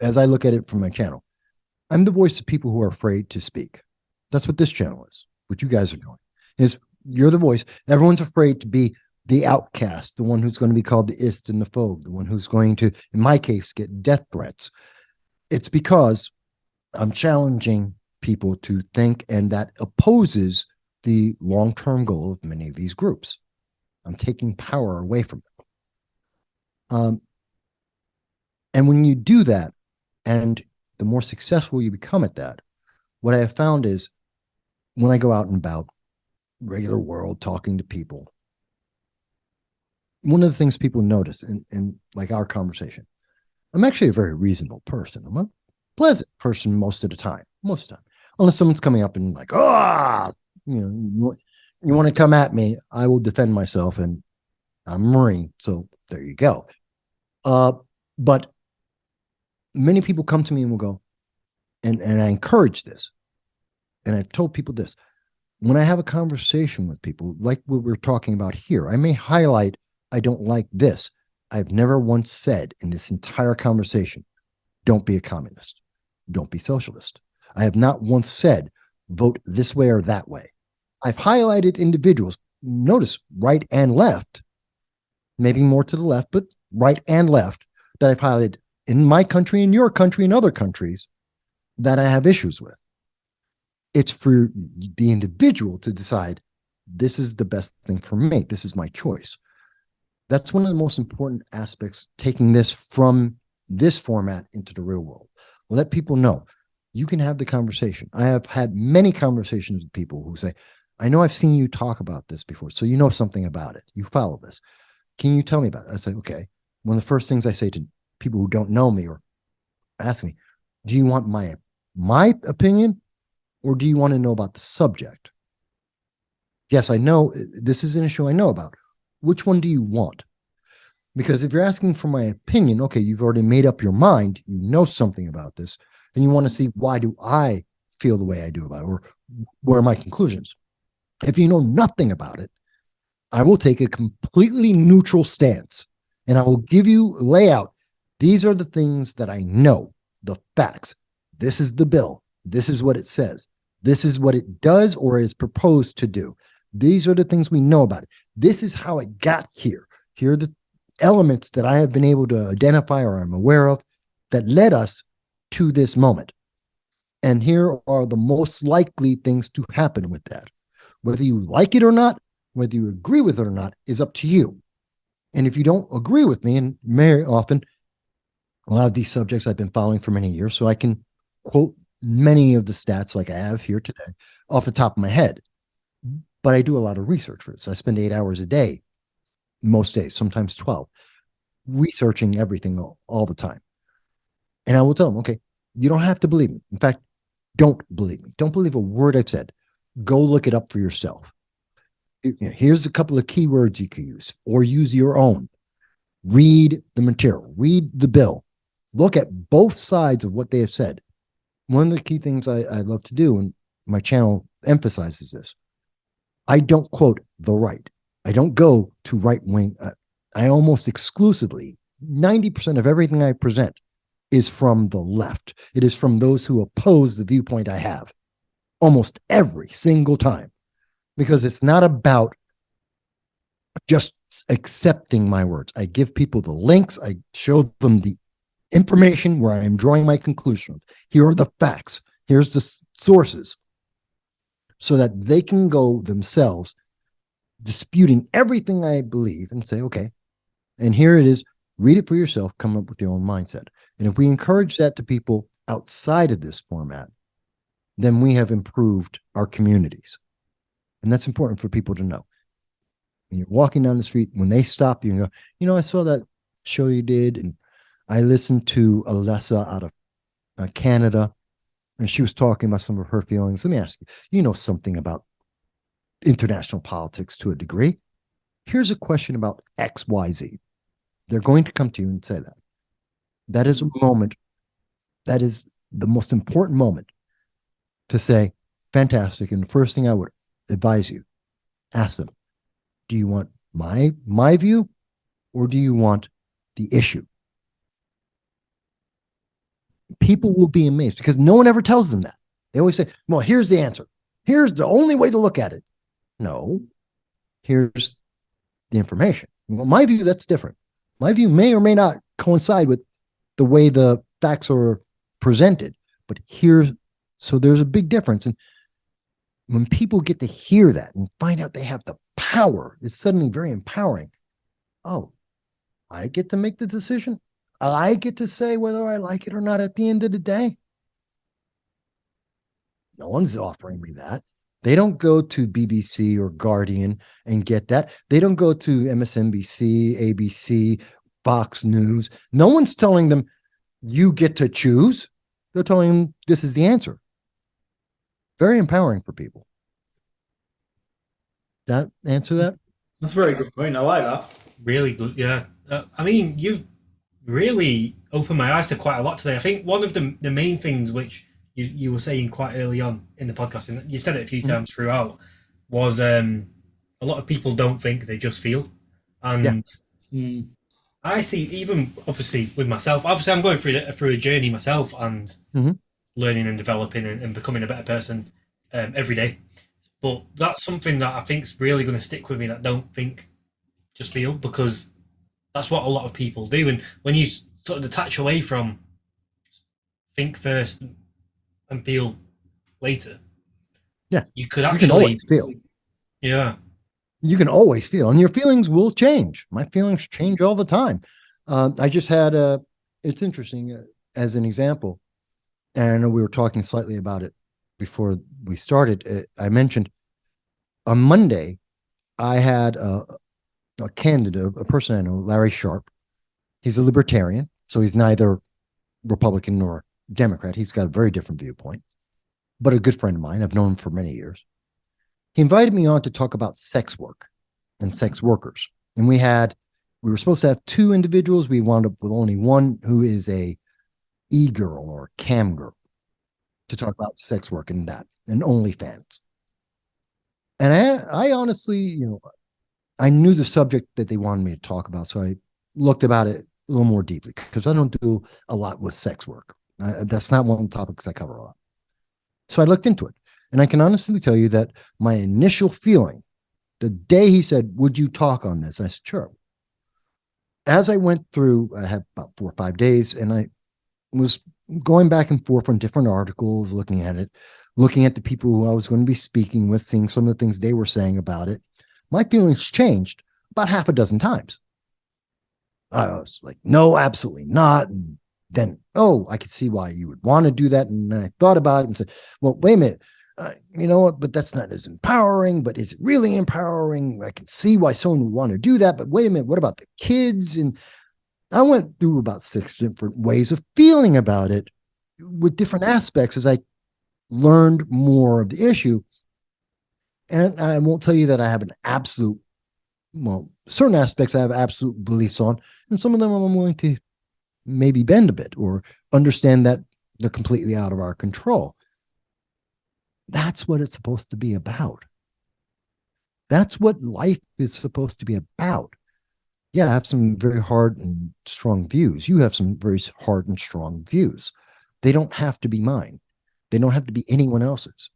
as I look at it from my channel, I'm the voice of people who are afraid to speak. That's what this channel is. What you guys are doing is you're the voice. Everyone's afraid to be the outcast, the one who's going to be called the ist and the phobe, the one who's going to, in my case, get death threats. It's because I'm challenging people to think, and that opposes the long-term goal of many of these groups. I'm taking power away from them. And when you do that, and the more successful you become at that, what I have found is when I go out and about regular world talking to people, one of the things people notice in like our conversation, I'm actually a very reasonable person. I'm a pleasant person most of the time, unless someone's coming up and like, you want to come at me, I will defend myself, and I'm a Marine, so there you go. But many people come to me and will go, and I encourage this, and I've told people this, when I have a conversation with people, like what we're talking about here, I may highlight, I don't like this. I've never once said in this entire conversation, don't be a communist, don't be socialist. I have not once said, vote this way or that way. I've highlighted individuals, notice right and left, maybe more to the left, but right and left, that I've highlighted in my country, in your country, in other countries that I have issues with. It's for the individual to decide, this is the best thing for me. This is my choice. That's one of the most important aspects, taking this from this format into the real world. Let people know you can have the conversation. I have had many conversations with people who say, I know I've seen you talk about this before, so you know something about it. You follow this. Can you tell me about it? I say, okay. One of the first things I say to people who don't know me or ask me, do you want my opinion, or do you want to know about the subject? Yes, I know this is an issue I know about. Which one do you want? Because if you're asking for my opinion, okay, you've already made up your mind, you know something about this, and you want to see, why do I feel the way I do about it, or what are my conclusions? If you know nothing about it, I will take a completely neutral stance, and I will give you a layout. These are the things that I know, the facts. This is the bill. This is what it says. This is what it does or is proposed to do. These are the things we know about it. This is how it got here. Here are the elements that I have been able to identify or I'm aware of that led us to this moment. And here are the most likely things to happen with that. Whether you like it or not, whether you agree with it or not, is up to you. And if you don't agree with me, and very often, a lot of these subjects I've been following for many years, so I can quote many of the stats like I have here today off the top of my head. But I do a lot of research for this. I spend 8 hours a day, most days, sometimes 12, researching everything all the time. And I will tell them, okay, you don't have to believe me. In fact, don't believe me. Don't believe a word I've said. Go look it up for yourself. Here's a couple of keywords you could use, or use your own. Read the material, read the bill, look at both sides of what they have said. One of the key things I love to do, and my channel emphasizes this, I don't quote the right. I don't go to right wing. I almost exclusively, 90% of everything I present is from the left. It is from those who oppose the viewpoint I have almost every single time, because it's not about just accepting my words. I give people the links. I show them the information where I am drawing my conclusions. Here are the facts. Here's the sources, so that they can go themselves disputing everything I believe and say, okay, and here it is. Read it for yourself. Come up with your own mindset. And if we encourage that to people outside of this format, then we have improved our communities. And that's important for people to know. When you're walking down the street, when they stop you and go, I saw that show you did, and I listened to Alessa out of Canada, and she was talking about some of her feelings. Let me ask you, you know something about international politics to a degree. Here's a question about X, Y, Z. They're going to come to you and say that. That is a moment, that is the most important moment to say, fantastic. And the first thing I would advise you, ask them, do you want my view, or do you want the issue? People will be amazed, because no one ever tells them that. They always say, well, here's the answer. Here's the only way to look at it. No, here's the information. Well, my view, that's different. My view may or may not coincide with the way the facts are presented, but so there's a big difference. And when people get to hear that and find out they have the power, it's suddenly very empowering. Oh, I get to make the decision. I get to say whether I like it or not at the end of the day. No one's offering me that. They don't go to BBC or Guardian and get that. They don't go to MSNBC, ABC, Fox News. No one's telling them, you get to choose. They're telling them this is the answer. Very empowering for people. That answer that? That's a very good point. I like that. Really good, yeah. I mean, you've really opened my eyes to quite a lot today. I think one of the main things which you were saying quite early on in the podcast, and you've said it a few times throughout, was a lot of people don't think, they just feel. And I see, even obviously with myself, obviously I'm going through a journey myself, and learning and developing and becoming a better person every day. But that's something that I think is really going to stick with me, that don't think, just feel, because that's what a lot of people do. And when you sort of detach away from think first and feel later, you could actually, you can always feel. Yeah. You can always feel, and your feelings will change. My feelings change all the time. I just had it's interesting, as an example, and I know we were talking slightly about it before we started. I mentioned on Monday, I had a candidate, a person I know, Larry Sharp. He's a libertarian, so he's neither Republican nor Democrat. He's got a very different viewpoint, but a good friend of mine. I've known him for many years. He invited me on to talk about sex work and sex workers. And we were supposed to have two individuals. We wound up with only one, who is a e-girl or cam girl, to talk about sex work and that, and OnlyFans. And I honestly, I knew the subject that they wanted me to talk about. So I looked about it a little more deeply, because I don't do a lot with sex work. That's not one of the topics I cover a lot. So I looked into it. And I can honestly tell you that my initial feeling The day he said, would you talk on this? I said, sure. As I went through, I had about 4 or 5 days, and I was going back and forth on different articles, looking at it, looking at the people who I was going to be speaking with, seeing some of the things they were saying about it. My feelings changed about half a dozen times. I was like, no, absolutely not. And then, oh, I could see why you would want to do that. And then I thought about it and said, well, wait a minute. You know what? But that's not as empowering. But is it really empowering? I can see why someone would want to do that. But wait a minute. What about the kids? And I went through about 6 different ways of feeling about it with different aspects as I learned more of the issue. And I won't tell you that I have an absolute, well, certain aspects I have absolute beliefs on, and some of them I'm willing to maybe bend a bit or understand that they're completely out of our control. That's what it's supposed to be about. That's what life is supposed to be about. Yeah, I have some very hard and strong views. You have some very hard and strong views. They don't have to be mine. They don't have to be anyone else's.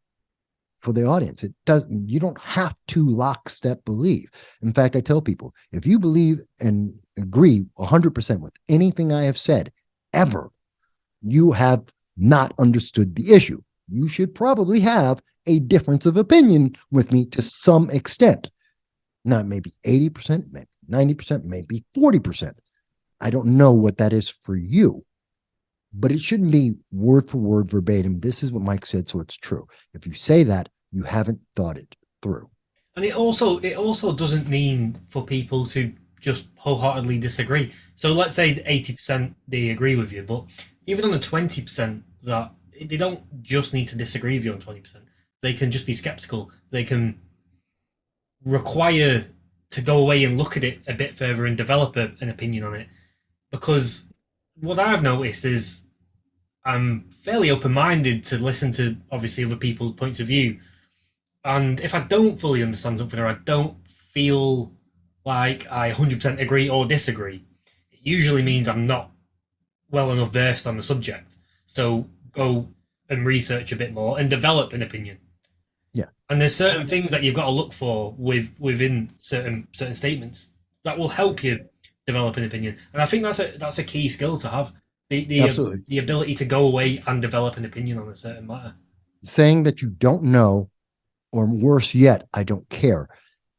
For the audience, it doesn't. You don't have to lockstep believe. In fact, I tell people, if you believe and agree 100% with anything I have said ever, you have not understood the issue. You should probably have a difference of opinion with me to some extent. Now, maybe 80%, maybe 90%, maybe 40%. I don't know what that is for you, but it shouldn't be word for word verbatim. This is what Mike said, so it's true. If you say that, you haven't thought it through. And it also doesn't mean for people to just wholeheartedly disagree. So let's say 80% they agree with you, but even on the 20% that they don't just need to disagree with you on 20%. They can just be skeptical. They can require to go away and look at it a bit further and develop an opinion on it. Because what I've noticed is I'm fairly open-minded to listen to, obviously, other people's points of view. And if I don't fully understand something or I don't feel like I 100% agree or disagree, it usually means I'm not well enough versed on the subject. So go and research a bit more and develop an opinion. Yeah. And there's certain things that you've got to look for within certain statements that will help you develop an opinion. And I think that's a key skill to have. The ability to go away and develop an opinion on a certain matter. Saying that you don't know, or worse yet, I don't care,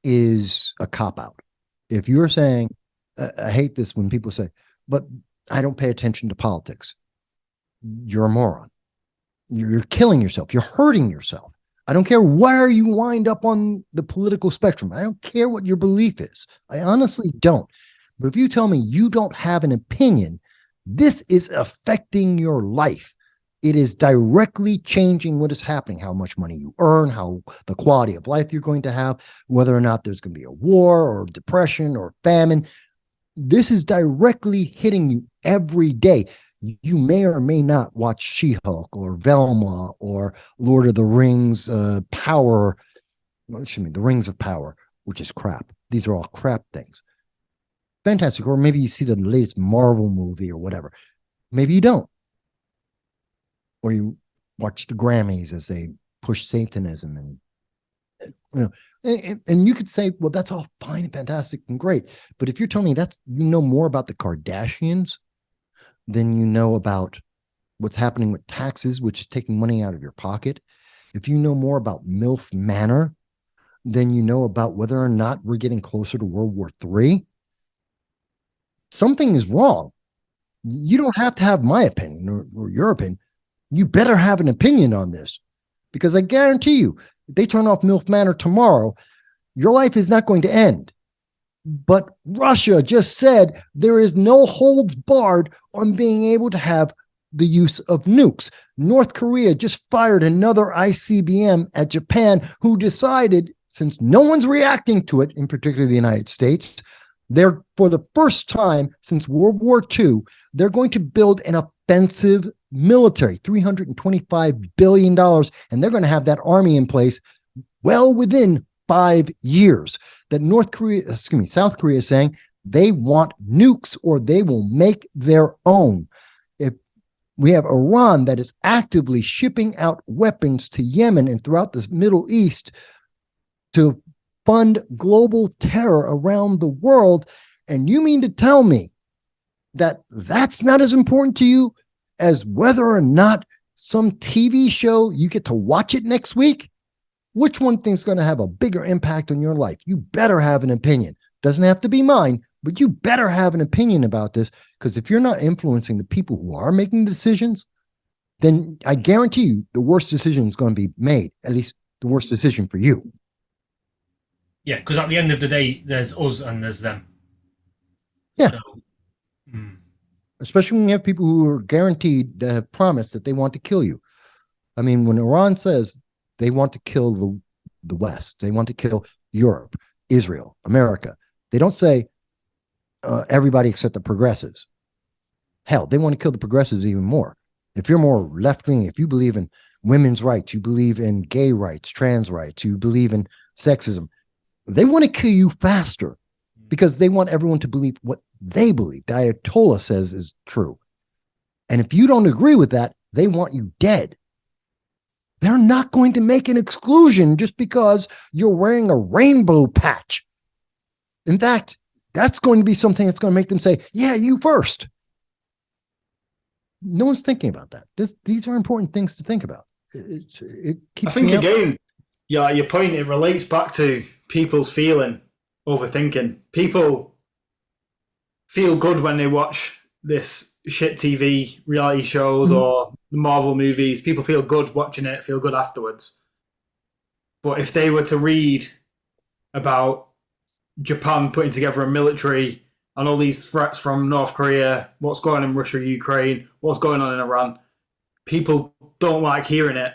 is a cop-out. If you're saying, I hate this when people say, but I don't pay attention to politics, you're a moron. You're killing yourself. You're hurting yourself. I don't care where you wind up on the political spectrum. I don't care what your belief is. I honestly don't. But if you tell me you don't have an opinion, this is affecting your life. It is directly changing what is happening, how much money you earn, how the quality of life you're going to have, whether or not there's going to be a war or depression or famine. This is directly hitting you every day. You may or may not watch She-Hulk or Velma or Lord of the Rings, The Rings of Power, which is crap. These are all crap things. Fantastic. Or maybe you see the latest Marvel movie or whatever. Maybe you don't. Or you watch the Grammys as they push Satanism and you could say, well, that's all fine and fantastic and great. But if you're telling me that you know more about the Kardashians than you know about what's happening with taxes, which is taking money out of your pocket, if you know more about MILF Manor than you know about whether or not we're getting closer to World War III, something is wrong. You don't have to have my opinion or your opinion. You better have an opinion on this, because I guarantee you, if they turn off MILF Manor tomorrow, your life is not going to end. But Russia just said there is no holds barred on being able to have the use of nukes. North Korea just fired another ICBM at Japan, who decided, since no one's reacting to it, in particular the United States, they're, for the first time since World War II, they're going to build an offensive military, $325 billion, and they're going to have that army in place well within 5 years. That South Korea is saying they want nukes or they will make their own. If we have Iran that is actively shipping out weapons to Yemen and throughout the Middle East to fund global terror around the world. And you mean to tell me that that's not as important to you as whether or not some TV show you get to watch it next week? Which one thing's going to have a bigger impact on your life? You better have an opinion. Doesn't have to be mine, but you better have an opinion about this, because if you're not influencing the people who are making decisions, then I guarantee you the worst decision is going to be made, at least the worst decision for you. Yeah, because at the end of the day, there's us and there's them. Yeah. So, especially when you have people who are guaranteed, that have promised that they want to kill you. I mean, when Iran says they want to kill the West, they want to kill Europe, Israel, America, they don't say everybody except the progressives. Hell, they want to kill the progressives even more. If you're more left-wing, if you believe in women's rights, you believe in gay rights, trans rights, you believe in sexism, they want to kill you faster, because they want everyone to believe what they believe, the Ayatollah says is true. And if you don't agree with that, they want you dead. They're not going to make an exclusion just because you're wearing a rainbow patch. In fact, that's going to be something that's going to make them say, yeah, you first. No one's thinking about that. These are important things to think about. It keeps I think, me up. again, yeah, your point, it relates back to people's feeling, overthinking. People feel good when they watch this shit TV reality shows or Marvel movies. People feel good watching it, feel good afterwards. But if they were to read about Japan putting together a military and all these threats from North Korea, what's going on in Russia, Ukraine, what's going on in Iran, people don't like hearing it,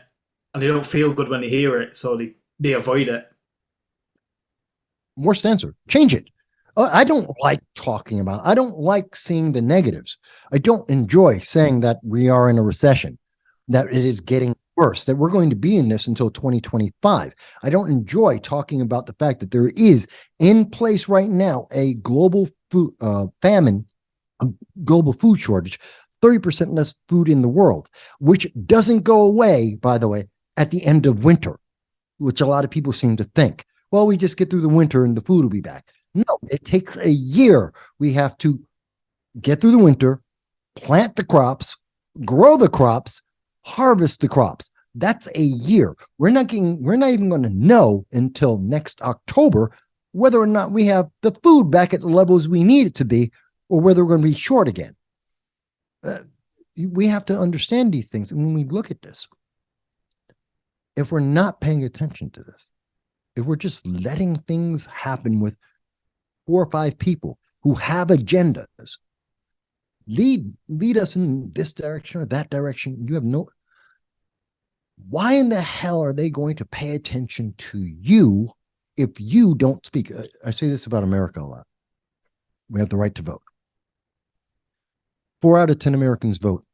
and they don't feel good when they hear it, so they avoid it. Worst answer. Change it. I don't like talking about, I don't like seeing the negatives. I don't enjoy saying that we are in a recession, that it is getting worse, that we're going to be in this until 2025. I don't enjoy talking about the fact that there is in place right now a global food famine, a global food shortage, 30% less food in the world, which doesn't go away, by the way, at the end of winter, which a lot of people seem to think. Well, we just get through the winter and the food will be back. No, it takes a year. We have to get through the winter, plant the crops, grow the crops, harvest the crops. That's a year. We're not even going to know until next October whether or not we have the food back at the levels we need it to be, or whether we're going to be short again. We have to understand these things. And when we look at this, if we're not paying attention to this, if we're just letting things happen with 4 or 5 people who have agendas, lead us in this direction or that direction, you have no. Why in the hell are they going to pay attention to you if you don't speak? I say this about America a lot. We have the right to vote. 4 out of 10 Americans vote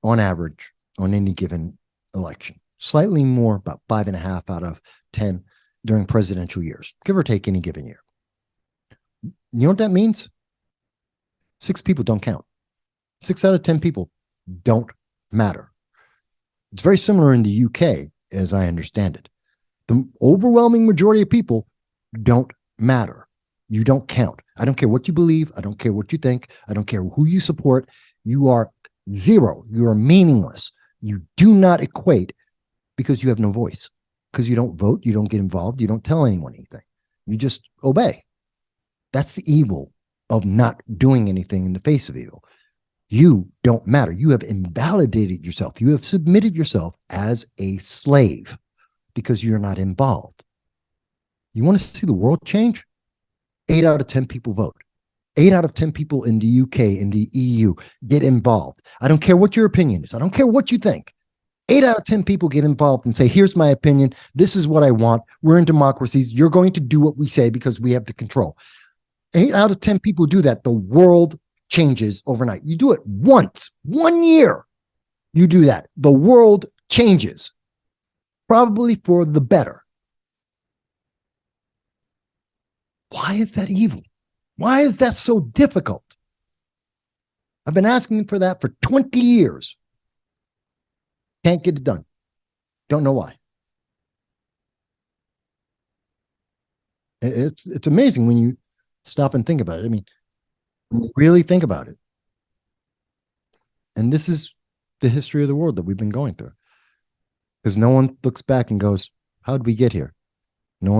on average on any given election. Slightly more, about 5.5 out of 10 during presidential years, give or take any given year. You know what that means? 6 people don't count. 6 out of 10 people don't matter. It's very similar in the UK, as I understand it. The overwhelming majority of people don't matter. You don't count. I don't care what you believe. I don't care what you think. I don't care who you support. You are zero. You are meaningless. You do not equate because you have no voice. Because you don't vote, you don't get involved, you don't tell anyone anything. You just obey. That's the evil of not doing anything in the face of evil. You don't matter. You have invalidated yourself. You have submitted yourself as a slave because you're not involved. You want to see the world change? 8 out of 10 people vote. 8 out of 10 people in the UK, in the EU, get involved. I don't care what your opinion is. I don't care what you think. 8 out of 10 people get involved and say, here's my opinion. This is what I want. We're in democracies. You're going to do what we say because we have the control. 8 out of 10 people do that. The world changes overnight. You do it once, 1 year. You do that. The world changes, probably for the better. Why is that evil? Why is that so difficult? I've been asking for that for 20 years. Can't get it done. Don't know why. It's amazing when you stop and think about it. I mean, when you really think about it. And this is the history of the world that we've been going through. Because no one looks back and goes, how did we get here? No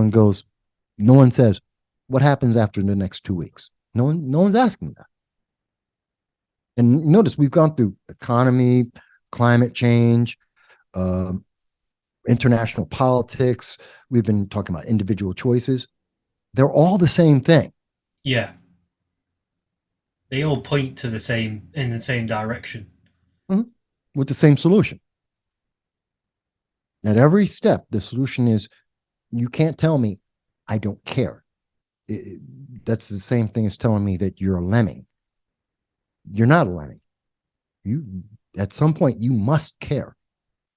one says, what happens after the next 2 weeks? No one's asking that. And notice we've gone through economy, climate change, international politics. We've been talking about individual choices. They're all the same thing. Yeah. They all point to the same direction. Mm-hmm. With the same solution. At every step, the solution is, you can't tell me I don't care. That's the same thing as telling me that you're a lemming. You're not a lemming. At some point, you must care.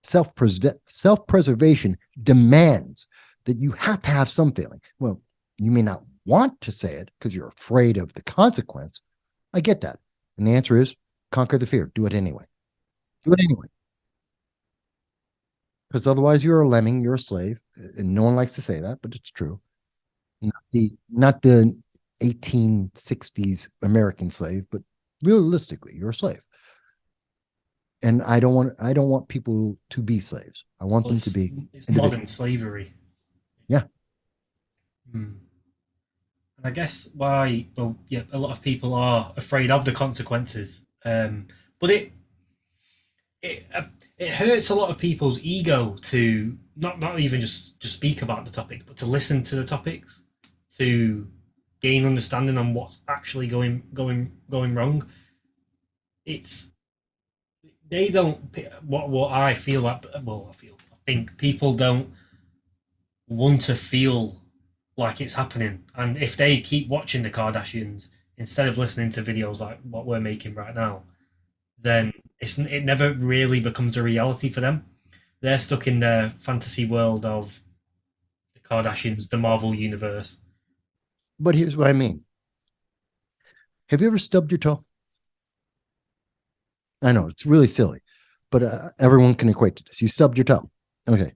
Self-preservation demands that you have to have some feeling. Well, you may not want to say it because you're afraid of the consequence. I get that. And the answer is conquer the fear. Do it anyway. Do it anyway. Because otherwise you're a lemming, you're a slave. And no one likes to say that, but it's true. Not the 1860s American slave, but realistically, you're a slave. And I don't want people to be slaves. I want them to be. It's modern slavery. Yeah. And I guess why, a lot of people are afraid of the consequences. But it hurts a lot of people's ego to not even just speak about the topic, but to listen to the topics, to gain understanding on what's actually going wrong. They don't, what I feel like. Well, I think people don't want to feel like it's happening, and if they keep watching the Kardashians instead of listening to videos like what we're making right now, then it never really becomes a reality for them. They're stuck in their fantasy world of the Kardashians, the Marvel universe. But here's what I mean. Have you ever stubbed your toe? I know it's really silly, but everyone can equate to this. You stubbed your toe. Okay.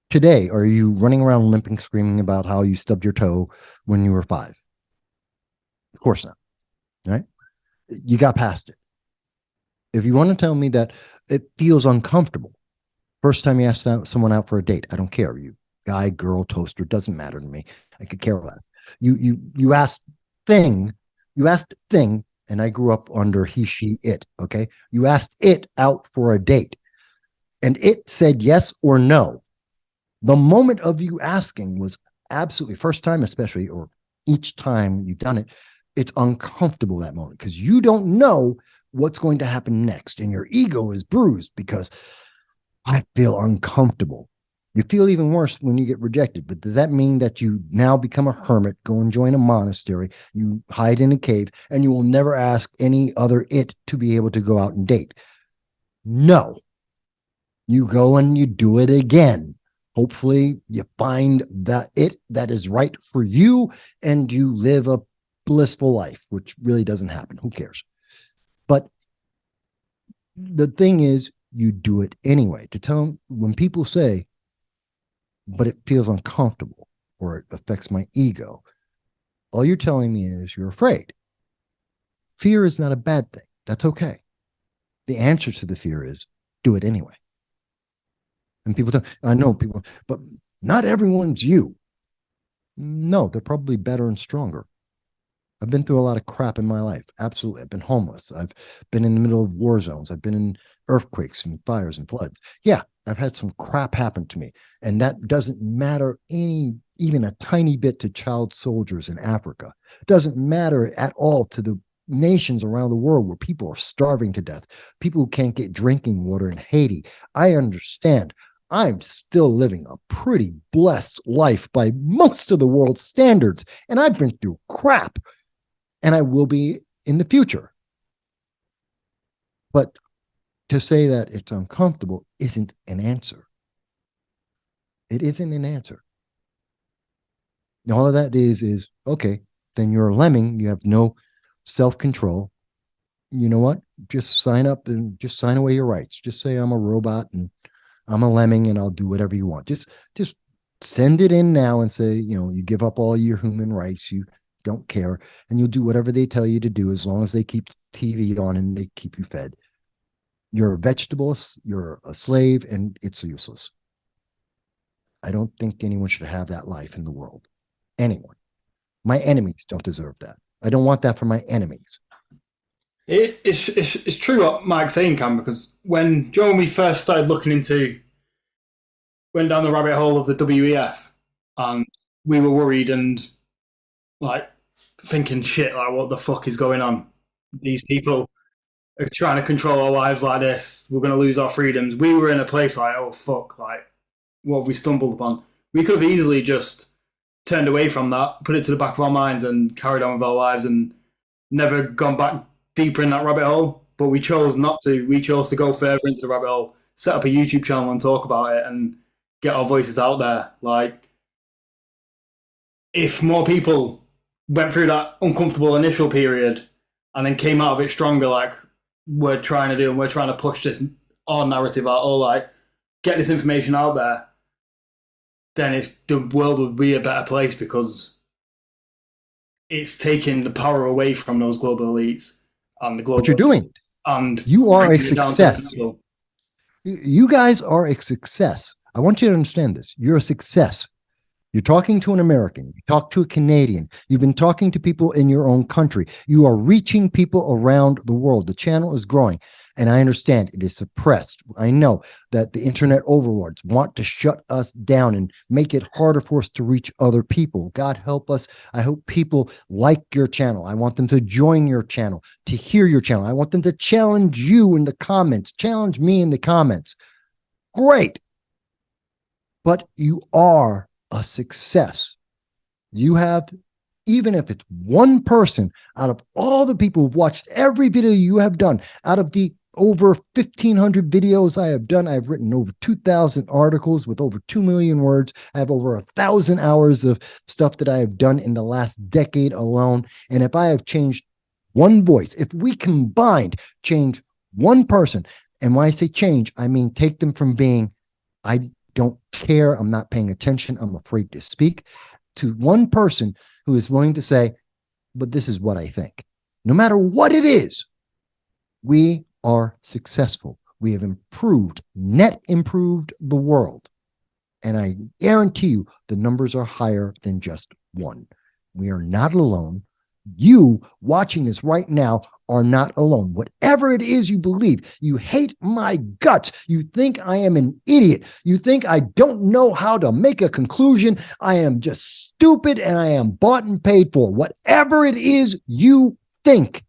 Today, are you running around limping, screaming about how you stubbed your toe when you were 5? Of course not. Right? You got past it. If you want to tell me that it feels uncomfortable, first time you ask someone out for a date, I don't care. You guy, girl, toaster, doesn't matter to me. I could care less. You asked thing, and I grew up under he, she, it. Okay. You asked it out for a date and it said yes or no. The moment of you asking was absolutely, first time especially, or each time you've done it, it's uncomfortable that moment because you don't know what's going to happen next. And your ego is bruised because I feel uncomfortable. You feel even worse when you get rejected. But does that mean that you now become a hermit, go and join a monastery, you hide in a cave, and you will never ask any other it to be able to go out and date? No. You go and you do it again. Hopefully you find that it that is right for you and you live a blissful life, which really doesn't happen. Who cares? But the thing is, you do it anyway. To tell them, when people say, but it feels uncomfortable or it affects my ego, all you're telling me is you're afraid. Fear is not a bad thing. That's okay. The answer to the fear is do it anyway. And people tell, I know people, but not everyone's you. No, they're probably better and stronger. I've been through a lot of crap in my life. Absolutely. I've been homeless. I've been in the middle of war zones. I've been in earthquakes and fires and floods. Yeah, I've had some crap happen to me. And that doesn't matter even a tiny bit to child soldiers in Africa. It doesn't matter at all to the nations around the world where people are starving to death. People who can't get drinking water in Haiti. I understand. I'm still living a pretty blessed life by most of the world's standards. And I've been through crap. And I will be in the future. But to say that it's uncomfortable isn't an answer. It isn't an answer. And all of that is, okay, then you're a lemming. You have no self-control. You know what? Just sign up and just sign away your rights. Just say I'm a robot and I'm a lemming and I'll do whatever you want. Just Send it in now and say, you give up all your human rights. You don't care. And you'll do whatever they tell you to do as long as they keep TV on and they keep you fed. You're a vegetable, you're a slave, and it's useless. I don't think anyone should have that life in the world. Anyone. My enemies don't deserve that. I don't want that for my enemies. It's true what Mike's saying, Cam, because when we first started went down the rabbit hole of the WEF, and we were worried and like thinking, shit, like what the fuck is going on? These people are trying to control our lives like this. We're going to lose our freedoms. We were in a place like, oh fuck, like what have we stumbled upon? We could have easily just turned away from that, put it to the back of our minds, and carried on with our lives, and never gone back deeper in that rabbit hole. But we chose not to. We chose to go further into the rabbit hole, set up a YouTube channel and talk about it, and get our voices out there. Like, if more people went through that uncomfortable initial period and then came out of it stronger, like we're trying to do, and we're trying to push our narrative out, or like get this information out there, then the world would be a better place, because it's taking the power away from those global elites and the global. What you're doing, and you are a success. You guys are a success. I want you to understand this. You're a success. You're talking to an American. You talk to a Canadian. You've been talking to people in your own country. You are reaching people around the world. The channel is growing, and I understand it is suppressed. I know that the internet overlords want to shut us down and make it harder for us to reach other people. God help us. I hope people like your channel. I want them to join your channel, to hear your channel. I want them to challenge you in the comments, challenge me in the comments. Great. But you are a success. You have, even if it's one person out of all the people who've watched every video you have done, out of the over 1,500 videos I have done, I've written over 2,000 articles with over 2 million words. I have over 1,000 hours of stuff that I have done in the last decade alone. And if I have changed one voice, if we combined change one person, and when I say change, I mean take them from being, I don't care, I'm not paying attention, I'm afraid to speak, to one person who is willing to say, but this is what I think. No matter what it is, we are successful. We have net improved the world. And I guarantee you the numbers are higher than just one. We are not alone. You watching this right now are not alone. Whatever it is you believe, you hate my guts. You think I am an idiot. You think I don't know how to make a conclusion. I am just stupid and I am bought and paid for. Whatever it is you think,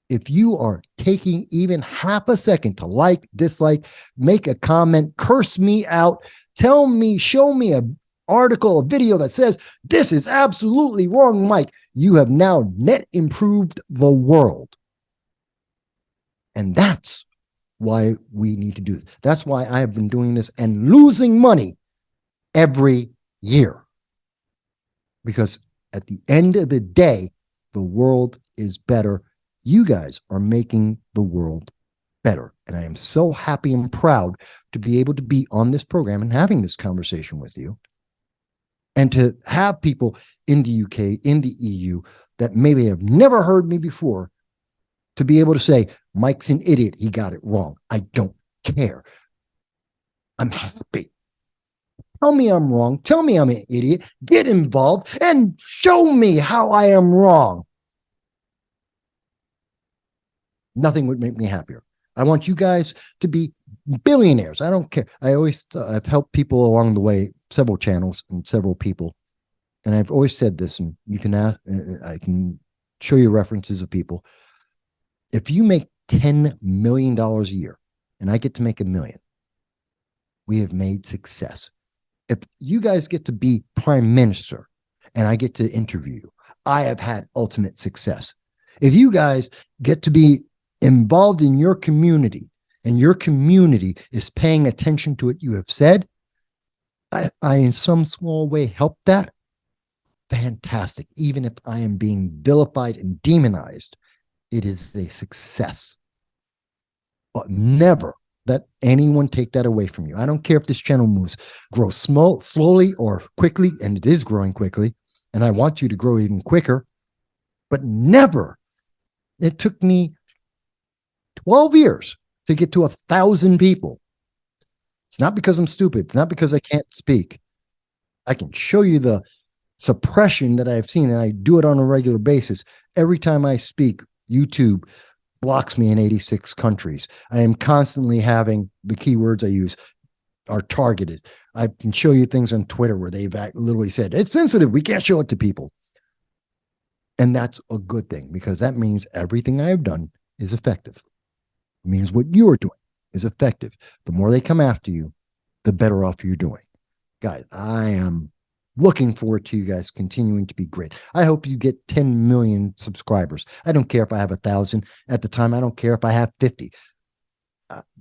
if you are taking even half a second to like, dislike, make a comment, curse me out, tell me, show me an article, a video that says, this is absolutely wrong, Mike, you have now net improved the world. And that's why we need to do this. That's why I have been doing this and losing money every year. Because at the end of the day, the world is better. You guys are making the world better. And I am so happy and proud to be able to be on this program and having this conversation with you. And to have people in the UK, in the EU, that maybe have never heard me before, to be able to say, Mike's an idiot, he got it wrong. I don't care. I'm happy. Tell me I'm wrong. Tell me I'm an idiot. Get involved and show me how I am wrong. Nothing would make me happier. I want you guys to be billionaires. I don't care. I've helped people along the way, several channels and several people. And I've always said this, and you can ask, I can show you references of people. If you make $10 million a year and I get to make $1 million, we have made success. If you guys get to be prime minister and I get to interview you, I have had ultimate success. If you guys get to be involved in your community and your community is paying attention to what you have said, I in some small way help that, fantastic. Even if I am being vilified and demonized, it is a success. But never let anyone take that away from you. I don't care if this channel grows slowly or quickly, and it is growing quickly, and I want you to grow even quicker, but never. It took me 12 years to get to 1,000 people. It's not because I'm stupid. It's not because I can't speak. I can show you the suppression that I've seen, and I do it on a regular basis. Every time I speak, YouTube blocks me in 86 countries. I am constantly having the keywords I use are targeted. I can show you things on Twitter where they've literally said, it's sensitive, we can't show it to people. And that's a good thing, because that means everything I have done is effective. It means what you are doing is effective. The more they come after you, the better off you're doing. Guys, I am looking forward to you guys continuing to be great. I hope you get 10 million subscribers. I don't care if I have 1,000 at the time. I don't care if I have 50.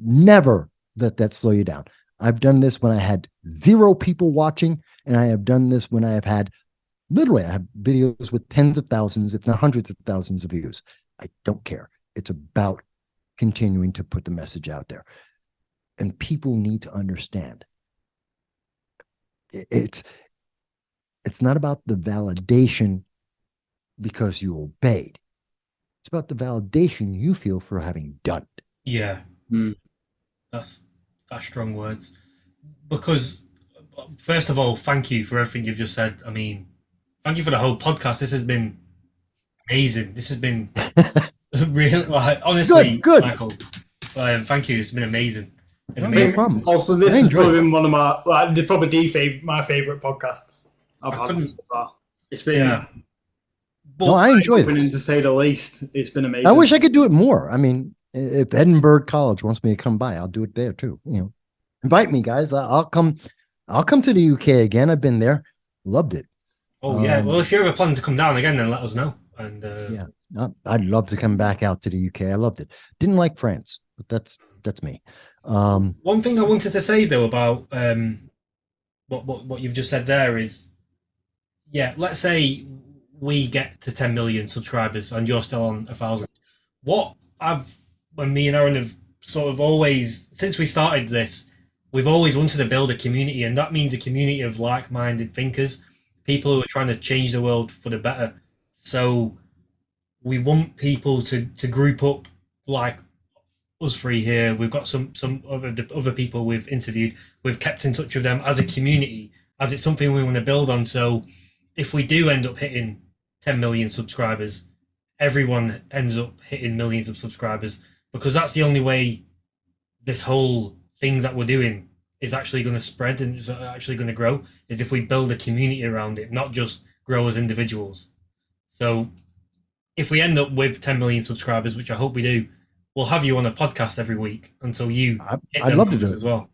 Never let that slow you down. I've done this when I had 0 people watching, and I have done this when I have had, literally, I have videos with tens of thousands, if not hundreds of thousands of views. I don't care. It's about continuing to put the message out there. And people need to understand. It's not about the validation because you obeyed. It's about the validation you feel for having done it. Yeah. That's strong words. Because, first of all, thank you for everything you've just said. I mean, thank you for the whole podcast. This has been amazing. This has been really, honestly, good. Michael, thank you. It's been amazing. No problem. Also, this has probably been one of my, my favorite podcast I've had so far. It's been, I enjoy this, to say the least. It's been amazing. I wish I could do it more. I mean, if Edinburgh College wants me to come by, I'll do it there too. Invite me, guys. I'll come to the UK again. I've been there, loved it. Oh yeah. Well, if you're ever planning to come down again, then let us know. And I'd love to come back out to the UK. I loved it. Didn't like France, but that's me. One thing I wanted to say though about what you've just said there is, let's say we get to 10 million subscribers and you're still on 1,000. When me and Aaron have sort of always, since we started this, we've always wanted to build a community, and that means a community of like-minded thinkers, people who are trying to change the world for the better. So we want people to group up like us three here. We've got some other people we've interviewed. We've kept in touch with them as a community, as it's something we want to build on. So if we do end up hitting 10 million subscribers, everyone ends up hitting millions of subscribers, because that's the only way this whole thing that we're doing is actually going to spread and is actually going to grow, is if we build a community around it, not just grow as individuals. So if we end up with 10 million subscribers, which I hope we do, we'll have you on a podcast every week until you I'd love to do it as well.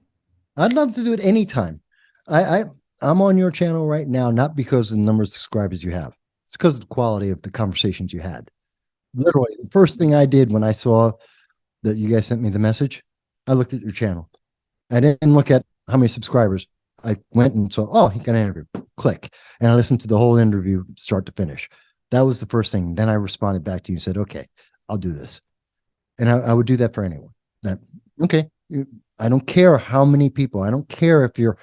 I'd love to do it anytime. I'm on your channel right now, not because of the number of subscribers you have. It's because of the quality of the conversations you had. Literally, the first thing I did when I saw that you guys sent me the message, I looked at your channel. I didn't look at how many subscribers. I went and saw, oh, he got an interview. Click. And I listened to the whole interview, start to finish. That was the first thing. Then I responded back to you and said, okay, I'll do this. And I would do that for anyone. Okay. I don't care how many people. I don't care if you're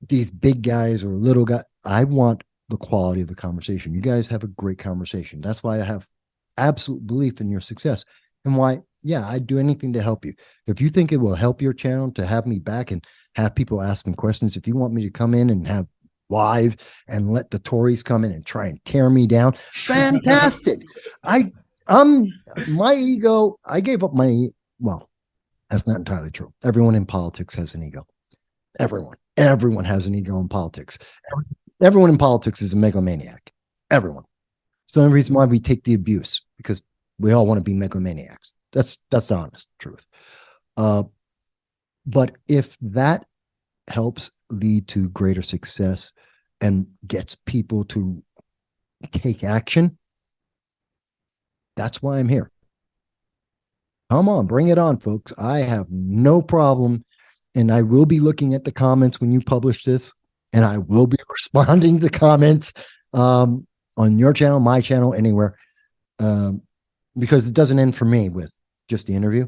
these big guys or little guys. I want the quality of the conversation. You guys have a great conversation. That's why I have absolute belief in your success, and why, I'd do anything to help you. If you think it will help your channel to have me back and have people asking questions, if you want me to come in and have live and let the Tories come in and try and tear me down, fantastic. My ego, I gave up well, that's not entirely true. Everyone in politics has an ego. Everyone has an ego in politics. Everyone in politics is a megalomaniac. Everyone. It's the only reason why we take the abuse, because we all want to be megalomaniacs. That's the honest truth. But if that helps lead to greater success and gets people to take action, that's why I'm here. Come on, bring it on, folks. I have no problem, and I will be looking at the comments when you publish this, and I will be responding to comments on your channel, my channel, anywhere, because it doesn't end for me with just the interview.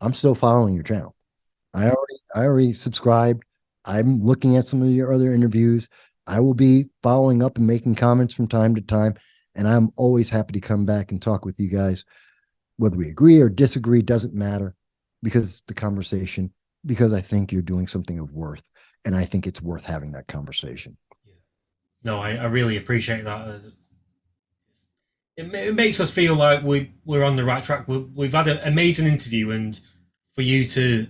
I'm still following your channel. I already subscribed. I'm looking at some of your other interviews. I will be following up and making comments from time to time. And I'm always happy to come back and talk with you guys. Whether we agree or disagree doesn't matter, because the conversation, because I think you're doing something of worth. And I think it's worth having that conversation. No, I really appreciate that. It makes us feel like we're on the right track. We've had an amazing interview, and for you to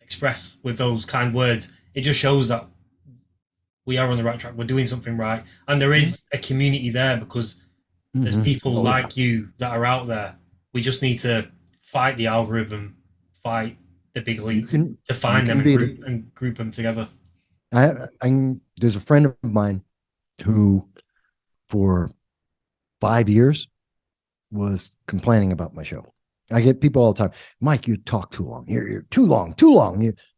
express with those kind words, it just shows that we are on the right track. We're doing something right, and there is a community there, because there's people like you that are out there. We just need to fight the algorithm, fight the big leagues to find them and group them together. There's a friend of mine who, for 5 years, was complaining about my show. I get people all the time, Mike, you talk too long. You're too long.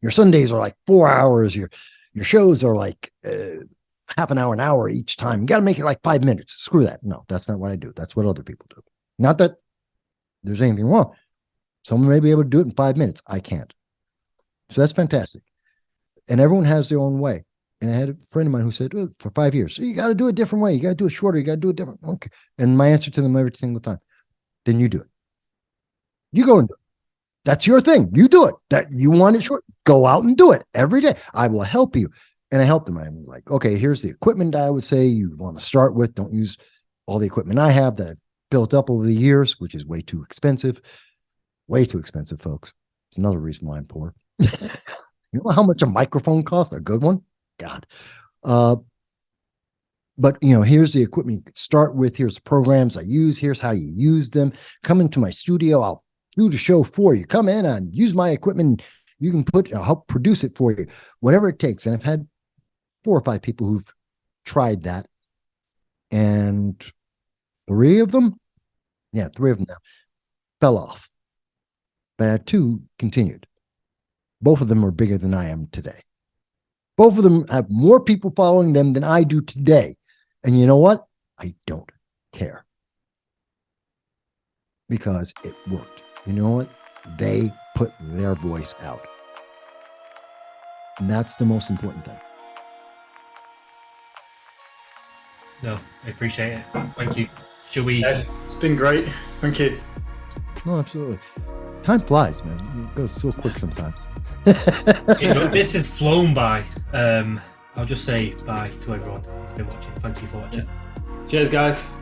Your Sundays are like 4 hours. Your shows are like half an hour each time. You got to make it like 5 minutes. Screw that. No, that's not what I do. That's what other people do. Not that there's anything wrong. Someone may be able to do it in 5 minutes. I can't. So that's fantastic. And everyone has their own way. And I had a friend of mine who said, oh, for 5 years, so you got to do it a different way. You got to do it shorter. You got to do it different. Okay. And my answer to them every single time, then you do it. You go and do it. That's your thing. You do it. That you want it short. Go out and do it every day. I will help you. And I helped them. I'm like, okay, here's the equipment I would say you want to start with. Don't use all the equipment I have that I've built up over the years, which is way too expensive. Way too expensive, folks. It's another reason why I'm poor. You know how much a microphone costs? A good one? God. But, here's the equipment you can start with. Here's the programs I use. Here's how you use them. Come into my studio. I'll do the show for you. Come in and use my equipment. You can I'll help produce it for you. Whatever it takes. And I've had 4 or 5 people who've tried that. And 3 of them now fell off. But 2 continued. Both of them are bigger than I am today. Both of them have more people following them than I do today. And you know what? I don't care. Because it worked. You know what? They put their voice out. And that's the most important thing. No, I appreciate it. Thank you. Shall we? It's been great. Thank you. No, absolutely. Time flies, man. It goes so quick sometimes. This has flown by. I'll just say bye to everyone who's been watching. Thank you for watching. Cheers, guys.